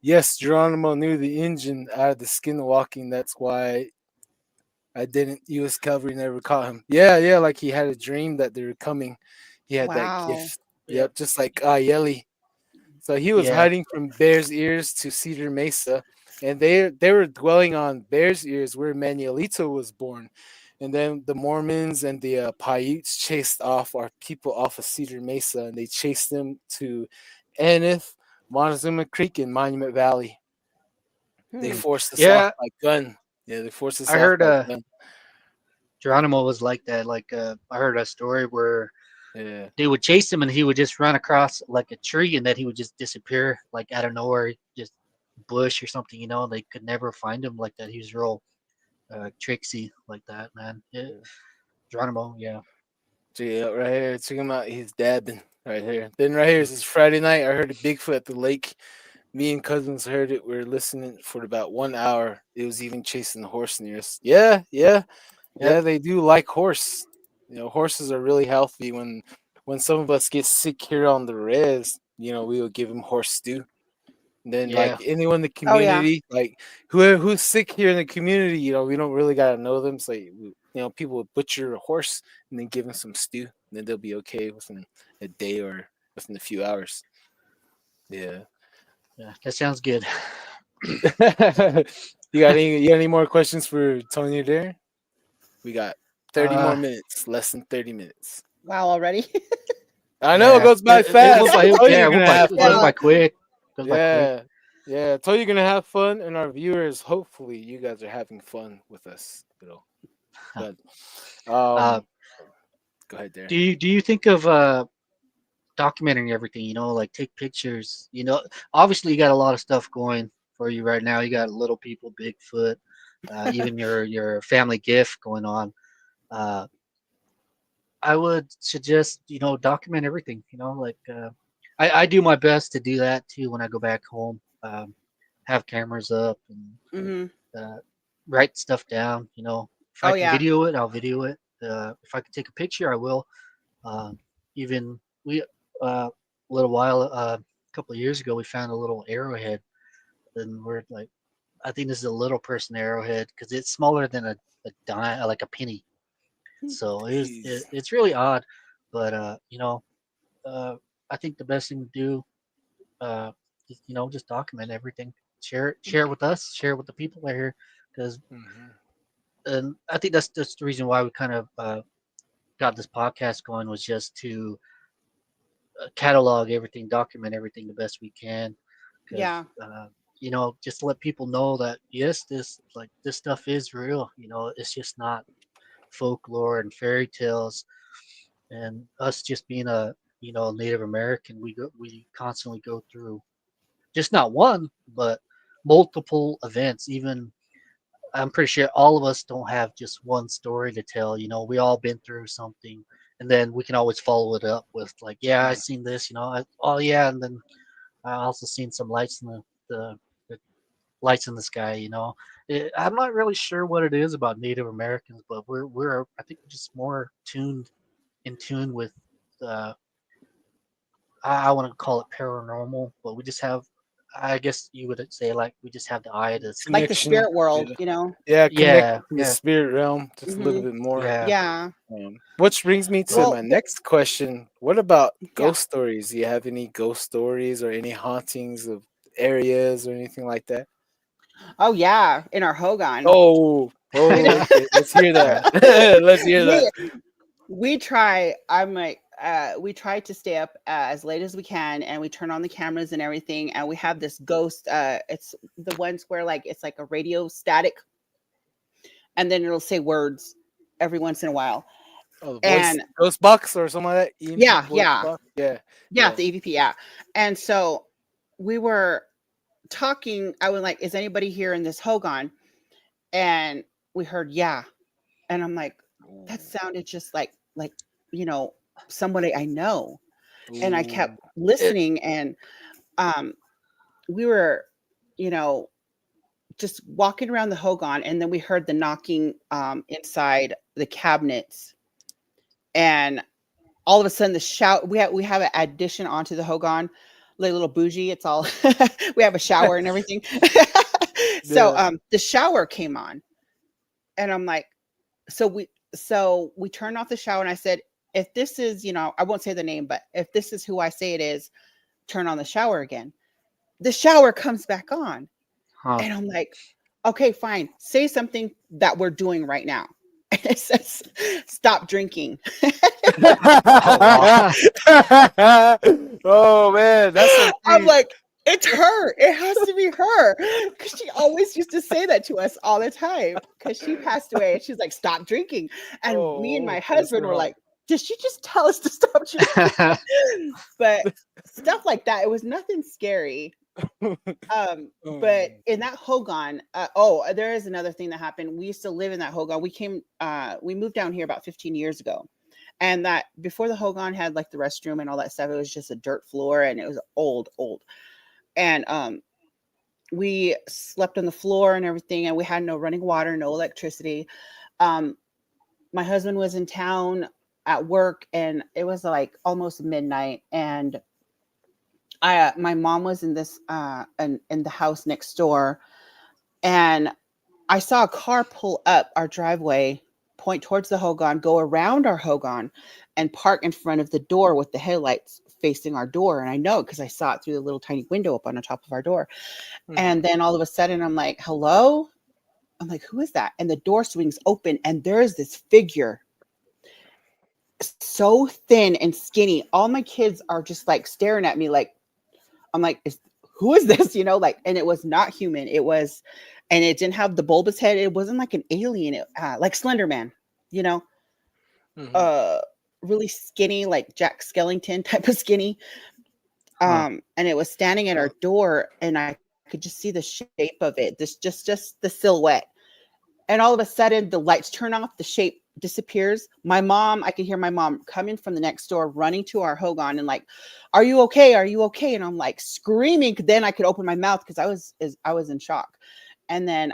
[SPEAKER 1] yes, Geronimo knew the engine out of the skinwalking. That's why I didn't. U.S. Cavalry never caught him. Yeah, like he had a dream that they were coming. He had that gift. Yep, just like Yeli. So he was hiding from Bear's Ears to Cedar Mesa. And they were dwelling on Bear's Ears where Manuelito was born. And then the Mormons and the Paiutes chased off our people off of Cedar Mesa, and they chased them to Aneth, Montezuma Creek, and Monument Valley. They forced us off by gun. Yeah, they forced us off by gun.
[SPEAKER 2] Geronimo was like that. Like I heard a story where they would chase him and he would just run across like a tree, and then he would just disappear like out of nowhere, just bush or something, they could never find him like that. He was real tricksy like that, man. Geronimo,
[SPEAKER 1] right here, check him out. He's dabbing right here. Then right here is this Friday night. I heard a Bigfoot at the lake. Me and cousins heard it. We were listening for about 1 hour. It was even chasing the horse near us. Yeah, they do like horse. Horses are really healthy. When some of us get sick here on the res, we will give them horse stew. And then like anyone in the community, like who's sick here in the community, we don't really gotta know them. So people would butcher a horse and then give them some stew, and then they'll be okay within a day or within a few hours. Yeah.
[SPEAKER 2] Yeah, that sounds good.
[SPEAKER 1] You got any more questions for Tonya there? We got 30 more
[SPEAKER 2] Uh,
[SPEAKER 1] minutes, less than 30 minutes.
[SPEAKER 3] Wow, already?
[SPEAKER 1] I know it
[SPEAKER 2] yeah,
[SPEAKER 1] goes by fast.
[SPEAKER 2] went by,
[SPEAKER 1] I told you
[SPEAKER 2] yeah,
[SPEAKER 1] you're
[SPEAKER 2] it went
[SPEAKER 1] gonna
[SPEAKER 2] by,
[SPEAKER 1] have
[SPEAKER 2] it goes
[SPEAKER 1] fun.
[SPEAKER 2] by quick. Goes by quick.
[SPEAKER 1] Yeah. Yeah. I told you you're gonna have fun, and our viewers, hopefully you guys are having fun with us, But
[SPEAKER 2] Uh,
[SPEAKER 1] go ahead there.
[SPEAKER 2] do you think of documenting everything? Like take pictures. Obviously you got a lot of stuff going for you right now. You got Little People, Bigfoot, even your family gift going on. I would suggest document everything. Like I do my best to do that too when I go back home. Have cameras up and
[SPEAKER 3] Hmm.
[SPEAKER 2] write stuff down. If I
[SPEAKER 3] Oh,
[SPEAKER 2] can
[SPEAKER 3] yeah.
[SPEAKER 2] video it, I'll video it. If I can take a picture, I will. Even we a little while a couple of years ago, we found a little arrowhead, and we're like, I think this is a little person arrowhead because it's smaller than a dime, like a penny. So
[SPEAKER 1] Jeez.
[SPEAKER 2] it's really odd, but uh, I think the best thing to do, is, just document everything, share it with us, share it with the people that are here, because
[SPEAKER 1] Mhm.
[SPEAKER 2] and I think that's the reason why we kind of got this podcast going, was just to catalog everything, document everything the best we can, because
[SPEAKER 3] Yeah.
[SPEAKER 2] just to let people know that yes, this stuff is real. It's just not folklore and fairy tales. And us just being a Native American, we constantly go through just not one but multiple events. Even I'm pretty sure all of us don't have just one story to tell. We all been through something, and then we can always follow it up with like, yeah, I
[SPEAKER 1] Mm.
[SPEAKER 2] seen this. Oh yeah, and then I also seen some lights in the lights in the sky. I'm not really sure what it is about Native Americans, but we're I think we're just more in tune with. Uh, I want to call it paranormal, but we just have. I guess you would say like we just have the eye to see.
[SPEAKER 3] Like the
[SPEAKER 1] Connection.
[SPEAKER 3] spirit world,
[SPEAKER 1] Yeah. Yeah, connect
[SPEAKER 2] Yeah,
[SPEAKER 1] to the
[SPEAKER 2] yeah,
[SPEAKER 1] spirit realm just a little
[SPEAKER 3] Hmm.
[SPEAKER 1] bit more.
[SPEAKER 2] yeah.
[SPEAKER 3] Yeah.
[SPEAKER 1] Which brings me to
[SPEAKER 2] But
[SPEAKER 3] Well,
[SPEAKER 1] my next question. What about
[SPEAKER 3] yeah.
[SPEAKER 1] ghost stories? Do you have any ghost stories or any hauntings of areas or anything like that?
[SPEAKER 3] Oh, yeah. In our Hogan.
[SPEAKER 1] Okay. Let's hear
[SPEAKER 2] yeah,
[SPEAKER 1] that. Let's hear
[SPEAKER 3] we
[SPEAKER 1] that.
[SPEAKER 3] we try. I'm like, we try to stay up as late as we can, and we turn on the cameras and everything, and we have this ghost. It's the ones where like it's like a radio static, and then it'll say words every once in a while.
[SPEAKER 1] Oh, the voice
[SPEAKER 3] And
[SPEAKER 1] ghost box or something like that. EMP
[SPEAKER 3] yeah,
[SPEAKER 1] voice
[SPEAKER 3] yeah,
[SPEAKER 1] box. Yeah.
[SPEAKER 3] yeah,
[SPEAKER 1] Yeah.
[SPEAKER 3] the EVP, yeah. And so we were talking. I was like, "Is anybody here in this Hogan?" And we heard, "Yeah," and I'm like, "That
[SPEAKER 1] Ooh.
[SPEAKER 3] sounded just like you know somebody I know." And I
[SPEAKER 1] Ooh.
[SPEAKER 3] kept
[SPEAKER 2] it,
[SPEAKER 3] listening, and um, we were, you know, just walking around the Hogan, and then we heard the knocking inside the cabinets, and all of a sudden the shout. We have an addition onto the Hogan, like a little bougie. It's all we have a shower and everything. So
[SPEAKER 1] Yeah.
[SPEAKER 3] the shower came on, and I'm like, so we turned off the shower, and I said, if this is, I won't say the name, but if this is who I say it is, turn on the shower again. The shower comes back on.
[SPEAKER 2] huh.
[SPEAKER 3] And I'm like, okay, fine. Say something that we're doing right now. And it says, stop drinking.
[SPEAKER 2] Oh wow.
[SPEAKER 1] Oh man, that's some
[SPEAKER 3] I'm
[SPEAKER 1] pretty.
[SPEAKER 3] like, it's her. It has to be her. Because she always used to say that to us all the time. Because she passed away and she's like, stop drinking. And me and my
[SPEAKER 1] Oh, bless
[SPEAKER 3] husband
[SPEAKER 1] her
[SPEAKER 3] were
[SPEAKER 1] heart.
[SPEAKER 3] like, did she just tell us to stop drinking? But stuff like that, it was nothing scary. But
[SPEAKER 1] Um,
[SPEAKER 3] in that Hogan, there is another thing that happened. We used to live in that Hogan. We moved down here about 15 years ago. And that before the Hogan had like the restroom and all that stuff, it was just a dirt floor and it was old. And we slept on the floor and everything, and we had no running water, no electricity. Um, my husband was in town at work, and it was like almost midnight, and my mom was in this in the house next door, and I saw a car pull up our driveway, point towards the Hogan, go around our Hogan, and park in front of the door with the headlights facing our door. And I know because I saw it through the little tiny window up on the top of our door. And then all of a sudden I'm like, hello? I'm like, who is that? And the door swings open and there's this figure so thin and skinny. All my kids are just like staring at me like, I'm like, who is this? You know, like, and it was not human. It was, and it didn't have the bulbous head. It wasn't like an alien, like Slender Man, you know, really skinny, like Jack Skellington type of skinny. And it was standing at our door and I could just see the shape of it. This just the silhouette. And all of a sudden the lights turn off, the shape disappears. My mom, I could hear my mom coming from the next door, running to our Hogan and like, are you okay? Are you okay? And I'm like screaming. Then I could open my mouth because I was in shock. And then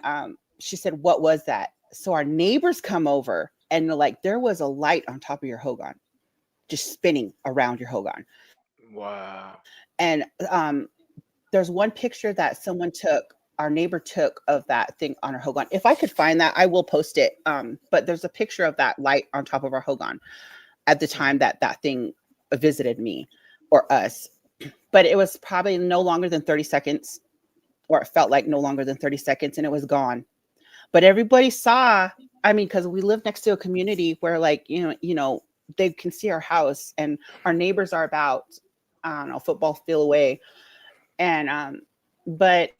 [SPEAKER 3] she said, what was that? So our neighbors come over and they're like, there was a light on top of your Hogan, just spinning around your Hogan.
[SPEAKER 1] Wow.
[SPEAKER 3] And there's one picture that someone took, our neighbor took of that thing on our Hogan. If I could find that, I will post it. But there's a picture of that light on top of our Hogan at the time that that thing visited me or us. But it was probably no longer than 30 seconds, or it felt like no longer than 30 seconds, and it was gone. But everybody saw, I mean, because we live next to a community where like, you know, they can see our house and our neighbors are about, I don't know, football field away. And but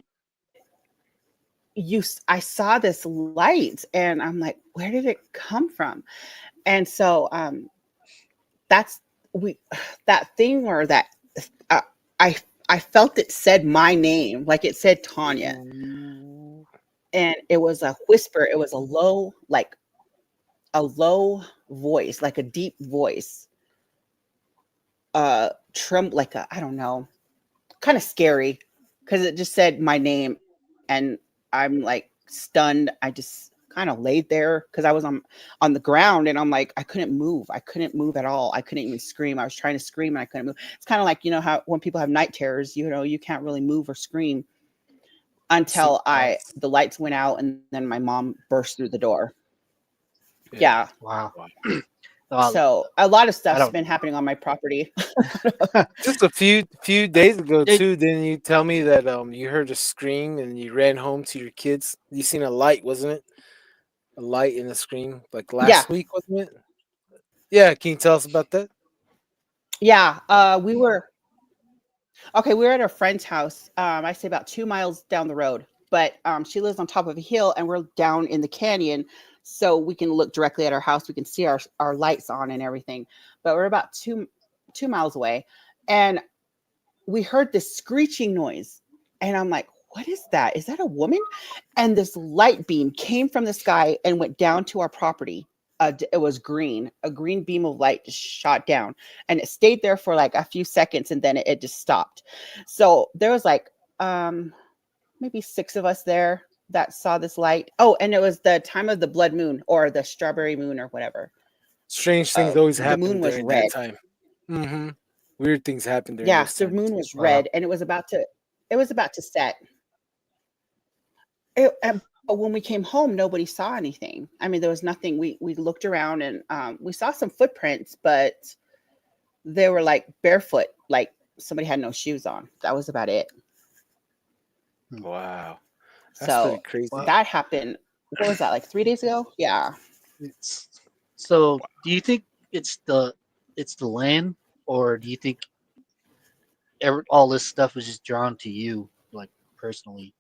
[SPEAKER 3] I saw this light and I'm like, where did it come from? And so that's that thing, or that I felt it said my name, like it said Tanya. And it was a whisper, it was a low voice, like a deep voice. Like I don't know, kind of scary because it just said my name. And I'm like stunned. I just kind of laid there because I was on the ground and I'm like, I couldn't move. I couldn't move at all. I couldn't even scream. I was trying to scream and I couldn't move. It's kind of like, you know, how when people have night terrors, you know, you can't really move or scream until the lights went out and then my mom burst through the door. Yeah.
[SPEAKER 2] Wow.
[SPEAKER 3] So a lot of stuff's been happening on my property.
[SPEAKER 1] Just a few days ago too, didn't you tell me that you heard a scream and you ran home to your kids? You seen a light, wasn't it? A light in the scream, like last week, wasn't it? Yeah, can you tell us about that?
[SPEAKER 3] Yeah, we were at a friend's house. I say about 2 miles down the road, but she lives on top of a hill and we're down in the canyon. So we can look directly at our house. We can see our lights on and everything, but we're about two miles away. And we heard this screeching noise. And I'm like, what is that? Is that a woman? And this light beam came from the sky and went down to our property. It was green. A green beam of light just shot down. And it stayed there for like a few seconds and then it just stopped. So there was like maybe 6 of us there that saw this light. Oh, and it was the time of the blood moon or the strawberry moon or whatever.
[SPEAKER 1] Strange things always happen.
[SPEAKER 3] The moon was
[SPEAKER 1] during
[SPEAKER 3] red.
[SPEAKER 1] that time. Mm-hmm. Weird things happen during
[SPEAKER 3] Yeah,
[SPEAKER 1] this
[SPEAKER 3] the
[SPEAKER 1] time.
[SPEAKER 3] moon was red and it was about to set. But when we came home, nobody saw anything. I mean, there was nothing. We looked around and we saw some footprints, but they were like barefoot, like somebody had no shoes on. That was about it.
[SPEAKER 1] Wow. That's pretty crazy.
[SPEAKER 3] That happened. What was that, like 3 days ago? Yeah.
[SPEAKER 2] So do you think it's the land, or do you think all this stuff was just drawn to you, like personally,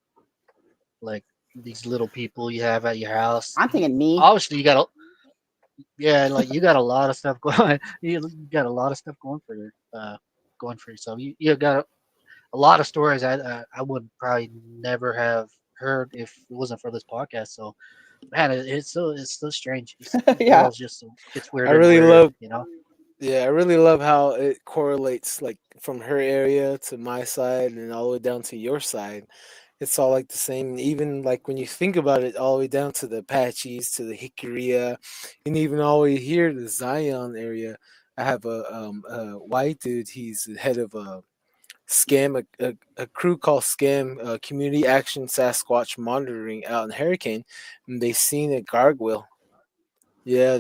[SPEAKER 2] like these little people you have at your house?
[SPEAKER 3] I'm thinking me.
[SPEAKER 2] Obviously, you got a lot of stuff going. You got a lot of stuff going for yourself. You got a lot of stories I would probably never have heard if it wasn't for this podcast. So, man, it's so strange.
[SPEAKER 3] Yeah.
[SPEAKER 2] It's weird.
[SPEAKER 1] I really love,
[SPEAKER 2] you know.
[SPEAKER 1] Yeah, I really love how it correlates, like from her area to my side and all the way down to your side. It's all like the same. Even like when you think about it, all the way down to the Apaches, to the Hickory, and even all the way here to the Zion area. I have a white dude. He's the head of a scam, a crew called Scam Community Action Sasquatch Monitoring out in Hurricane, and they seen a gargoyle Yeah,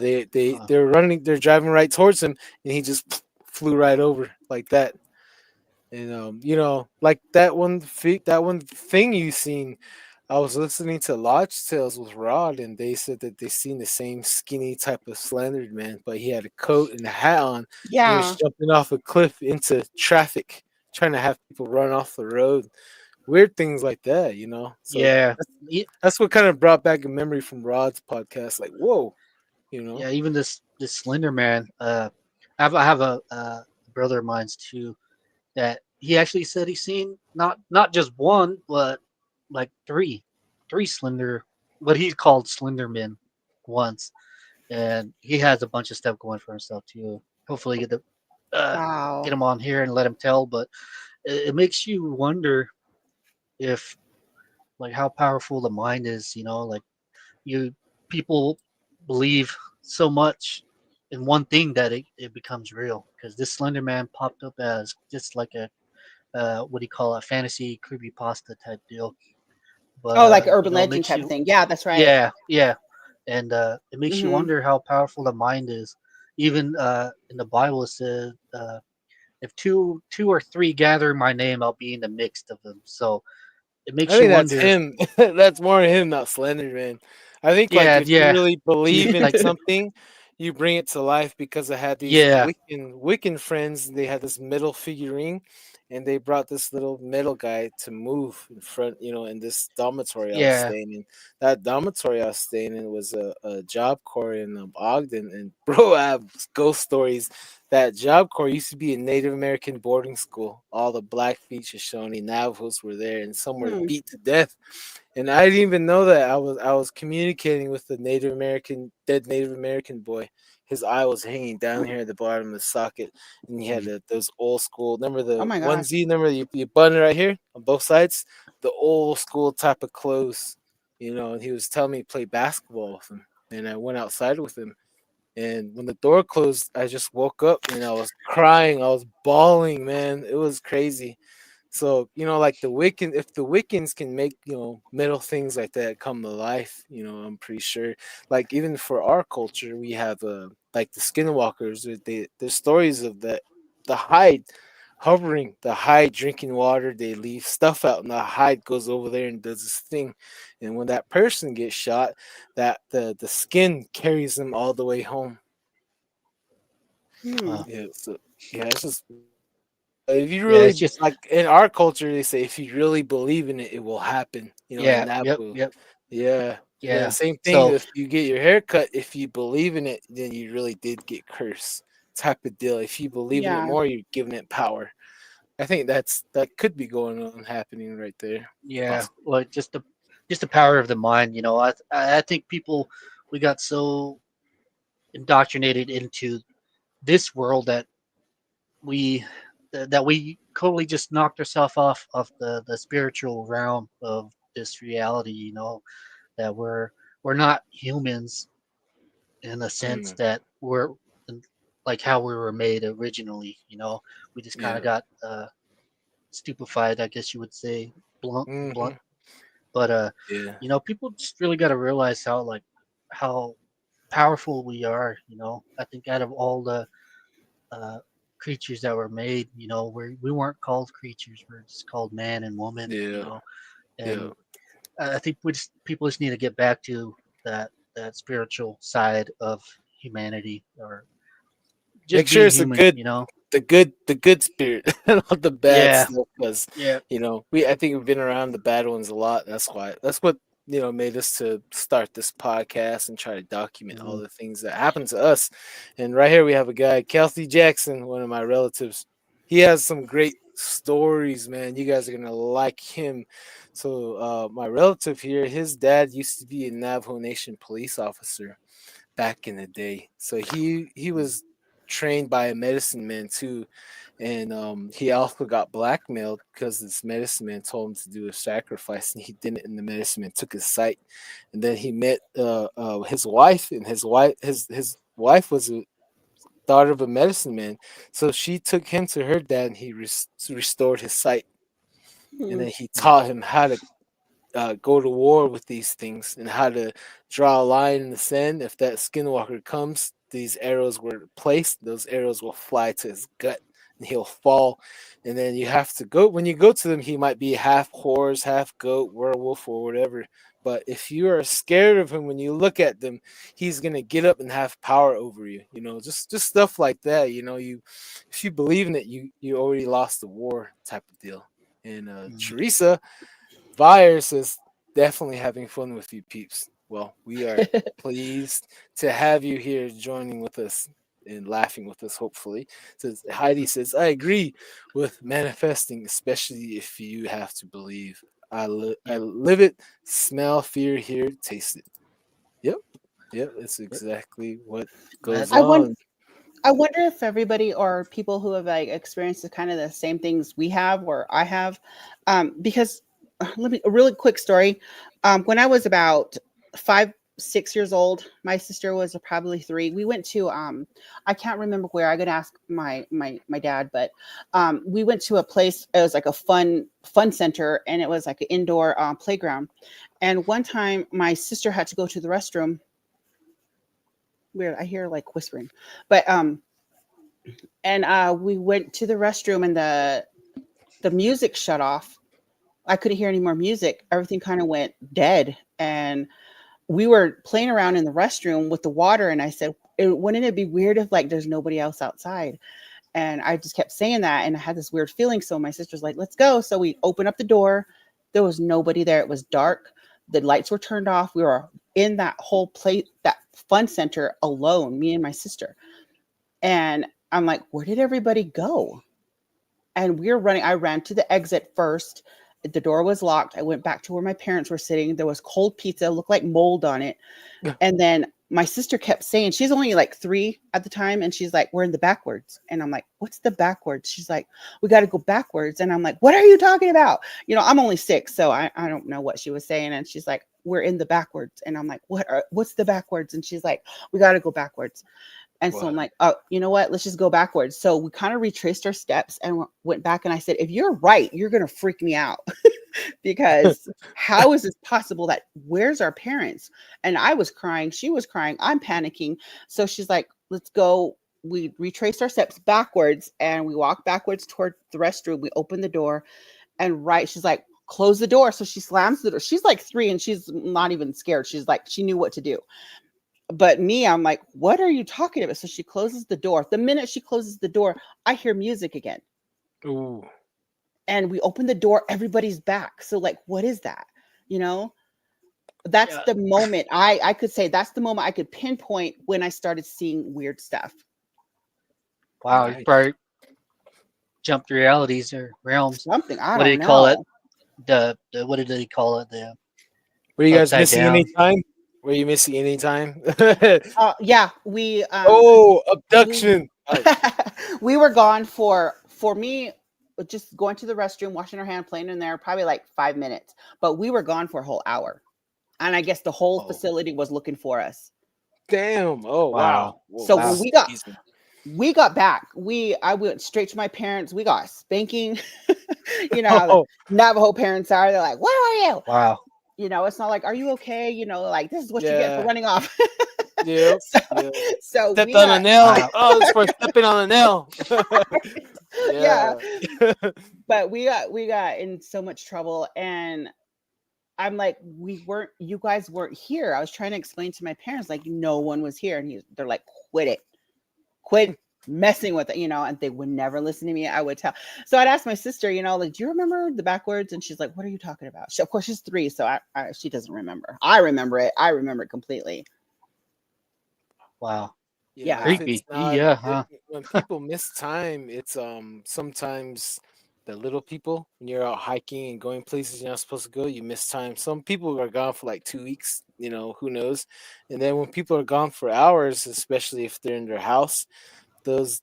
[SPEAKER 2] Uh,
[SPEAKER 1] they're running, they're driving right towards him, and he just flew right over like that. And like that one thing you seen. I was listening to Lodge Tales with Rod, and they said that they seen the same skinny type of Slender Man, but he had a coat and a hat on, and he was
[SPEAKER 3] Yeah.
[SPEAKER 1] jumping off a cliff into traffic, trying to have people run off the road. Weird things like that. So
[SPEAKER 2] yeah,
[SPEAKER 1] that's,
[SPEAKER 2] e-
[SPEAKER 1] that's what kind of brought back a memory from Rod's podcast. Like, whoa, you know.
[SPEAKER 2] yeah. Even this Slender Man. I have a brother of mine's too that he actually said he's seen not just one, but like three slender, what he called Slender Men once, and he has a bunch of stuff going for himself too. Hopefully, uh, get
[SPEAKER 3] Wow.
[SPEAKER 2] him on here and let him tell. But it makes you wonder if like how powerful the mind is. Like you people believe so much in one thing that it becomes real. Because this Slender Man popped up as just like a what do you call it, fantasy creepy pasta type deal. But
[SPEAKER 3] Oh, like urban
[SPEAKER 2] it
[SPEAKER 3] legend
[SPEAKER 2] makes
[SPEAKER 3] type of
[SPEAKER 2] you,
[SPEAKER 3] thing. Yeah, that's right.
[SPEAKER 2] yeah, yeah, and it makes you
[SPEAKER 3] Hmm.
[SPEAKER 2] wonder how powerful the mind is. Even in the Bible, it says, "If two or three gather in my name, I'll be in the midst of them." So it
[SPEAKER 1] I
[SPEAKER 2] makes you
[SPEAKER 1] think that's
[SPEAKER 2] wonder.
[SPEAKER 1] him. That's more him, not Slender Man. I think like
[SPEAKER 2] Yeah,
[SPEAKER 1] if you
[SPEAKER 2] yeah,
[SPEAKER 1] really believe in
[SPEAKER 2] like
[SPEAKER 1] something, you bring it to life because I had these
[SPEAKER 2] yeah,
[SPEAKER 1] Wiccan friends. They had this metal figurine, and they brought this little metal guy to move in front, in this dormitory I was
[SPEAKER 2] yeah,
[SPEAKER 1] staying in. That dormitory I was staying in was a job corps in Ogden, and bro, I have ghost stories. That job corps used to be a Native American boarding school. All the Blackfeet, Shoshone, Navajos were there, and some were
[SPEAKER 3] Hmm.
[SPEAKER 1] beat to death. And I didn't even know that. I was communicating with the dead Native American boy. His eye was hanging down here at the bottom of the socket, and he had
[SPEAKER 2] mm,
[SPEAKER 1] those old school. Remember
[SPEAKER 3] Oh
[SPEAKER 1] the
[SPEAKER 3] my gosh.
[SPEAKER 1] onesie? Remember you button it right here on both sides, the old school type of clothes. And he was telling me to play basketball with him, and I went outside with him. And when the door closed, I just woke up and I was crying. I was bawling, man. It was crazy. So, like the Wiccan, if the Wiccans can make, metal things like that come to life, I'm pretty sure. Like even for our culture, we have like the Skinwalkers. There's stories of the hide hovering, the hide drinking water. They leave stuff out, and the hide goes over there and does this thing. And when that person gets shot, that the skin carries them all the way home.
[SPEAKER 3] Hmm.
[SPEAKER 2] uh,
[SPEAKER 1] Yeah, so yeah, it's just if you
[SPEAKER 2] yeah.
[SPEAKER 1] really
[SPEAKER 2] It's just
[SPEAKER 1] like in our culture, they say if you really believe in it, it will happen. In
[SPEAKER 2] yeah, yep,
[SPEAKER 1] Navajo,
[SPEAKER 2] yep,
[SPEAKER 1] yeah. And then
[SPEAKER 2] yeah.
[SPEAKER 1] same thing
[SPEAKER 2] So
[SPEAKER 1] if you get your hair cut, if you believe in it, then you really did get cursed. Type of deal. If you believe in it
[SPEAKER 3] Yeah.
[SPEAKER 1] more, you're giving it power. I think that could be going on happening right there.
[SPEAKER 2] yeah,
[SPEAKER 1] Possibly.
[SPEAKER 2] like just the power of the mind. I think people we got so indoctrinated into this world we that we totally just knocked ourselves off of the spiritual realm of this reality. That we're not humans in the sense
[SPEAKER 1] Mm,
[SPEAKER 2] that we're like how we were made originally. We just kind of
[SPEAKER 1] yeah.
[SPEAKER 2] got stupefied, I guess you would say, blunt.
[SPEAKER 1] Hmm.
[SPEAKER 2] But
[SPEAKER 1] Yeah.
[SPEAKER 2] people just really got to realize how powerful we are. I think out of all the uh, creatures that were made, we weren't called creatures. We're just called man and woman.
[SPEAKER 1] Yeah. Yeah.
[SPEAKER 2] And I think people just need to get back to that spiritual side of humanity, or
[SPEAKER 1] Make
[SPEAKER 2] just
[SPEAKER 1] sure
[SPEAKER 2] being
[SPEAKER 1] it's
[SPEAKER 2] human.
[SPEAKER 1] the good spirit, not the bad
[SPEAKER 2] Yeah,
[SPEAKER 1] stuff. Because
[SPEAKER 2] yeah,
[SPEAKER 1] I think we've been around the bad ones a lot. That's what made us to start this podcast and try to document all
[SPEAKER 2] mhm,
[SPEAKER 1] the things that happened to us. And right here we have a guy, Kelsey Jackson, one of my relatives. He has some great stories, man. You guys are gonna like him. So my relative here, his dad used to be a Navajo Nation police officer back in the day. So he
[SPEAKER 2] mhm.
[SPEAKER 1] was trained by a medicine man too, and he also got blackmailed because this medicine man told him to do a sacrifice, and he didn't. And the medicine man took his sight, and then he met his wife, and his wife was a daughter of a medicine man, so she took him to her dad, and he restored his sight, and
[SPEAKER 3] Hmm.
[SPEAKER 1] then he
[SPEAKER 2] Mm.
[SPEAKER 1] taught him how to go to war with these things and how to draw a line in the sand. If that skinwalker comes, these arrows were placed, those arrows will fly to his gut and he'll fall. And then you have to go, when you go to them, he might be half horse, half goat, werewolf, or whatever. But if you are scared of him when you look at them, he's gonna get up and have power over you. Just stuff like that. If you believe in it, you already lost the war type of deal. And Teresa Virus is definitely having fun with you peeps. Well, we are pleased to have you here joining with us and laughing with us, hopefully. Says Heidi says, I agree with manifesting, especially if you have to believe. I live it, smell, fear, hear, taste it. Yep. Yep. It's exactly what goes
[SPEAKER 3] I wonder,
[SPEAKER 1] on.
[SPEAKER 3] I wonder if everybody or people who have like experienced kind of the same things we have or I have, because let me a really quick story. When I was about 5, 6 years old, my sister was probably 3. We went to I can't remember where. I could ask my dad, but we went to a place. It was like a fun center, and it was like an indoor playground. And one time, my sister had to go to the restroom. Weird. I hear like whispering, but and we went to the restroom, and the music shut off. I couldn't hear any more music. Everything kind of went dead, and we were playing around in the restroom with the water. And I said, wouldn't it be weird if like there's nobody else outside? And I just kept saying that, and I had this weird feeling. So my sister's like, let's go. So we opened up the door. There was nobody there. It was dark. The lights were turned off. We were in that whole place, that fun center alone, me and my sister. And I'm like, where did everybody go? And we were running. I ran to the exit first. The door was locked. I went back to where my parents were sitting. There was cold pizza, looked like mold on it. And then my sister kept saying, she's only like 3 at the time. And she's like, we're in the backwards. And I'm like, what's the backwards? She's like, we got to go backwards. And I'm like, what are you talking about? I'm only 6, so I don't know what she was saying. And she's like, we're in the backwards. And I'm like, what's the backwards? And she's like, we got to go backwards. And so I'm like, oh, you know what? Let's just go backwards. So we kind of retraced our steps and went back. And I said, if you're right, you're going to freak me out because how is this possible that where's our parents? And I was crying. She was crying. I'm panicking. So she's like, let's go. We retraced our steps backwards and we walked backwards toward the restroom. We opened the door and she's like, close the door. So she slams the door. She's like 3 and she's not even scared. She's like, she knew what to do. But me, I'm like, what are you talking about? So she closes the door. The minute she closes the door, I hear music again.
[SPEAKER 1] Ooh.
[SPEAKER 3] And we open the door, everybody's back. So like, what is that? That's the moment I could say that's the moment I could pinpoint when I started seeing weird stuff.
[SPEAKER 2] Wow, you probably jumped realities or realms.
[SPEAKER 3] Something, I
[SPEAKER 2] what
[SPEAKER 3] don't
[SPEAKER 2] did
[SPEAKER 3] know.
[SPEAKER 2] He call it? The what did he call it?
[SPEAKER 1] Were you guys missing
[SPEAKER 2] down.
[SPEAKER 1] any time? Were you missing any time?
[SPEAKER 3] Yeah, we
[SPEAKER 1] abduction.
[SPEAKER 3] We were gone for me, just going to the restroom, washing our hand, playing in there, probably like 5 minutes. But we were gone for a whole hour. And I guess the whole facility was looking for us.
[SPEAKER 1] Damn. Oh wow.
[SPEAKER 3] So when we got back, I went straight to my parents. We got spanking. How Navajo parents are. They're like, where are you?
[SPEAKER 2] Wow.
[SPEAKER 3] It's not like, are you okay? Like, this is what you get for running off.
[SPEAKER 1] Yeah.
[SPEAKER 3] So
[SPEAKER 1] stepped on a nail. Oh, it's for stepping on a nail.
[SPEAKER 3] Yeah. But we got in so much trouble, and I'm like, you guys weren't here. I was trying to explain to my parents, like, no one was here. And they're like, quit messing with it, and they would never listen to me. I would tell. So I'd ask my sister, like, do you remember the backwards? And she's like, what are you talking about? Of course, she's 3. So she doesn't remember. I remember it. I remember it completely.
[SPEAKER 2] Wow.
[SPEAKER 3] Yeah.
[SPEAKER 2] Creepy.
[SPEAKER 1] When people miss time, it's sometimes the little people, when you're out hiking and going places you're not supposed to go, you miss time. Some people are gone for like 2 weeks, who knows. And then when people are gone for hours, especially if they're in their house, those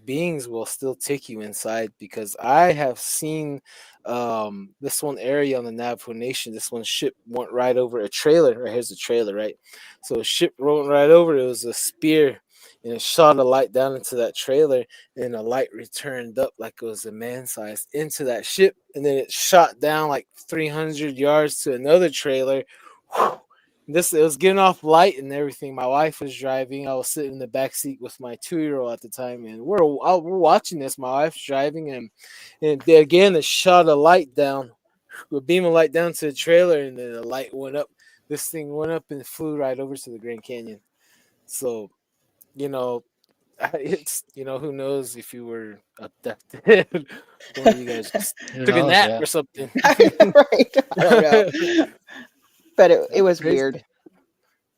[SPEAKER 1] beings will still take you inside, because I have seen this one area on the Navajo Nation. This one ship went right over a trailer. Right, here's a trailer, right? So a ship went right over. It was a spear, and it shot a light down into that trailer, and the light returned up like it was a man size into that ship, and then it shot down like 300 yards to another trailer. Whew. It was getting off light and everything. My wife was driving. I was sitting in the back seat with my 2-year-old at the time, and we're watching this. My wife's driving, and again it shot a light down, a beam of light down to the trailer, and then the light went up. This thing went up and flew right over to the Grand Canyon. So, it's who knows if you were abducted, or you guys just took a nap or something.
[SPEAKER 3] Right. I don't know. But it was
[SPEAKER 1] Crazy.
[SPEAKER 3] weird.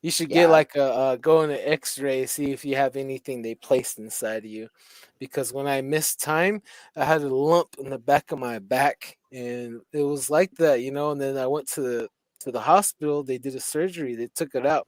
[SPEAKER 1] You should get like go in an X-ray, see if you have anything they placed inside of you. Because when I missed time, I had a lump in the back of my back, and it was like that, And then I went to the hospital. They did a surgery. They took it out.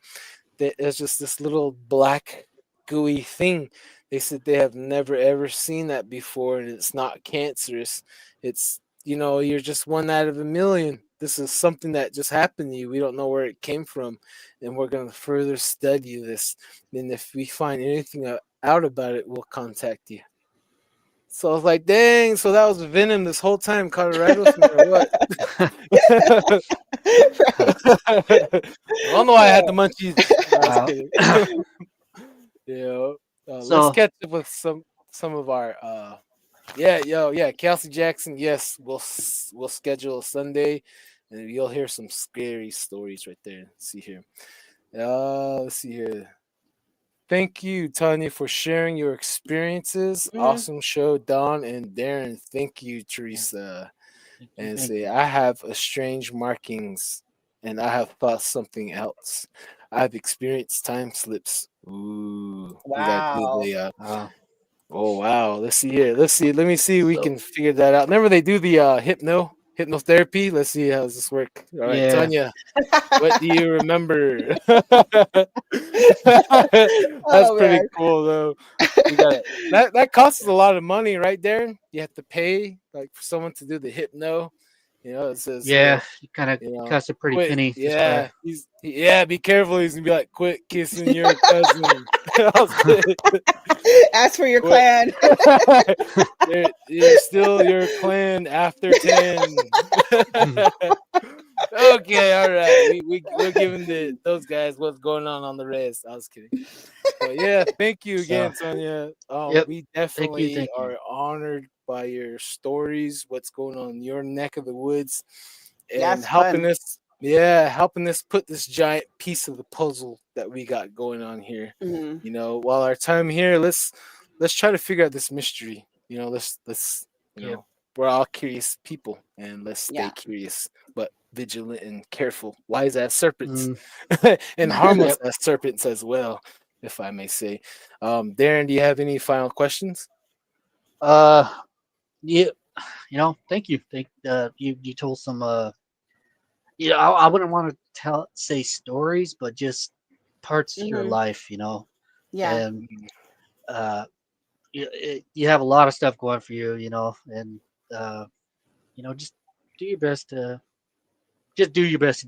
[SPEAKER 1] It's just this little black gooey thing. They said they have never ever seen that before, and it's not cancerous. It's you're just one out of a million. This is something that just happened to you. We don't know where it came from, and we're going to further study this. And if we find anything out about it, we'll contact you. So I was like, dang, so that was Venom this whole time, Colorado with me, or what? I don't know why I had the munchies. Let's catch up with some of our Kelsey Jackson. Yes, we'll schedule a Sunday, and you'll hear some scary stories right there. Let's see here. Thank you, Tanya, for sharing your experiences. Mm-hmm. Awesome show, Don and Darren. Thank you, Teresa. And say, I have strange markings, and I have thought something else. I've experienced time slips. Ooh.
[SPEAKER 3] Wow.
[SPEAKER 1] Oh, wow. Let's see here. Let me see if we can figure that out. Remember they do the hypnotherapy? Let's see how does this work. All right, Tanya, what do you remember? That's pretty cool, though. That costs a lot of money, right, Darren? You have to pay like for someone to do the hypno. It says
[SPEAKER 2] you kind of cost a pretty penny.
[SPEAKER 1] Yeah, be careful. He's gonna be like, quit kissing your cousin.
[SPEAKER 3] As for your clan,
[SPEAKER 1] you're still your clan after 10. Okay, all right. We're giving those guys what's going on the rest. I was kidding. But thank you again, Tonya. We definitely are honored by your stories, what's going on in your neck of the woods, and helping us put this giant piece of the puzzle that we got going on here. Mm-hmm. While our time here, let's try to figure out this mystery. Let's we're all curious people, and let's stay curious, but vigilant and careful, wise as serpents, and harmless as serpents as well, if I may say. Darren, do you have any final questions?
[SPEAKER 2] Thank you. You told some I wouldn't want to say stories, but just parts of your life, and you have a lot of stuff going for you, and just do your best to do your best,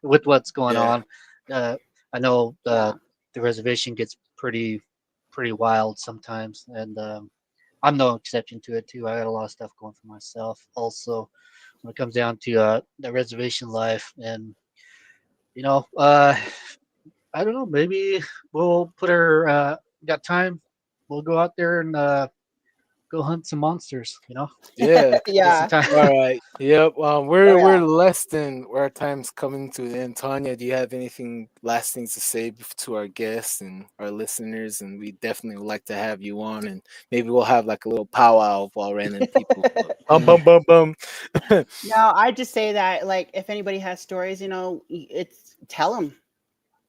[SPEAKER 2] with what's going on. I know the reservation gets pretty wild sometimes, and I'm no exception to it too. I got a lot of stuff going for myself also when it comes down to the reservation life. And I don't know, maybe we'll put got time, we'll go out there and go hunt some monsters,
[SPEAKER 1] Yeah.
[SPEAKER 2] All
[SPEAKER 1] right. Yep. We're less than our time's coming to the end. Tanya, do you have anything last things to say to our guests and our listeners? And we definitely would like to have you on, and maybe we'll have like a little powwow of all random people. Bum.
[SPEAKER 3] No, I just say that, like, if anybody has stories, tell them.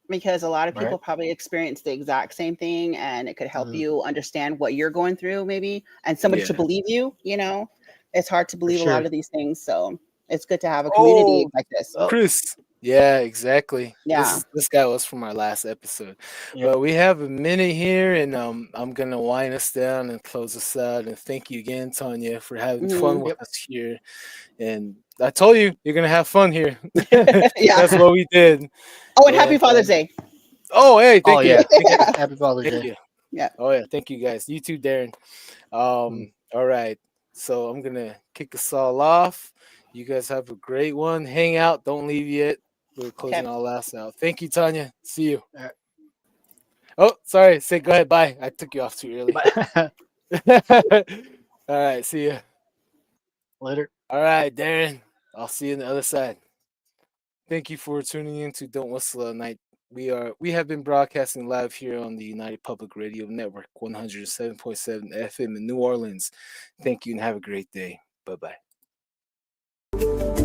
[SPEAKER 3] Because a lot of people probably experience the exact same thing, and it could help you understand what you're going through, maybe, and somebody to believe you. It's hard to believe a lot of these things, so it's good to have a community like this.
[SPEAKER 1] Chris. Yeah, exactly.
[SPEAKER 3] Yeah.
[SPEAKER 1] This guy was from our last episode. But we have a minute here, and I'm gonna wind us down and close us out. And thank you again, Tanya, for having fun with us here. And I told you you're gonna have fun here. That's what we did.
[SPEAKER 3] Oh, and happy Father's Day.
[SPEAKER 1] Oh, hey, thank
[SPEAKER 2] Oh
[SPEAKER 1] you.
[SPEAKER 2] yeah.
[SPEAKER 1] Thank you.
[SPEAKER 2] Happy Father's
[SPEAKER 1] Thank
[SPEAKER 2] Day.
[SPEAKER 1] you.
[SPEAKER 3] Yeah.
[SPEAKER 1] Oh yeah, thank you guys. You too, Darren. All right. So I'm gonna kick us all off. You guys have a great one. Hang out, don't leave yet. We're closing all last out. Thank you, Tanya. See you.
[SPEAKER 2] All right.
[SPEAKER 1] Oh, sorry. Say go ahead. Bye. I took you off too early.
[SPEAKER 2] Bye.
[SPEAKER 1] All right. See you.
[SPEAKER 2] Later.
[SPEAKER 1] All right, Darren. I'll see you on the other side. Thank you for tuning in to Don't Whistle at Night. We have been broadcasting live here on the United Public Radio Network, 107.7 FM in New Orleans. Thank you and have a great day. Bye bye.